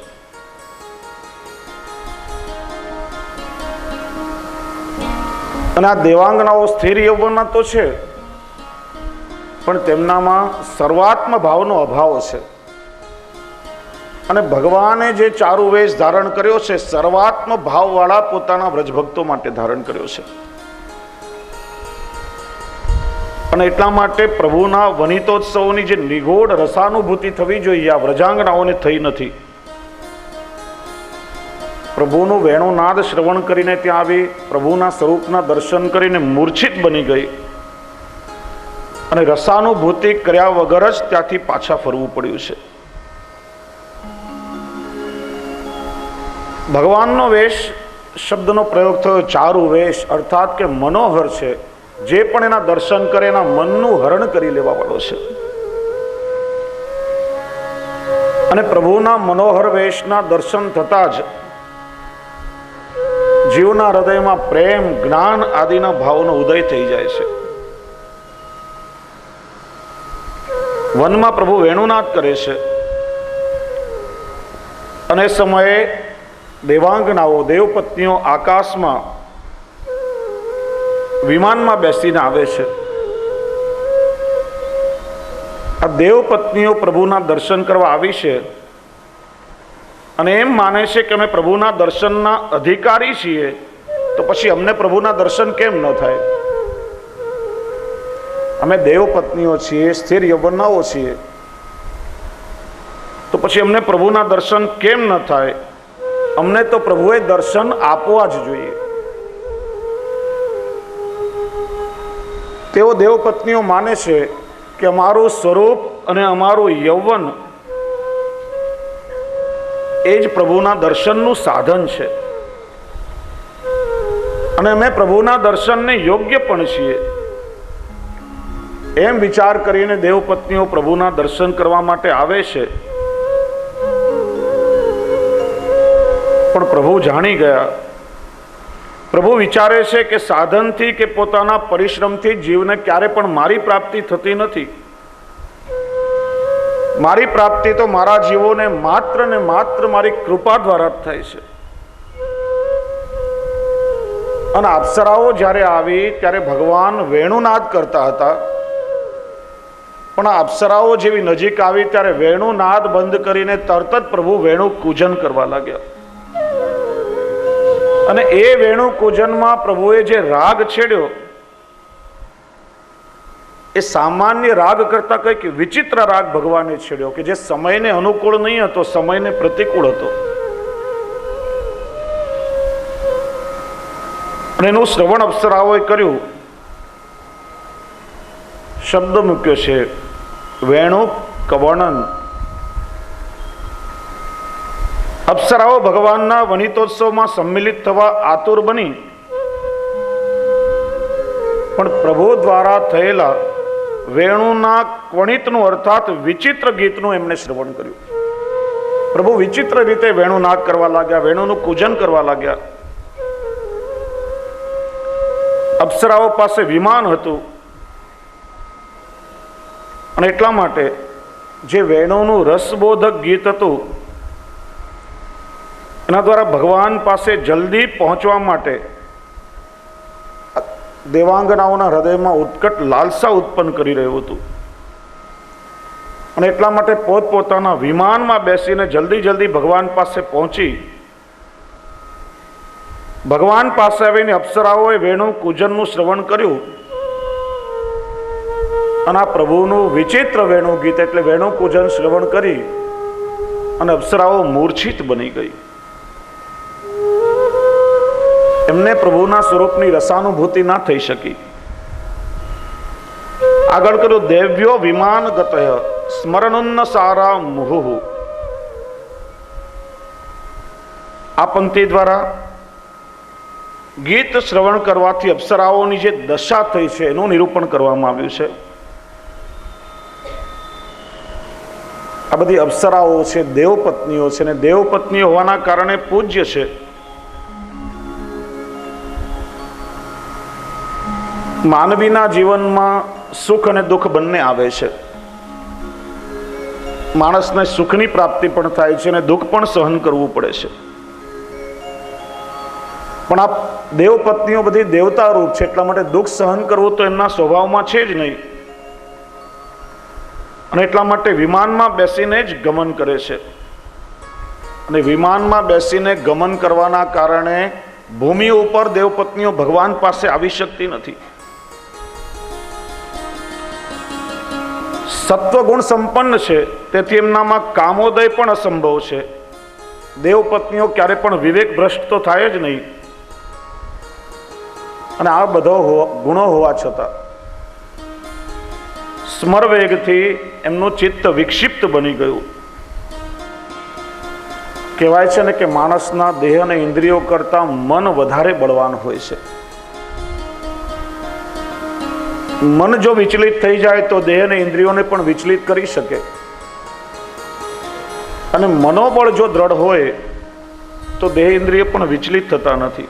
અને આ દેવાંગનાઓ સ્થિર યૌવના તો છે, પણ તેમનામાં સર્વાત્મ ભાવનો અભાવ છે. અને ભગવાને જે ચારુવેશ ધારણ કર્યો છે સર્વાત્મ ભાવવાળા પોતાના વ્રજભક્તો માટે ધારણ કર્યો છે. અને એટલા માટે પ્રભુના વનિતોત્સવની જે નિગૂઢ રસાનુભૂતિ થવી જોઈએ આ વ્રજાંગનાઓને થઈ નથી. પ્રભુનું વેણુનાદ શ્રવણ કરીને ત્યાં આવી પ્રભુના સ્વરૂપના દર્શન કરીને મૂર્છિત બની ગઈ અને રસાનુભૂતિ કર્યા વગર જ ત્યાંથી પાછા ફરવું પડ્યું છે. ભગવાનનો વેશ શબ્દનો પ્રયોગ થયો ચારુ વેશ, અર્થાત કે મનોહર છે. જે પણ એના દર્શન કરે એના મનનું હરણ કરી લેવા વાળો છે. અને પ્રભુના મનોહર વેશના દર્શન થતા જ જીવના હૃદયમાં પ્રેમ, જ્ઞાન આદિના ભાવનો ઉદય થઈ જાય છે. વનમાં પ્રભુ વેણુનાદ કરે છે અને એ સમયે દેવાંગનાઓ, દેવપત્નીઓ આકાશમાં વિમાનમાં બેસીને આવે છે. આ દેવપત્નીઓ પ્રભુના દર્શન કરવા આવી છે અને એમ માને છે કે અમે પ્રભુના દર્શનના અધિકારી છીએ, તો પછી અમને પ્રભુના દર્શન કેમ ન થાય? અમે દેવપત્નીઓ છીએ, સ્થિર યૌવનાઓ છીએ, તો પછી અમને પ્રભુના દર્શન કેમ ન થાય? અમને તો પ્રભુએ દર્શન આપવા જ જોઈએ. તેઓ દેવપત્નીઓ માને છે કે અમારું સ્વરૂપ અને અમારું યૌવન એ જ પ્રભુના દર્શનનું સાધન છે અને અમે પ્રભુના દર્શનને યોગ્ય પણ છીએ. એમ વિચાર કરીને દેવપત્નીઓ પ્રભુના દર્શન કરવા માટે આવે છે. પણ પ્રભુ જાણી ગયા. પ્રભુ વિચારે છે કે સાધનથી કે પોતાના પરિશ્રમથી જીવને ક્યારે પણ મારી પ્રાપ્તિ થતી નથી. મારી પ્રાપ્તિ તો મારા જીવોને માત્ર ને માત્ર મારી કૃપા દ્વારા જ થાય છે. અને અપ્સરાઓ જ્યારે આવી ત્યારે ભગવાન વેણુનાદ કરતા હતા, પણ આ અપ્સરાઓ જેવી નજીક આવી ત્યારે વેણુનાદ બંધ કરીને તરત જ પ્રભુ વેણુ કૂજન કરવા લાગ્યા. અને એ વેણુ કૂજનમાં પ્રભુએ જે રાગ છેડ્યો એ સામાન્ય રાગ કરતા કંઈક વિચિત્ર રાગ ભગવાને છેડ્યો કે જે સમયને અનુકૂળ નહીં હતો, સમયને પ્રતિકૂળ હતો. અને એનું શ્રવણ અપ્સરાઓએ કર્યું. શબ્દ મૂક્યો છે વેણુ કવર્ણન. અપ્સરાઓ ભગવાનના વનિતોત્સવમાં સંમિલિત થવા આતુર બની, પણ પ્રભુ દ્વારા થયેલા વેણુના ક્વણિતનું અર્થાત વિચિત્ર ગીતનું એમણે શ્રવણ કર્યું. પ્રભુ વિચિત્ર રીતે વેણુ નાદ કરવા લાગ્યા, વેણુનું પૂજન કરવા લાગ્યા. અપ્સરાઓ પાસે વિમાન હતું અને એટલા માટે જે વેણુનું રસબોધક ગીત હતું એના દ્વારા ભગવાન પાસે જલ્દી પહોંચવા માટે દેવાંગનાઓના હૃદયમાં ઉત્કટ લાલસા ઉત્પન્ન કરી રહ્યું હતું. અને એટલા માટે પોતપોતાના વિમાનમાં બેસીને જલ્દી જલ્દી ભગવાન પાસે પહોંચી ભગવાન પાસે આવીને અપ્સરાઓએ વેણુ કૂજનનું શ્રવણ કર્યું. અને આ પ્રભુનું વિચિત્ર વેણુ ગીત એટલે વેણુ કૂજન શ્રવણ કરી અને અપ્સરાઓ મૂર્છિત બની ગઈ. એમને પ્રભુના સ્વરૂપની રસાનુભૂતિ ના થઈ શકી. આગળ કર્યું દેવ્યો વિમાન ગતય સ્મરણુન્ન સારા મુહુ. આ પંક્તિ દ્વારા ગીત શ્રવણ કરવાથી અપ્સરાઓની જે દશા થઈ છે એનું નિરૂપણ કરવામાં આવ્યું છે. આ બધી અપ્સરાઓ છે, દેવપત્નીઓ છે, ને દેવપત્નીઓ હોવાના કારણે પૂજ્ય છે. માનવીના જીવનમાં સુખ અને દુઃખ બંને આવે છે. માણસને સુખની પ્રાપ્તિ પણ થાય છે અને દુઃખ પણ સહન કરવું પડે છે. પણ આ દેવપત્નીઓ બધી દેવતા રૂપ છે, એટલા માટે દુઃખ સહન કરવું તો એમના સ્વભાવમાં છે જ નહીં. અને એટલા માટે વિમાનમાં બેસીને જ ગમન કરે છે. અને વિમાનમાં બેસીને ગમન કરવાના કારણે ભૂમિ ઉપર દેવપત્નીઓ ભગવાન પાસે આવી શકતી નથી. સત્વગુણ સંપન્ન છે, તેથી એમનામાં કામોદય પણ અસંભવ છે. દેવપત્નીઓ ક્યારે પણ વિવેક ભ્રષ્ટ તો થાય જ નહીં. અને આ બધો ગુણો હોવા છતાં સ્મરવેગથી એમનું ચિત્ત વિક્ષિપ્ત બની ગયું. કહેવાય છે ને કે માણસના દેહ અને ઇન્દ્રિયો કરતાં મન વધારે બળવાન હોય છે. મન જો વિચલિત થઈ જાય તો દેહ અને ઇન્દ્રિયોને પણ વિચલિત કરી શકે. અને મનોબળ જો દ્રઢ હોય તો દેહ ઇન્દ્રિય પણ વિચલિત થતા નથી.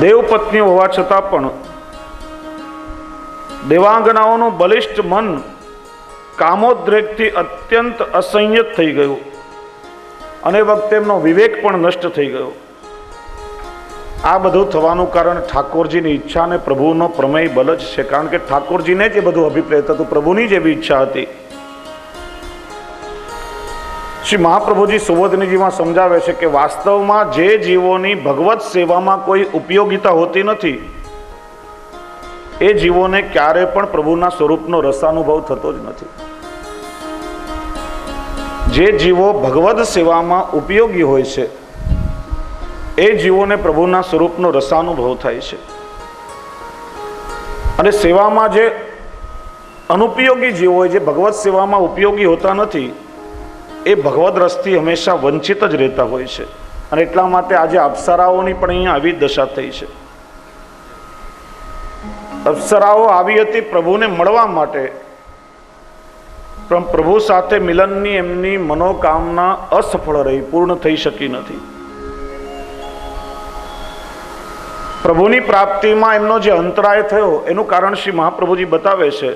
દેવપત્નીઓ હોવા છતાં પણ દેવાંગનાઓનું બલિષ્ઠ મન કામોદ્રેકથી અત્યંત અસંયત થઈ ગયું અને વખતે એમનો વિવેક પણ નષ્ટ થઈ ગયો. આ બધું થવાનું કારણ ઠાકોરજીની ઈચ્છા અને પ્રભુનો પ્રમેય બલ જ છે. કારણ કે ઠાકોરજીને જ એ બધું અભિપ્રેત હતું, પ્રભુની જ એવી ઈચ્છા હતી. શ્રી મહાપ્રભુજી સુબોધનીજીમાં સમજાવે છે કે વાસ્તવમાં જે જીવોની ભગવત સેવામાં કોઈ ઉપયોગિતા હોતી નથી એ જીવોને ક્યારે પણ પ્રભુના સ્વરૂપનો રસાનુભવ થતો જ નથી. જે જીવો ભગવદ સેવામાં ઉપયોગી હોય છે એ જીવોને પ્રભુના સ્વરૂપનો રસાનુભવ થાય છે. અને સેવામાં જે અનુપયોગી જીવો હોય, જે ભગવત સેવામાં ઉપયોગી હોતા નથી, એ ભગવદ રસથી હંમેશા વંચિત જ રહેતા હોય છે. અને એટલા માટે આજે અપ્સરાઓની પણ અહીંયા આવી દશા થઈ છે. અપ્સરાઓ આવી હતી પ્રભુને મળવા માટે, પણ પ્રભુ સાથે મિલનની એમની મનોકામના અસફળ રહી, પૂર્ણ થઈ શકી નથી. પ્રભુની પ્રાપ્તિમાં એમનો જે અંતરાય થયો એનું કારણ શ્રી મહાપ્રભુજી બતાવે છે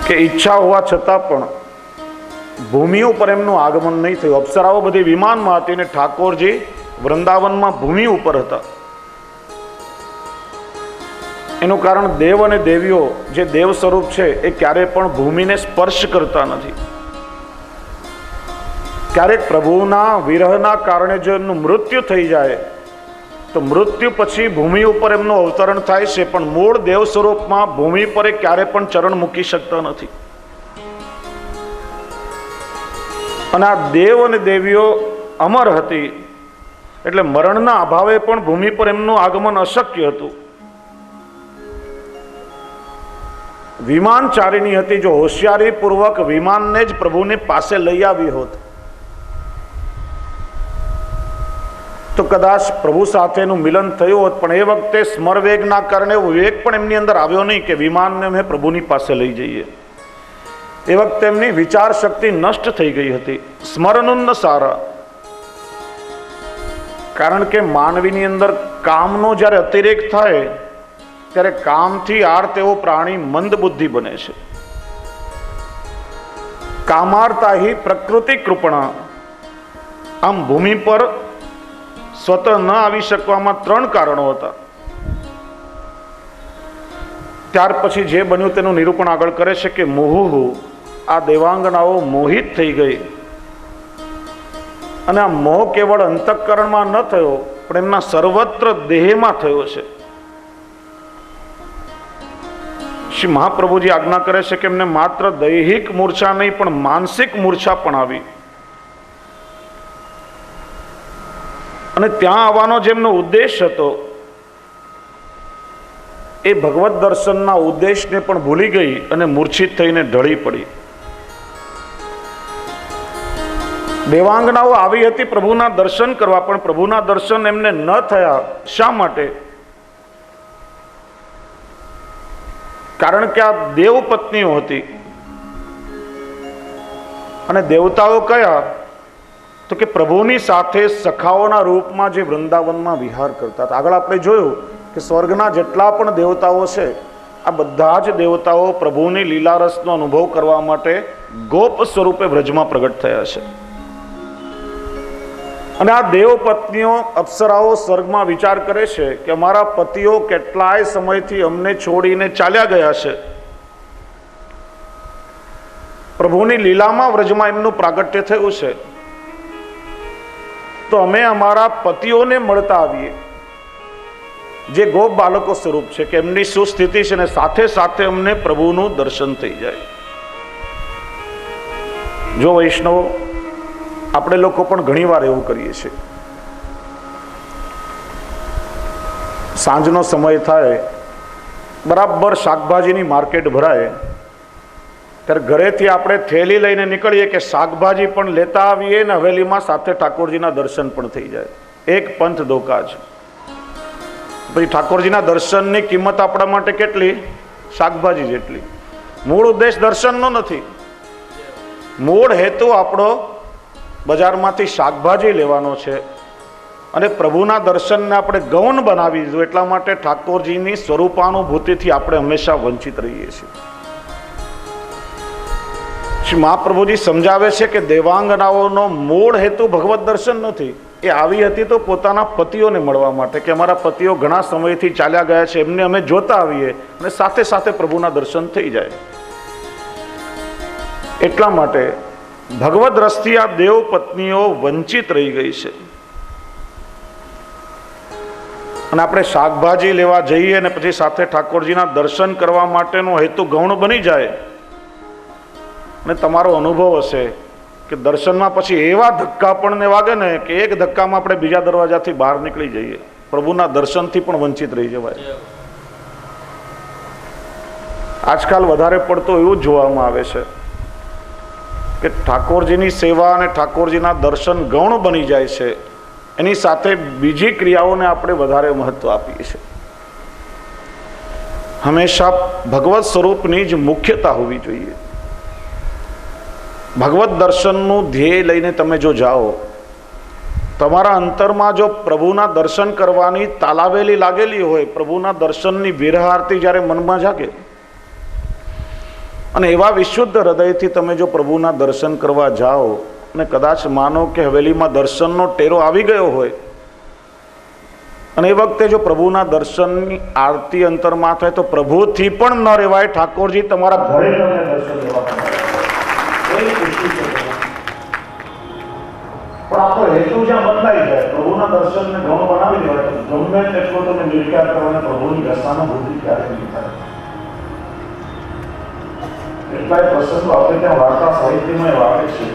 કે ઈચ્છા હોવા છતાં પણ ભૂમિ ઉપર એમનું આગમન નહીં થયું. અપ્સરાઓ બધી વિમાનમાં હતી અને ઠાકોરજી વૃંદાવનમાં ભૂમિ ઉપર હતા. એનું કારણ દેવ અને દેવીઓ જે દેવ સ્વરૂપ છે એ ક્યારે પણ ભૂમિને સ્પર્શ કરતા નથી. ક્યારેક પ્રભુના વિરહના કારણે જો એમનું મૃત્યુ થઈ જાય તો મૃત્યુ પછી ભૂમિ ઉપર એમનું અવતરણ થાય છે, પણ મૂળ દેવ સ્વરૂપમાં ભૂમિ પર એ ક્યારે પણ ચરણ મૂકી શકતા નથી. અને આ દેવ અને દેવીઓ અમર હતી, એટલે મરણના અભાવે પણ ભૂમિ પર એમનું આગમન અશક્ય હતું. વિમાનચારિણી હતી, જો હોશિયારી પૂર્વક વિમાનને જ પ્રભુની પાસે લઈ આવી હોત તો કદાચ પ્રભુ સાથેનું મિલન થયું હોત, પણ એ વખતે સ્મરવેગના કારણે વિવેક પણ એમની અંદર આવ્યો નહીં કે વિમાનને અમે પ્રભુની પાસે લઈ જઈએ. એ વખતે એમની વિચાર શક્તિ નષ્ટ થઈ ગઈ હતી. સ્મરણુન સારા, કારણ કે માનવીની અંદર કામનો જ્યારે અતિરેક થાય ત્યારે કામથી આર્ત એવો પ્રાણી મંદ બુદ્ધિ બને છે. કામાર્તા હિ પ્રકૃતિ કૃપણા. આમ ભૂમિ પર સ્વતઃ ન આવી શકવામાં 3 કારણો હતા. ત્યાર પછી જે બન્યું તેનું નિરૂપણ આગળ કરે છે કે મોહુ, આ દેવાંગનાઓ મોહિત થઈ ગઈ. અને આ મોહ કેવળ અંતઃકરણમાં ન થયો, પણ એમના સર્વત્ર દેહમાં થયો છે. શ્રી મહાપ્રભુજી આજ્ઞા કરે છે કે એમને માત્ર દૈહિક મૂર્છા નહીં, પણ માનસિક મૂર્છા પણ આવી. અને ત્યાં આવવાનો જેમનો ઉદ્દેશ હતો એ ભગવત દર્શનના ઉદ્દેશને પણ ભૂલી ગઈ અને મૂર્છિત થઈને ઢળી પડી. દેવાંગનાઓ આવી હતી પ્રભુના દર્શન કરવા, પણ પ્રભુના દર્શન એમને ન થયા. શા માટે? કારણ કે આ દેવ પત્નીઓ હતી. અને દેવતાઓ કયા? તો કે પ્રભુની સાથે સખાઓના રૂપમાં જે વૃંદાવનમાં વિહાર કરતા હતા. આગળ આપણે જોયું કે સ્વર્ગના જેટલા પણ દેવતાઓ છે, આ બધા જ દેવતાઓ પ્રભુની લીલારસનો અનુભવ કરવા માટે ગોપ સ્વરૂપે વ્રજમાં પ્રગટ થયા છે. અને આ દેવ પત્નીઓ અપ્સરાઓ સ્વર્ગમાં વિચાર કરે છે કે અમારા પતિઓ કેટલાય સમયથી અમને છોડીને ચાલ્યા ગયા છે. પ્રભુની લીલામાં વ્રજમાં એમનું પ્રાગટ્ય થયું છે, તો અમે અમારા પતિઓને મળતા આવીએ, જે ગોપ બાળકો સ્વરૂપ છે, કે એમની શું સ્થિતિ છે, ને સાથે સાથે અમને પ્રભુનું દર્શન થઈ જાય. જો વૈષ્ણવો, આપણે લોકો પણ ઘણી વાર એવું કરીએ છીએ. સાંજનો સમય થાય, બરાબર શાકભાજીની માર્કેટ ભરાય, ત્યારે ઘરેથી આપણે થેલી લઈને નીકળીએ કે શાકભાજી પણ લેતા આવીએ ને હવેલીમાં સાથે ઠાકોરજીના દર્શન પણ થઈ જાય. એક પંથ દો કાજ. પછી ઠાકોરજીના દર્શનની કિંમત આપણા માટે કેટલી? શાકભાજી જેટલી. મૂળ ઉદ્દેશ દર્શનનો નથી. મૂળ હેતુ આપણો બજારમાંથી શાકભાજી લેવાનો છે, અને પ્રભુના દર્શનને આપણે ગૌણ બનાવી દીધું. એટલા માટે ઠાકોરજીની સ્વરૂપાનુભૂતિથી આપણે હંમેશા વંચિત રહીએ છીએ. શ્રી મહાપ્રભુજી સમજાવે છે કે દેવાંગનાઓનો મૂળ હેતુ ભગવત દર્શન નથી. એ આવી હતી તો પોતાના પતિઓને મળવા માટે, કે અમારા પતિઓ ઘણા સમયથી ચાલ્યા ગયા છે, એમને અમે જોતા આવીએ અને સાથે સાથે પ્રભુના દર્શન થઈ જાય. એટલા માટે ભગવદ રસથી આ દેવ પત્નીઓ વંચિત રહી ગઈ છે. અને આપણે શાકભાજી લેવા જઈએ અને પછી સાથે ઠાકોરજીના દર્શન કરવા માટેનો હેતુ ગૌણ બની જાય. અને તમારો અનુભવ હશે કે દર્શનમાં પછી એવા ધક્કા પણ વાગે ને કે એક ધક્કામાં આપણે બીજા દરવાજાથી બહાર નીકળી જઈએ. પ્રભુના દર્શનથી પણ વંચિત રહી જવાય. આજકાલ વધારે પડતું એવું જ જોવામાં આવે છે કે ઠાકોરજીની સેવા અને ઠાકોરજીના દર્શન ગૌણ બની જાય છે, એની સાથે બીજી ક્રિયાઓને આપણે વધારે મહત્વ આપીએ છીએ. હંમેશા ભગવત સ્વરૂપની જ મુખ્યતા હોવી જોઈએ. ભગવત દર્શનનું ધ્યેય લઈને તમે જો જાઓ, તમારા અંતરમાં જો પ્રભુના દર્શન કરવાની તાલાવેલી લાગેલી હોય, પ્રભુના દર્શનની વિરહારતી જ્યારે મનમાં જાગે, અને એવા વિશુદ્ધ હૃદયથી તમે જો પ્રભુના દર્શન કરવા જાઓ, અને કદાચ માનો કે હવેલીમાં દર્શનનો ટેરો આવી ગયો હોય, અને એ વખતે જો પ્રભુના દર્શનની આરતી અંતરમાં થાય, તો પ્રભુથી પણ ન રહેવાય. ઠાકોરજી તમારા ઘરે તમને દર્શન દેવા પણ આપણો હેતુ જ્યાં બદલાઈ જાય, પ્રભુના પ્રભુના દર્શનને ઘણું બનાવી દેવાય તો ગમે તેટલો તમે નિર્કાર કરો અને પ્રભુની રસાનુભૂતિ ક્યારે નહીં થાય. કેટલાય પ્રસંગો આપણે ત્યાં વાર્તા સાહિત્યમાં વાવે છે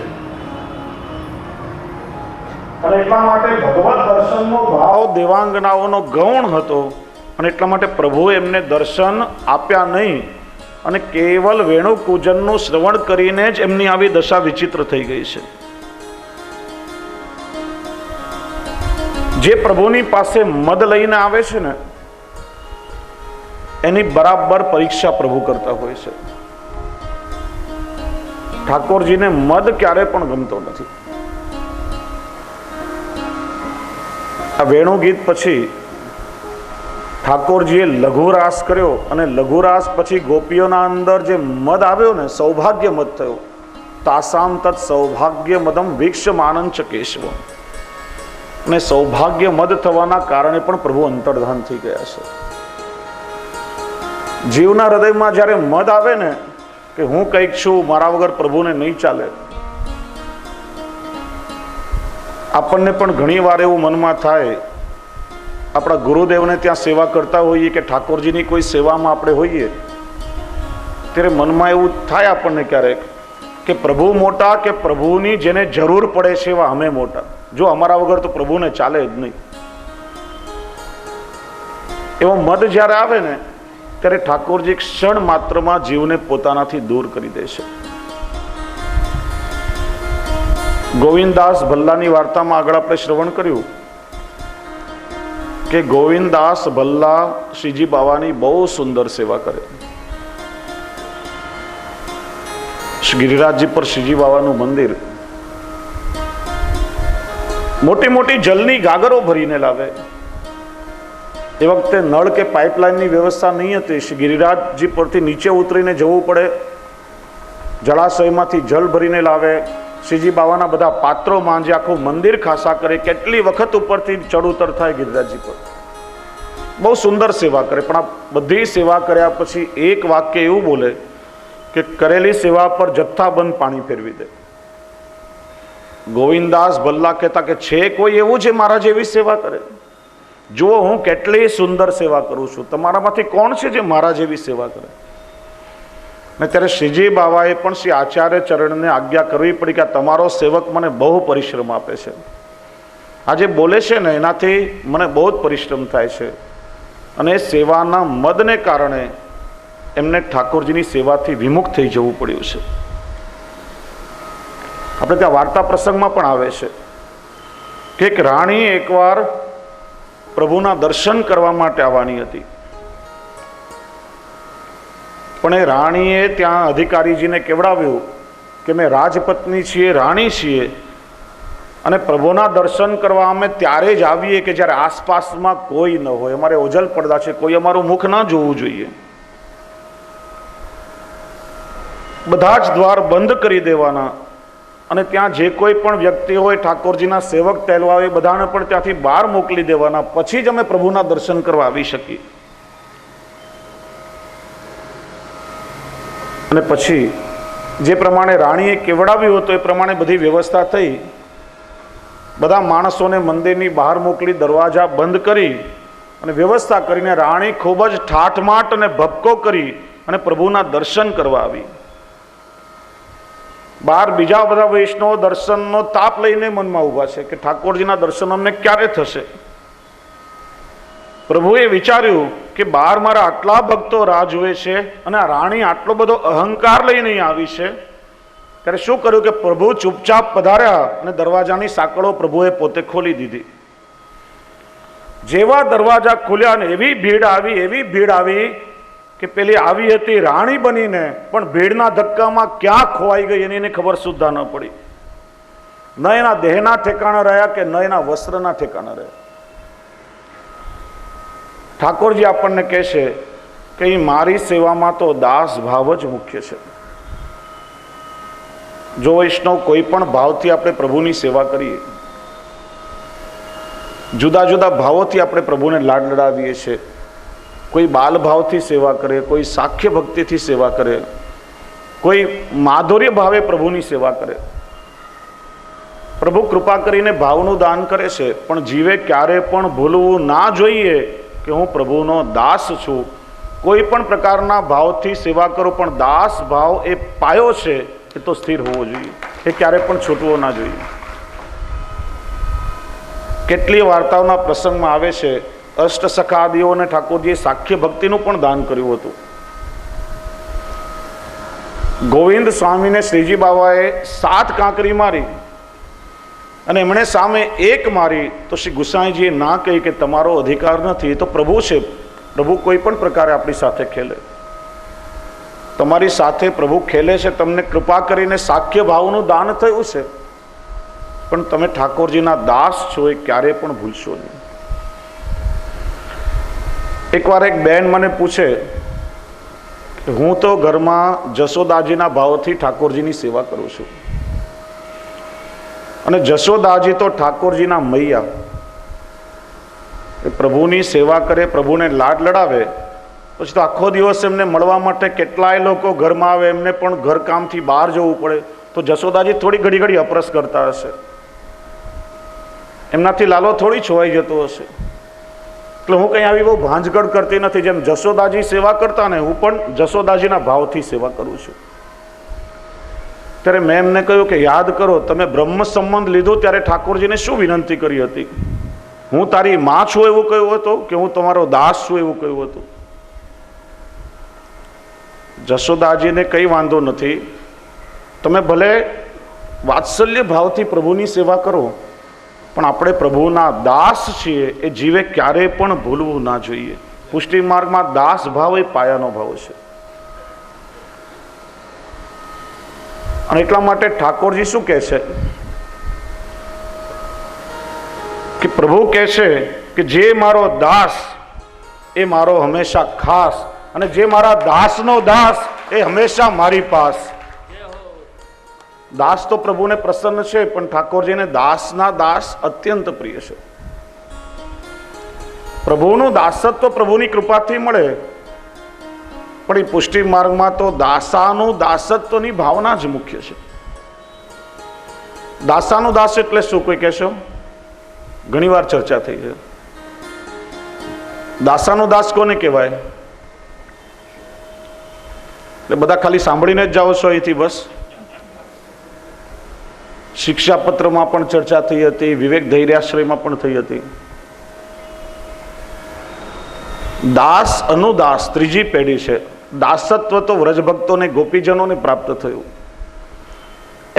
અને એટલા માટે ભગવત દર્શનનો ભાવ દેવાંગનાઓનો ગૌણ હતો અને એટલા માટે પ્રભુએ એમને દર્શન આપ્યા નહીં અને કેવલ વેણુ પૂજનનું શ્રવણ કરીને જ એમની આવી દશા વિચિત્ર થઈ ગઈ છે. જે પ્રભુની પાસે મદ લઈને આવે છે ને એની બરાબર પરીક્ષા પ્રભુ કરતા હોય છે. ઠાકોરજીને મદ ક્યારે પણ ગમતો નથી. આ વેણુ ગીત પછી ઠાકોરજીએ લઘુરાસ કર્યો અને લઘુરાસ પછી ગોપીઓના અંદર જે મદ આવ્યો ને સૌભાગ્ય મદ થયો. તાસામ તત્ સૌભાગ્ય મદમ વીક્ષમાનંચ કેશવમ. અને સૌભાગ્ય મદ થવાના કારણે પણ પ્રભુ અંતર્ધાન થઈ ગયા છે. જીવના હૃદયમાં જ્યારે મદ આવે ને કે હું કંઈક છું, મારા વગર પ્રભુને નહીં ચાલે, આપણને પણ ઘણી વાર એવું મનમાં થાય. આપણા ગુરુદેવને ત્યાં સેવા કરતા હોઈએ કે ઠાકોરજીની કોઈ સેવામાં આપણે હોઈએ ત્યારે મનમાં એવું થાય આપણને ક્યારેક કે પ્રભુ મોટા કે પ્રભુની જેને જરૂર પડે છે એવા અમે મોટા. જો અમારા વગર તો પ્રભુને ચાલે જ નહીં. એવો મદ જ્યારે આવે ને ત્યારે ઠાકોરજી ક્ષણ માત્રમાં જીવને પોતાનાથી દૂર કરી દે છે. ગોવિંદદાસ ભલ્લાની વાર્તામાં આગળ આપણે શ્રવણ કર્યું કે ગોવિંદદાસ ભલ્લા શ્રીજી બાવાની બહુ સુંદર સેવા કરે. ગિરિરાજજી પર શ્રીજી બાવાનું મંદિર, મોટી મોટી જલની ગાગરો ભરીને લાવે. એ વખતે નળ કે પાઇપલાઇનની વ્યવસ્થા નહીં હતી. શ્રી ગિરિરાજજી પરથી નીચે ઉતરીને જવું પડે. જળાશયમાંથી જલ ભરીને લાવે. શ્રીજી બાવાના બધા પાત્રો માંજે, આખું મંદિર ખાસા કરે. કેટલી વખત ઉપરથી ચડ ઉતર થાય ગિરિરાજજી પર. બહુ સુંદર સેવા કરે. પણ આ બધી સેવા કર્યા પછી એક વાક્ય એવું બોલે કે કરેલી સેવા પર જથ્થાબંધ પાણી ફેરવી દે. ગોવિંદદાસ ભલ્લા કહેતા કે છે કોઈ એવું છે મારા જેવી સેવા કરે? જુઓ હું કેટલી સુંદર સેવા કરું છું, તમારામાંથી કોણ છે જે મારા જેવી સેવા કરે? ને ત્યારે શ્રીજી બાવાએ પણ શ્રી આચાર્ય ચરણને આજ્ઞા કરવી પડી કે તમારો સેવક મને બહુ પરિશ્રમ આપે છે. આજે બોલે છે ને એનાથી મને બહુ જ પરિશ્રમ થાય છે. અને સેવાના મદને કારણે એમને ઠાકોરજીની સેવાથી વિમુખ થઈ જવું પડ્યું છે. આપણે ત્યાં વાર્તા પ્રસંગમાં પણ આવે છે કે એક રાણી એકવાર પ્રભુના દર્શન કરવા માટે આવવાની હતી. પણ એ રાણીએ ત્યાં અધિકારીજીને કેવડાવ્યું કે મેં રાજપત્ની છીએ, રાણી છીએ, અને પ્રભુના દર્શન કરવા અમે ત્યારે જ આવીએ કે જ્યારે આસપાસમાં કોઈ ન હોય. અમારે ઓજલ પડદા છે, કોઈ અમારું મુખ ના જોવું જોઈએ. બધા જ દ્વાર બંધ કરી દેવાના અને ત્યાં જે કોઈ પણ વ્યક્તિ હોય ઠાકોરજીના સેવક ટહેલવા એ બધાને પણ ત્યાંથી બહાર મોકલી દેવાના. પછી જ અમે પ્રભુના દર્શન કરવા આવી શકીએ. અને પછી જે પ્રમાણે રાણીએ કેવડાવ્યું હતું એ પ્રમાણે બધી વ્યવસ્થા થઈ. બધા માણસોને મંદિરની બહાર મોકલી, દરવાજા બંધ કરી અને વ્યવસ્થા કરીને રાણી ખૂબ જ ઠાઠમાટ અને ભપકો કરી અને પ્રભુના દર્શન કરવા આવી. બહાર બીજા બધા વૈષ્ણવો દર્શનનો તાપ લઈને મનમાં ઊભા છે કે ઠાકોરજીના દર્શન અમને ક્યારે થશે. પ્રભુએ વિચાર્યું કે બહાર મારા આટલા ભક્તો રાહ જુએ છે અને આ રાણી આટલો બધો અહંકાર લઈને આવી છે. ત્યારે શું કર્યું કે પ્રભુ ચૂપચાપ પધાર્યા અને દરવાજાની સાંકળો પ્રભુએ પોતે ખોલી દીધી. જેવા દરવાજા ખોલ્યા ને એવી ભીડ આવી કે પેલી આવી હતી રાણી બનીને પણ ભીડના ધક્કામાં ક્યાં ખોવાઈ ગઈ એની એને ખબર સુદ્ધા ન પડી. ન એના દેહના ઠેકાણા રહ્યા કે ન એના વસ્ત્રના ઠેકાણા રહ્યા. ઠાકોરજી આપણને કહે છે કે મારી સેવામાં તો દાસ ભાવ જ મુખ્ય છે. જો વૈષ્ણવ કોઈ પણ ભાવથી આપણે પ્રભુની સેવા કરીએ, જુદા જુદા ભાવોથી આપણે પ્રભુને લાડ લડાવીએ છીએ. કોઈ બાલ ભાવથી સેવા કરે, કોઈ સાખ્ય ભક્તિથી સેવા કરે, કોઈ માધુર્ય ભાવે પ્રભુની સેવા કરે. પ્રભુ કૃપા કરીને ભાવનું દાન કરે છે, પણ જીવે ક્યારે પણ ભૂલવું ના જોઈએ કે હું પ્રભુનો દાસ છું. કોઈ પણ પ્રકારના ભાવથી સેવા કરો, પણ દાસ ભાવ એ પાયો છે, એ તો સ્થિર હોવો જોઈએ, એ ક્યારે પણ છૂટવો ના જોઈએ. કેટલી વાર્તાઓના પ્રસંગમાં આવે છે, અષ્ટસખાદીઓને ઠાકોરજીએ સાખ્ય ભક્તિનું પણ દાન કર્યું હતું. ગોવિંદ સ્વામીને શ્રીજી બાબાએ 7 કાંકરી મારી અને એમણે સામે 1 મારી તો શ્રી ગુસાઈજીએ ના કહી કે તમારો અધિકાર નથી, એ તો પ્રભુ છે. પ્રભુ કોઈ પણ પ્રકારે આપણી સાથે ખેલે. તમારી સાથે પ્રભુ ખેલે છે. તમને કૃપા કરીને સાખ્ય ભાવનું દાન થયું છે, પણ તમે ઠાકોરજીના દાસ છો, એ ક્યારે પણ ભૂલશો નહીં. એકવાર એક બેન મને પૂછે કે હું તો ઘરમાં જશોદાજીના ભાવથી ઠાકોરજીની સેવા કરું છું, અને જશોદાજી તો ઠાકોરજીના મૈયા, એ પ્રભુની સેવા કરે, પ્રભુને લાડ લડાવે, પછી તો આખો દિવસ એમને મળવા માટે કેટલાય લોકો ઘરમાં આવે, એમને પણ ઘરકામથી બહાર જવું પડે, તો જશોદાજી થોડી ઘડી ઘડી અપરસ કરતા હશે, એમનાથી લાલો થોડી છોવાઈ જતો હશે. એટલે હું કંઈ આવી બહુ ભાંજગડ કરતી નથી. જેમ જશોદાજી સેવા કરતા ને, હું પણ જશોદાજીના ભાવથી સેવા કરું છું. ત્યારે મેં એમને કહ્યું કે યાદ કરો, તમે બ્રહ્મ સંબંધ લીધો ત્યારે ઠાકોરજીને શું વિનંતી કરી હતી? હું તારી માં છું એવું કહ્યું હતું કે હું તમારો દાસ છું એવું કહ્યું હતું? જશોદાજીને કંઈ વાંધો નથી, તમે ભલે વાત્સલ્ય ભાવથી પ્રભુની સેવા કરો, પણ આપણે પ્રભુના દાસ છીએ, એ જીવે ક્યારેય પણ ભૂલવું ના જોઈએ. પુષ્ટિ માર્ગમાં દાસ ભાવ એ પાયાનો ભાવ છે. અને એટલા માટે ઠાકોરજી શું કહે છે કે પ્રભુ કહે છે કે જે મારો દાસ એ મારો હંમેશા ખાસ, અને જે મારા દાસનો દાસ એ હંમેશા મારી પાસ. દાસ તો પ્રભુને પ્રસન્ન છે, પણ ઠાકોરજીને દાસના દાસ અત્યંત પ્રિય છે. પ્રભુનું દાસત્વ પ્રભુની કૃપાથી મળે, પણ એ પુષ્ટિ માર્ગમાં તો દાસાનું દાસત્વની ભાવના જ મુખ્ય છે. દાસાનું દાસ એટલે શું, કોઈ કહેશો? ઘણી વાર ચર્ચા થઈ છે. દાસાનું દાસ કોને કહેવાય? એટલે બધા ખાલી સાંભળીને જ જાઓ છો અહીંથી બસ? શિક્ષાપત્રમાં પણ ચર્ચા થઈ હતી, વિવેક ધૈર્યાશ્રયમાં પણ થઈ હતી. દાસ અનુદાસ ત્રીજી પેઢી છે. દાસત્વ તો વ્રજભક્તોને ગોપીજનોને પ્રાપ્ત થયું.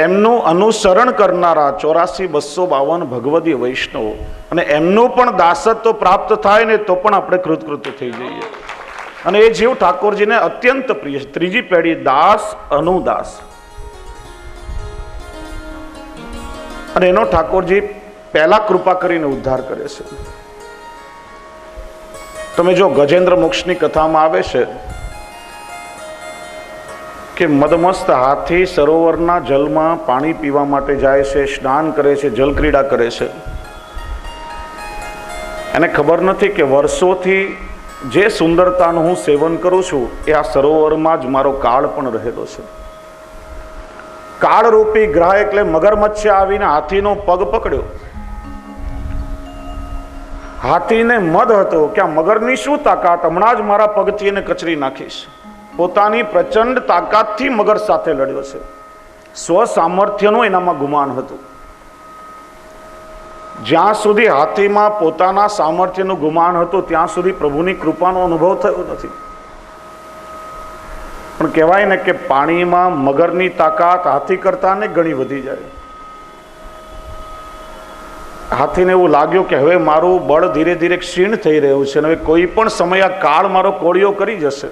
એમનું અનુસરણ કરનારા 84,252 ભગવદીય વૈષ્ણવો, અને એમનું પણ દાસત્વ પ્રાપ્ત થાય ને તો પણ આપણે કૃતકૃત્ય થઈ જઈએ. અને એ જીવ ઠાકોરજીને અત્યંત પ્રિય છે. ત્રીજી પેઢી દાસ અનુદાસ, અને એનો ઠાકોરજી પહેલા કૃપા કરીને ઉદ્ધાર કરે છે. તમે જો ગજેન્દ્ર મોક્ષની કથામાં આવે છે કે મદમસ્ત હાથી સરોવરના જલમાં પાણી પીવા માટે જાય છે, સ્નાન કરે છે, જલક્રીડા કરે છે. એને ખબર નથી કે વર્ષોથી જે સુંદરતાનું હું સેવન કરું છું એ આ સરોવરમાં જ મારો કાળ પણ રહેલો છે. કાળરૂપી ગ્રહ એટલે મગરમચ્છ આવીને હાથીનો પગ પકડ્યો. હાથીને મદ હતો કે આ મગરની શું તાકાત, હમણાં જ મારા પગથી એને કચરી નાખીશ. પોતાની પ્રચંડ તાકાતથી મગર સાથે લડ્યો છે. સ્વ સામર્થ્યનું એનામાં ગુમાન હતું. જ્યાં સુધી હાથીમાં પોતાના સામર્થ્યનું ગુમાન હતું ત્યાં સુધી પ્રભુની કૃપાનો અનુભવ થયો નથી. પણ કહેવાય ને કે પાણીમાં મગરની તાકાત હાથી કરતા ને ઘણી વધી જાય. હાથીને એવું લાગ્યું કે હવે મારું બળ ધીરે ધીરે ક્ષીણ થઈ રહ્યું છે, હવે કોઈ પણ સમય આ કાળ મારો કોળિયો કરી જશે.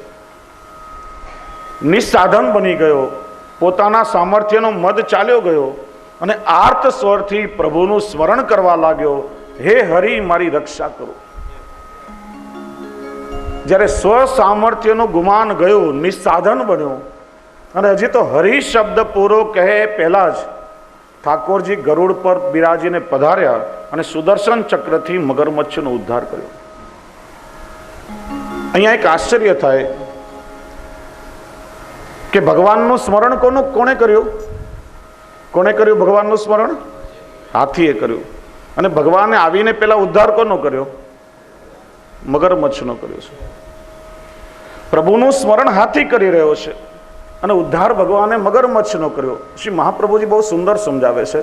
નિસ્સાધન બની ગયો, પોતાના સામર્થ્યનો મદ ચાલ્યો ગયો, અને આર્ત સ્વરથી પ્રભુનું સ્મરણ કરવા લાગ્યો, હે હરિ મારી રક્ષા કરો. જ્યારે સ્વ સામર્થ્યનું ગુમાન ગયું, નિસ્સાધન બન્યો, અને હજી તો હરિ શબ્દ પૂરો કહે પહેલા જ ઠાકોરજી ગરુડ પર બિરાજીને પધાર્યા અને સુદર્શન ચક્રથી મગરમચ્છનો ઉદ્ધાર કર્યો. અહીંયા એક આશ્ચર્ય થાય કે ભગવાનનું સ્મરણ કોને કર્યું? કોણે કર્યું ભગવાનનું સ્મરણ? હાથીએ કર્યું. અને ભગવાને આવીને પેલા ઉદ્ધાર કોનો કર્યો? મગરમચ્છનો કર્યો છે. પ્રભુનું સ્મરણ હાથી કરી રહ્યો છે અને ઉદ્ધાર ભગવાને મગરમચ્છનો કર્યો. શ્રી મહાપ્રભુજી બહુ સુંદર સમજાવે છે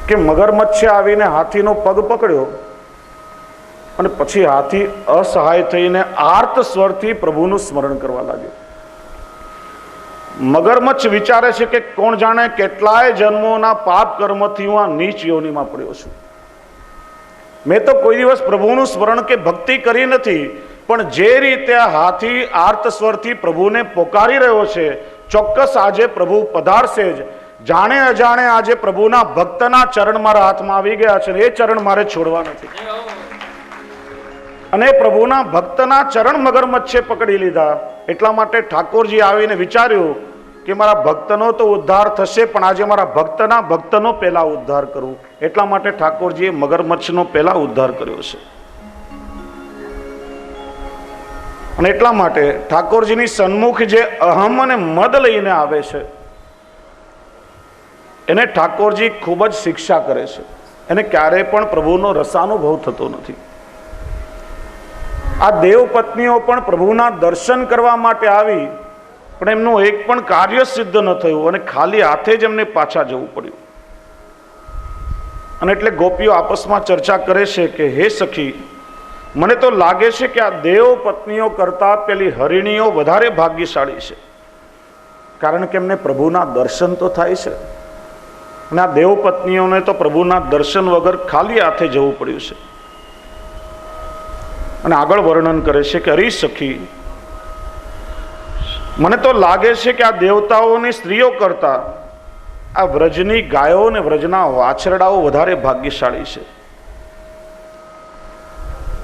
કે મગરમચ્છે આવીને હાથીનો પગ પકડ્યો અને પછી હાથી અસહાય થઈને આર્ત સ્વરથી પ્રભુનું સ્મરણ કરવા લાગ્યો. મગરમચ્છ વિચારે છે કે કોણ જાણે કેટલાય જન્મોના પાપ કર્મથી હું આ નીચ યોનિમાં પડ્યો છું. મેં તો કોઈ દિવસ પ્રભુનું સ્મરણ કે ભક્તિ કરી નથી, પણ જે રીતે આ હાથી આર્ત સ્વરથી પ્રભુને પોકારી રહ્યો છે, ચોક્કસ આજે પ્રભુ પધારશે જ. જાણે અજાણે આજે પ્રભુના ભક્તના ચરણ મારા હાથમાં આવી ગયા છે, એ ચરણ મારે છોડવા નથી. અને પ્રભુના ભક્તના ચરણ મગરમચ્છે પકડી લીધા. એટલા માટે ઠાકોરજી આવીને વિચાર્યું કે મારા ભક્તનો તો ઉદ્ધાર થશે, પણ આજે મારા ભક્તના ભક્તનો પહેલા ઉદ્ધાર કરવું. એટલા માટે ઠાકોરજીએ મગરમચ્છનો પહેલા ઉદ્ધાર કર્યો છે. અને એટલા માટે ઠાકોરજીની સન્મુખ જે અહમ અને મદ લઈને આવે છે એને ઠાકોરજી ખૂબ જ શિક્ષા કરે છે. એને ક્યારેય પણ પ્રભુનો રસાનુભવ થતો નથી. આ દેવ પત્નીઓ પણ પ્રભુના દર્શન કરવા માટે આવી, પણ એમનું એક પણ કાર્ય સિદ્ધ ન થયું અને ખાલી હાથે જ એમને પાછા જવું પડ્યું. અને એટલે ગોપીઓ આપસમાં ચર્ચા કરે છે કે હે સખી, મને તો લાગે છે કે આ દેવ પત્નીઓ કરતા પેલી હરિણીઓ વધારે ભાગ્યશાળી છે, કારણ કે એમને પ્રભુના દર્શન તો થાય છે. અને આ દેવ પત્નીઓને તો પ્રભુના દર્શન વગર ખાલી હાથે જવું પડ્યું છે. અને આગળ વર્ણન કરે છે કે અરે સખી, મને તો લાગે છે કે આ દેવતાઓની સ્ત્રીઓ કરતા આ વ્રજની ગાયો અને વ્રજના વાછરડાઓ વધારે ભાગ્યશાળી છે,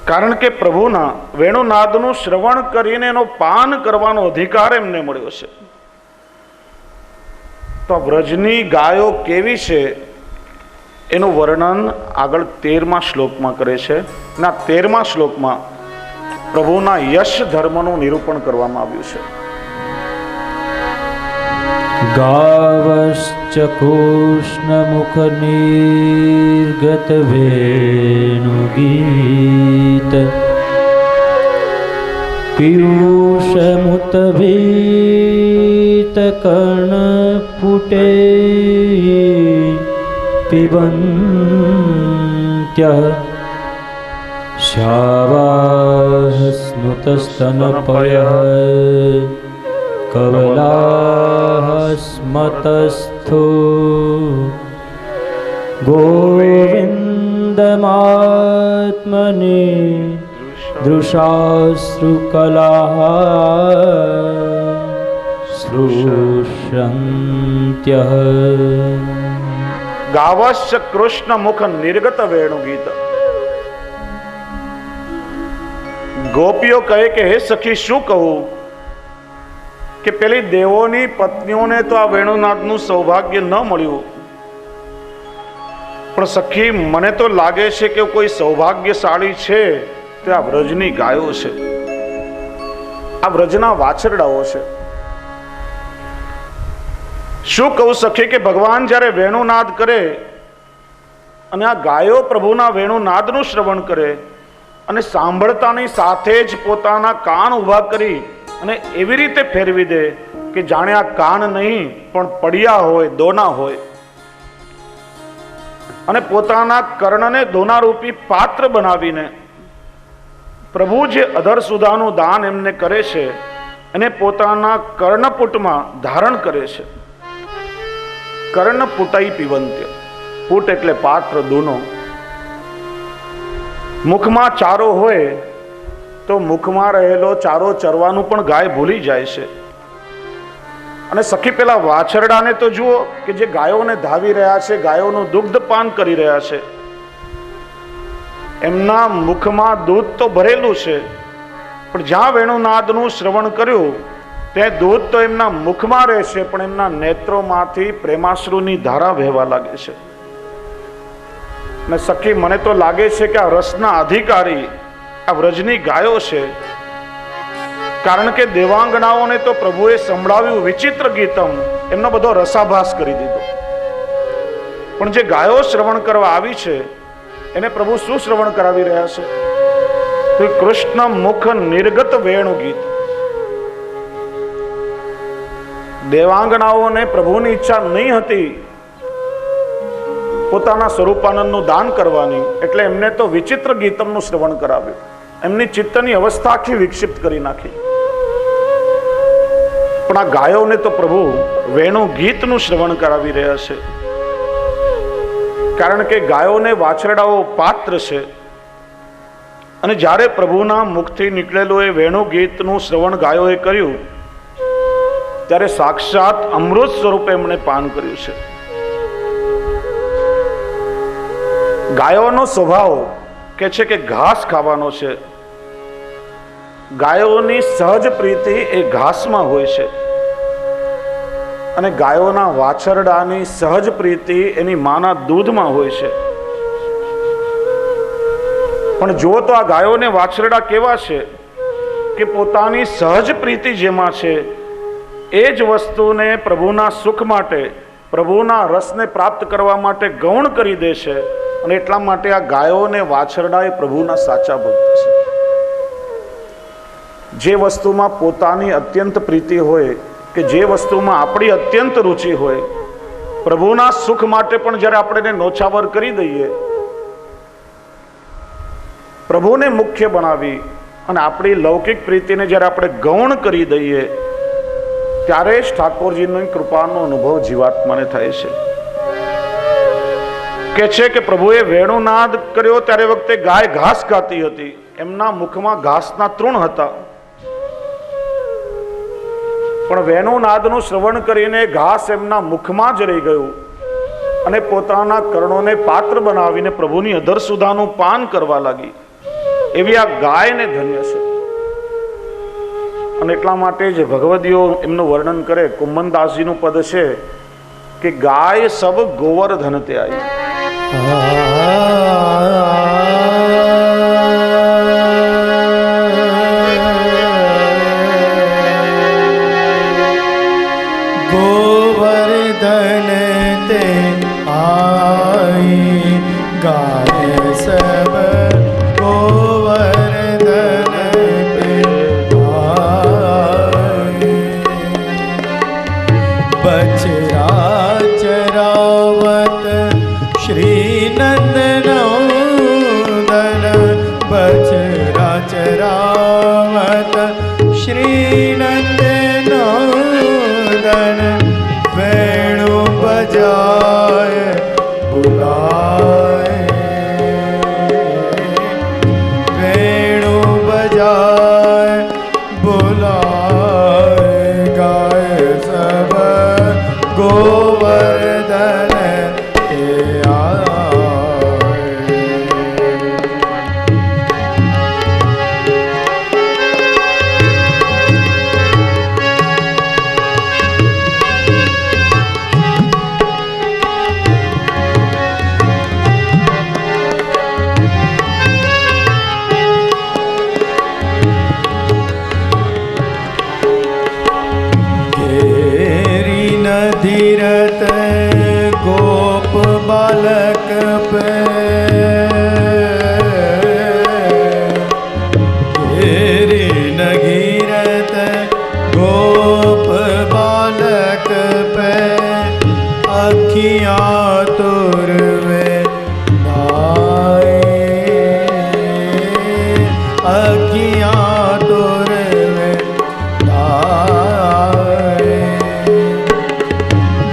કારણ કે પ્રભુના વેણુનાદનું શ્રવણ કરીને એનો પાન કરવાનો અધિકાર એમને મળ્યો છે. તો આ વ્રજની ગાયો કેવી છે એનું વર્ણન આગળ 13મા શ્લોકમાં કરે છે. અને આ 13મા શ્લોકમાં પ્રભુના યશ ધર્મનું નિરૂપણ કરવામાં આવ્યું છે. ગાવશ્ચ કૃષ્ણમુખનિર્ગત વેણુગીત પીયુષમુતભીત કર્ણપુટે પિબન્ત્યઃ શ્યાવાઃ સ્નુતસ્તનપયઃ કવલાઃ સ્મતસ્થો ગોવિંદમાત્મને દૃશાશ્રુકલાઃ શ્રુષ્યન્ત્યઃ. ગાવશ્ચ કૃષ્ણ મુખ નિર્ગત વેણુગીત. ગોપીઓ કહે કે હે સખી, શું કહું કે પેલી દેવોની પત્નીઓને તો આ વેણુનાથનું સૌભાગ્ય ન મળ્યું, પણ સખી મને તો લાગે છે કે કોઈ સૌભાગ્યશાળી છે તે આ વ્રજની ગાયો છે, આ વ્રજના વાછરડાઓ છે. શું કહું સખી કે ભગવાન જ્યારે વેણુનાદ કરે અને આ ગાયો પ્રભુના વેણુનાદનું શ્રવણ કરે અને સાંભળતાની સાથે જ પોતાના કાન ઊભા કરી અને એવી રીતે ફેરવી દે કે જાણે આ કાન નહીં પણ પડિયા હોય, દોના હોય, અને પોતાના કર્ણને દોનારૂપી પાત્ર બનાવીને પ્રભુ જે અધર સુધાનું દાન એમને કરે છે એને પોતાના કર્ણપુટમાં ધારણ કરે છે. કર્ણપુટઈ પીવંત્ય. પુટ એટલે પાત્ર, દોનો. મુખમાં ચારો હોય તો મુખમાં રહેલો ચારો ચરવાનું પણ ગાય ભૂલી જાય છે. અને સખી પેલા વાછરડાને તો જુઓ કે જે ગાયોને ધાવી રહ્યા છે, ગાયોનું દુગ્ધ પાન કરી રહ્યા છે. એમના મુખમાં દૂધ તો ભરેલું છે, પણ જ્યાં વેણુનાદનું શ્રવણ કર્યું ત્યાં દૂધ તો એમના મુખમાં રહેશે, પણ એમના નેત્રોમાંથી પ્રેમાશ્રુની ધારા વહેવા લાગે છે. અને સખી મને તો લાગે છે કે આ રસના અધિકારી આ વ્રજની ગાયો છે, કારણ કે દેવાંગનાઓને તો પ્રભુએ સંભળાવ્યું વિચિત્ર ગીતમ, એમનો બધો રસાભાસ કરી દીધો. પણ જે ગાયો શ્રવણ કરવા આવી છે એને પ્રભુ શું શ્રવણ કરાવી રહ્યા છે? તો કૃષ્ણ મુખ નિર્ગત વેણુ ગીત. દેવાંગનાઓને પ્રભુની ઈચ્છા નહીં હતી પોતાના સ્વરૂપાનંદનું દાન કરવાની, એટલે એમને તો વિચિત્ર ગીતમનું શ્રવણ કરાવ્યું. એમની ચિત્તની અવસ્થા આખી વિક્ષિપ્ત કરી નાખી. પણ આ ગાયોને તો પ્રભુ વેણુ ગીતનું શ્રવણ કરાવી રહ્યા છે. કારણ કે ગાયોને વાછરડાઓ પાત્ર છે, અને જ્યારે પ્રભુના મુખથી નીકળેલું એ વેણુ ગીતનું શ્રવણ ગાયોએ કર્યું ત્યારે સાક્ષાત અમૃત સ્વરૂપે એમણે પાન કર્યું છે. ગાયોનો સ્વભાવ કે છે કે ઘાસ ખાવાનો છે. ગાયોની સહજ પ્રીતિ એ ઘાસમાં હોય છે, અને ગાયોના વાછરડાની સહજ પ્રીતિ એની માના દૂધમાં હોય છે. પણ જો તો આ ગાયોને વાછરડા કેવા છે કે પોતાની સહજ પ્રીતિ જેમાં છે એ જ વસ્તુને પ્રભુના સુખ માટે, પ્રભુના રસને પ્રાપ્ત કરવા માટે ગૌણ કરી દે છે. અને એટલા માટે આ ગાયો અને વાછરડા એ પ્રભુના સાચા ભક્ત છે. જે વસ્તુમાં પોતાની અત્યંત પ્રીતિ હોય, કે જે વસ્તુમાં આપણી અત્યંત રુચિ હોય, પ્રભુના સુખ માટે પણ જ્યારે આપણે એને નોછાવર કરી દઈએ, પ્રભુને મુખ્ય બનાવી અને આપણી લૌકિક પ્રીતિને જ્યારે આપણે ગૌણ કરી દઈએ, ત્યારે જ ઠાકોરજીની કૃપાનો અનુભવ જીવાત્માને થાય છે. કે છે કે પ્રભુએ વેણુનાદ કર્યો ત્યારે વખતે ગાય ઘાસ ખાતી હતી, એમના મુખમાં ઘાસના તૃણ હતા. પણ વેણુનાદનું શ્રવણ કરીને ઘાસ એમના મુખમાં જ રહી ગયું, અને પોતાના કર્ણોને પાત્ર બનાવીને પ્રભુની અધર સુધાનું પાન કરવા લાગી. એવી આ ગાયને ધન્ય છે. અને એટલા માટે જ ભગવદીઓ એમનું વર્ણન કરે, કુંભનદાસજીનું પદ છે કે ગાય સબ ગોવર્ધન તે આવી. गोवर्धन ते आई गाय सब गोवर्धन ते आई बछड़ा चरावत श्री नंदनंदन बछड़ा चरावत श्री नंदनंदन वेणु बजाय बुलाए वेणु बजाय बुलाए गाय सब गोवर्धन के आए. धीरत गोप बालक पे घेरी नगीरत गोप बालक पे अखियाँ तुरवे नाए अखियाँ तुरवे नाए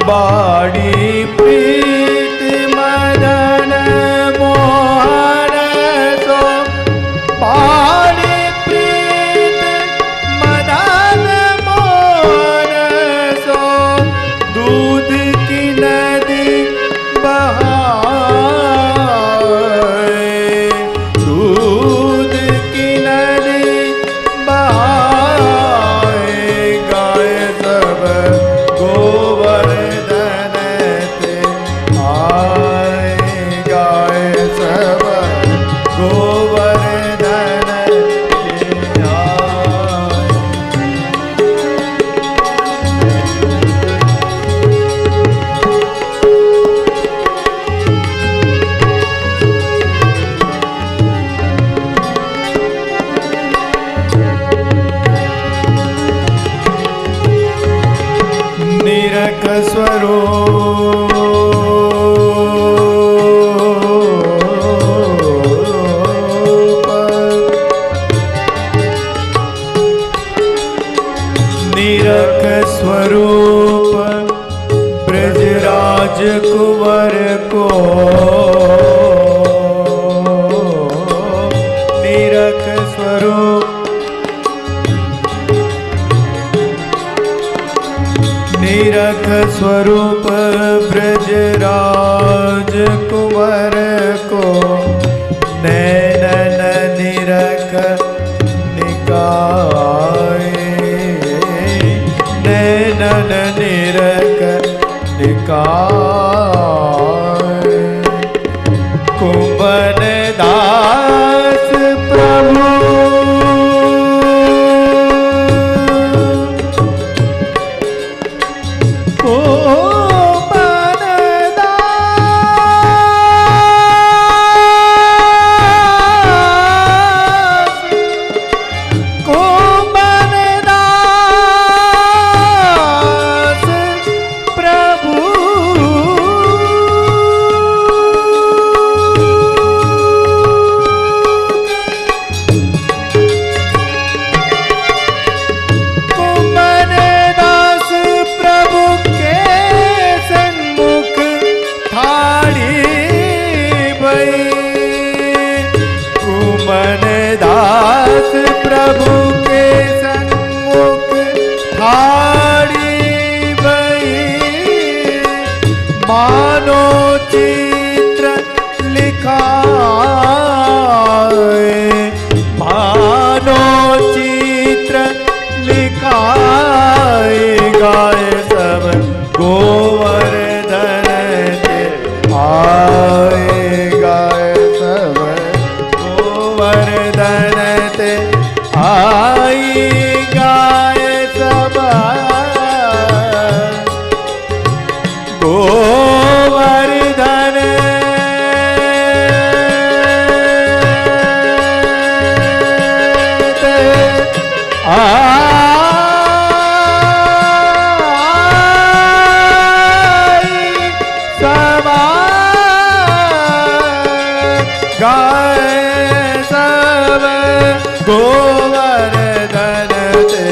बाड़ी प्रीत मदन निरख स्वरूप ब्रजराज कुंवर को नैनन निरख निकाय नैनन निरख निकाय कुंभन दास प्रभु प्रभु के सन्मुख थाड़ी भई मानो चित्र लिखाए मानो चित्र लिखाए गाय सब गोवर्धन के आए गाय सब गोवर्धन ते आई गाय सब गोवर्धन ते आई सब गाय सब गोवर्धन ते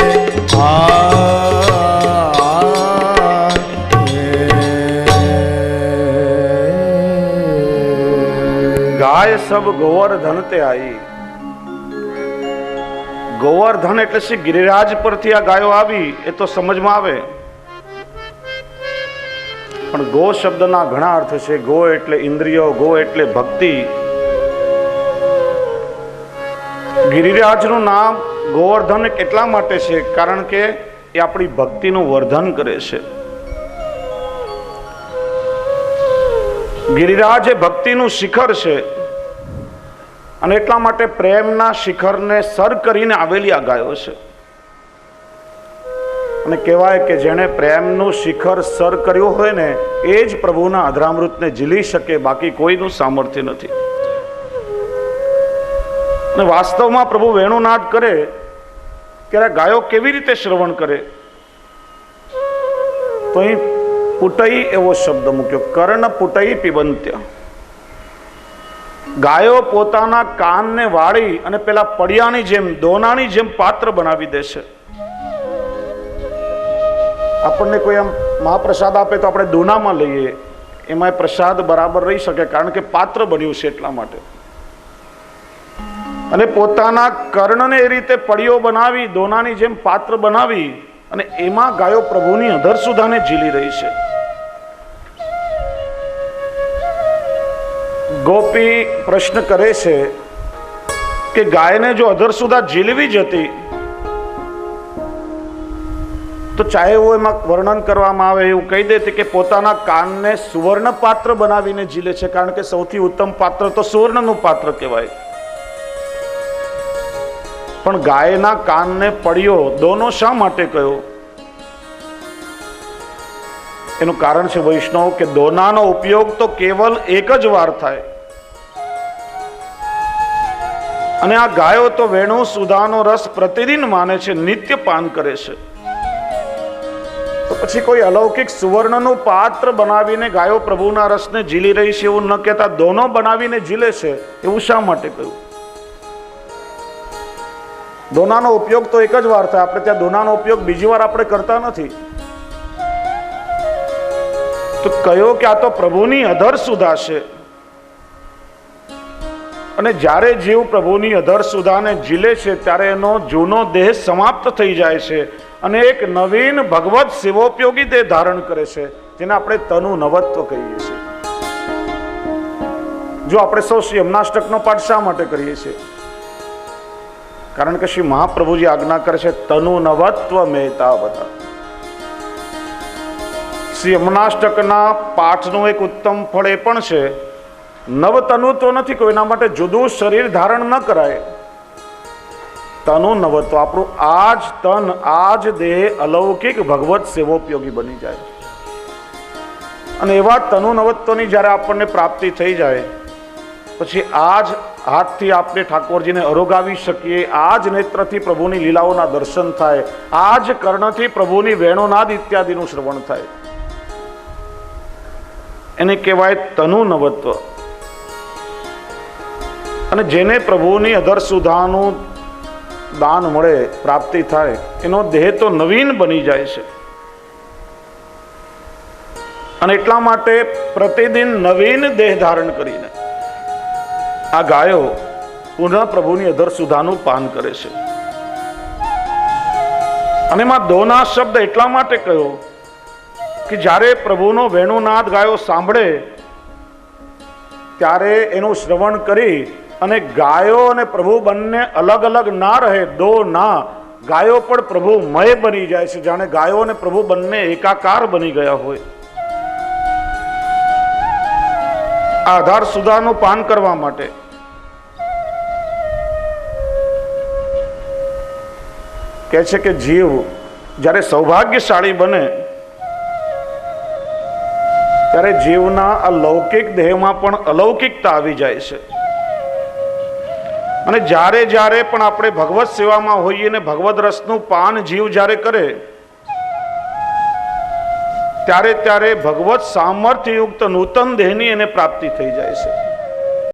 ગાય સબ ગોવર્ધન તે आई। ગોવર્ધન એટલે શ્રી ગિરિરાજ પરથી આ ગાયો આવી એ તો સમજમાં આવે, પણ ગો શબ્દના ઘણા અર્થ છે। ગો એટલે ઇન્દ્રિયો, ગો એટલે ભક્તિ। ગિરિરાજનું નામ ગોવર્ધન એટલા માટે છે કારણ કે એ આપણી ભક્તિનું વર્ધન કરે છે। ગિરિરાજ એ ભક્તિનું શિખર છે અને એટલા માટે પ્રેમના શિખરને સર કરીને આવેલી આ ગાયો છે। અને કહેવાય કે જેણે પ્રેમનું શિખર સર કર્યું હોય ને એ જ પ્રભુના અધરામૃતને ઝીલી શકે, બાકી કોઈનું સામર્થ્ય નથી। અને વાસ્તવમાં પ્રભુ વેણુનાદ કરે ત્યારે ગાયો કેવી રીતે શ્રવણ કરે, તો અહીં પુટઈ એવો શબ્દ મૂક્યો, કર્ણ પુટઈ પિબંત્ય। ગાયો પોતાના કાનને વાળી અને પેલા પડિયાની જેમ, દોનાની જેમ પાત્ર બનાવી દે છે। આપણને કોઈ આમ મહાપ્રસાદ આપે તો આપણે દોનામાં લઈએ, એમાં પ્રસાદ બરાબર રહી શકે કારણ કે પાત્ર બન્યું છે એટલા માટે। અને પોતાના કર્ણને એ રીતે પડિયો બનાવી, દોનાની જેમ પાત્ર બનાવી અને એમાં ગાયો પ્રભુની અધર સુધાને ઝીલી રહી છે। ગોપી પ્રશ્ન કરે છે કે ગાયને જો અધર સુધા ઝીલવી જ હતી તો ચાહે એવું એમાં વર્ણન કરવામાં આવે એવું કહી દેતી કે પોતાના કાનને સુવર્ણ પાત્ર બનાવીને ઝીલે છે, કારણ કે સૌથી ઉત્તમ પાત્ર તો સુવર્ણનું પાત્ર કહેવાય। પણ ગાયના કાનને પડ્યો દોનો શા માટે કયો? એનું કારણ છે વૈષ્ણવ કે દોનાનો ઉપયોગ તો કેવલ એક જ વાર થાય અને આ ગાયો તો વેણુ સુધાનો રસ પ્રતિદિન માને છે, નિત્ય પાન કરે છે। તો પછી કોઈ અલૌકિક સુવર્ણનું પાત્ર બનાવીને ગાયો પ્રભુના રસને ઝીલી રહી છે એવું ન કહેતા દોનો બનાવીને ઝીલે છે એવું શા માટે કહ્યું? દોનાનો ઉપયોગ તો એક જ વાર થાય, આપણે ત્યાં દોનાનો ઉપયોગ બીજી વાર આપણે કરતા નથી। તો કયો કે આ તો પ્રભુની અધર સુધા છે અને જ્યારે જીવ પ્રભુની અધર સુધાને ઝીલે છે ત્યારે એનો જૂનો દેહ સમાપ્ત થઈ જાય છે અને એક નવીન ભગવત સેવોપયોગી દેહ ધારણ કરે છે, જેને આપણે તનુ નવત્વ કહીએ છીએ. જો આપણે સૌ શ્રી યમનાષ્ટકનો પાઠ શા માટે કરીએ છીએ? કારણ કે શ્રી મહાપ્રભુજી આજ્ઞા કરે છે તનુ નવત્વ મેતા બધા. શ્રી યમનાષ્ટકના પાઠનું એક ઉત્તમ ફળ એ પણ છે, નવ તનુ તો નથી, કોઈના માટે જુદું શરીર ધારણ ન કરાય. તનુ નવત્વ, આપણું આજ તન આજ દેહ અલૌકિક ભગવત સેવોપયોગી બની જાય. અને એવા તનુ નવત્વની જ્યારે આપણને પ્રાપ્તિ થઈ જાય પછી આજ હાથથી આપણે ઠાકોરજીને અરોગાવી શકીએ, આજ નેત્રથી પ્રભુની લીલાઓના દર્શન થાય, આજ કર્ણથી પ્રભુની વેણુનાદ ઇત્યાદિનું શ્રવણ થાય. એને કહેવાય તનુ નવત્વ. અને જેને પ્રભુની અધર સુધાનું દાન મળે, પ્રાપ્તિ થાય, એનો દેહ તો નવીન બની જાય છે. અને એટલા માટે પ્રતિદિન નવીન દેહ ધારણ કરીને આ ગાયો પુનઃ પ્રભુની અધર સુધાનું પાન કરે છે. અને એમાં દોના શબ્દ એટલા માટે કહ્યો કે જ્યારે પ્રભુનો વેણુનાદ ગાયો સાંભળે ત્યારે એનું શ્રવણ કરી અને ગાયો અને પ્રભુ બંને અલગ અલગ ના રહે, દો ના, ગાયો પણ પ્રભુમય બની જાય છે, જાણે ગાયો અને પ્રભુ બંને એકાકાર બની ગયા હોય. આ અધર સુધાનું પાન કરવા માટે કહે છે કે જીવ જ્યારે સૌભાગ્યશાળી બને ત્યારે જીવના આ લૌકિક દેહમાં પણ અલૌકિકતા આવી જાય છે. અને જ્યારે જ્યારે પણ આપણે ભગવત સેવામાં હોઈએ ને ભગવદ રસનું પાન જીવ જ્યારે કરે ત્યારે ત્યારે ભગવત સામર્થ્યયુક્ત નૂતન દેહની એને પ્રાપ્તિ થઈ જાય છે.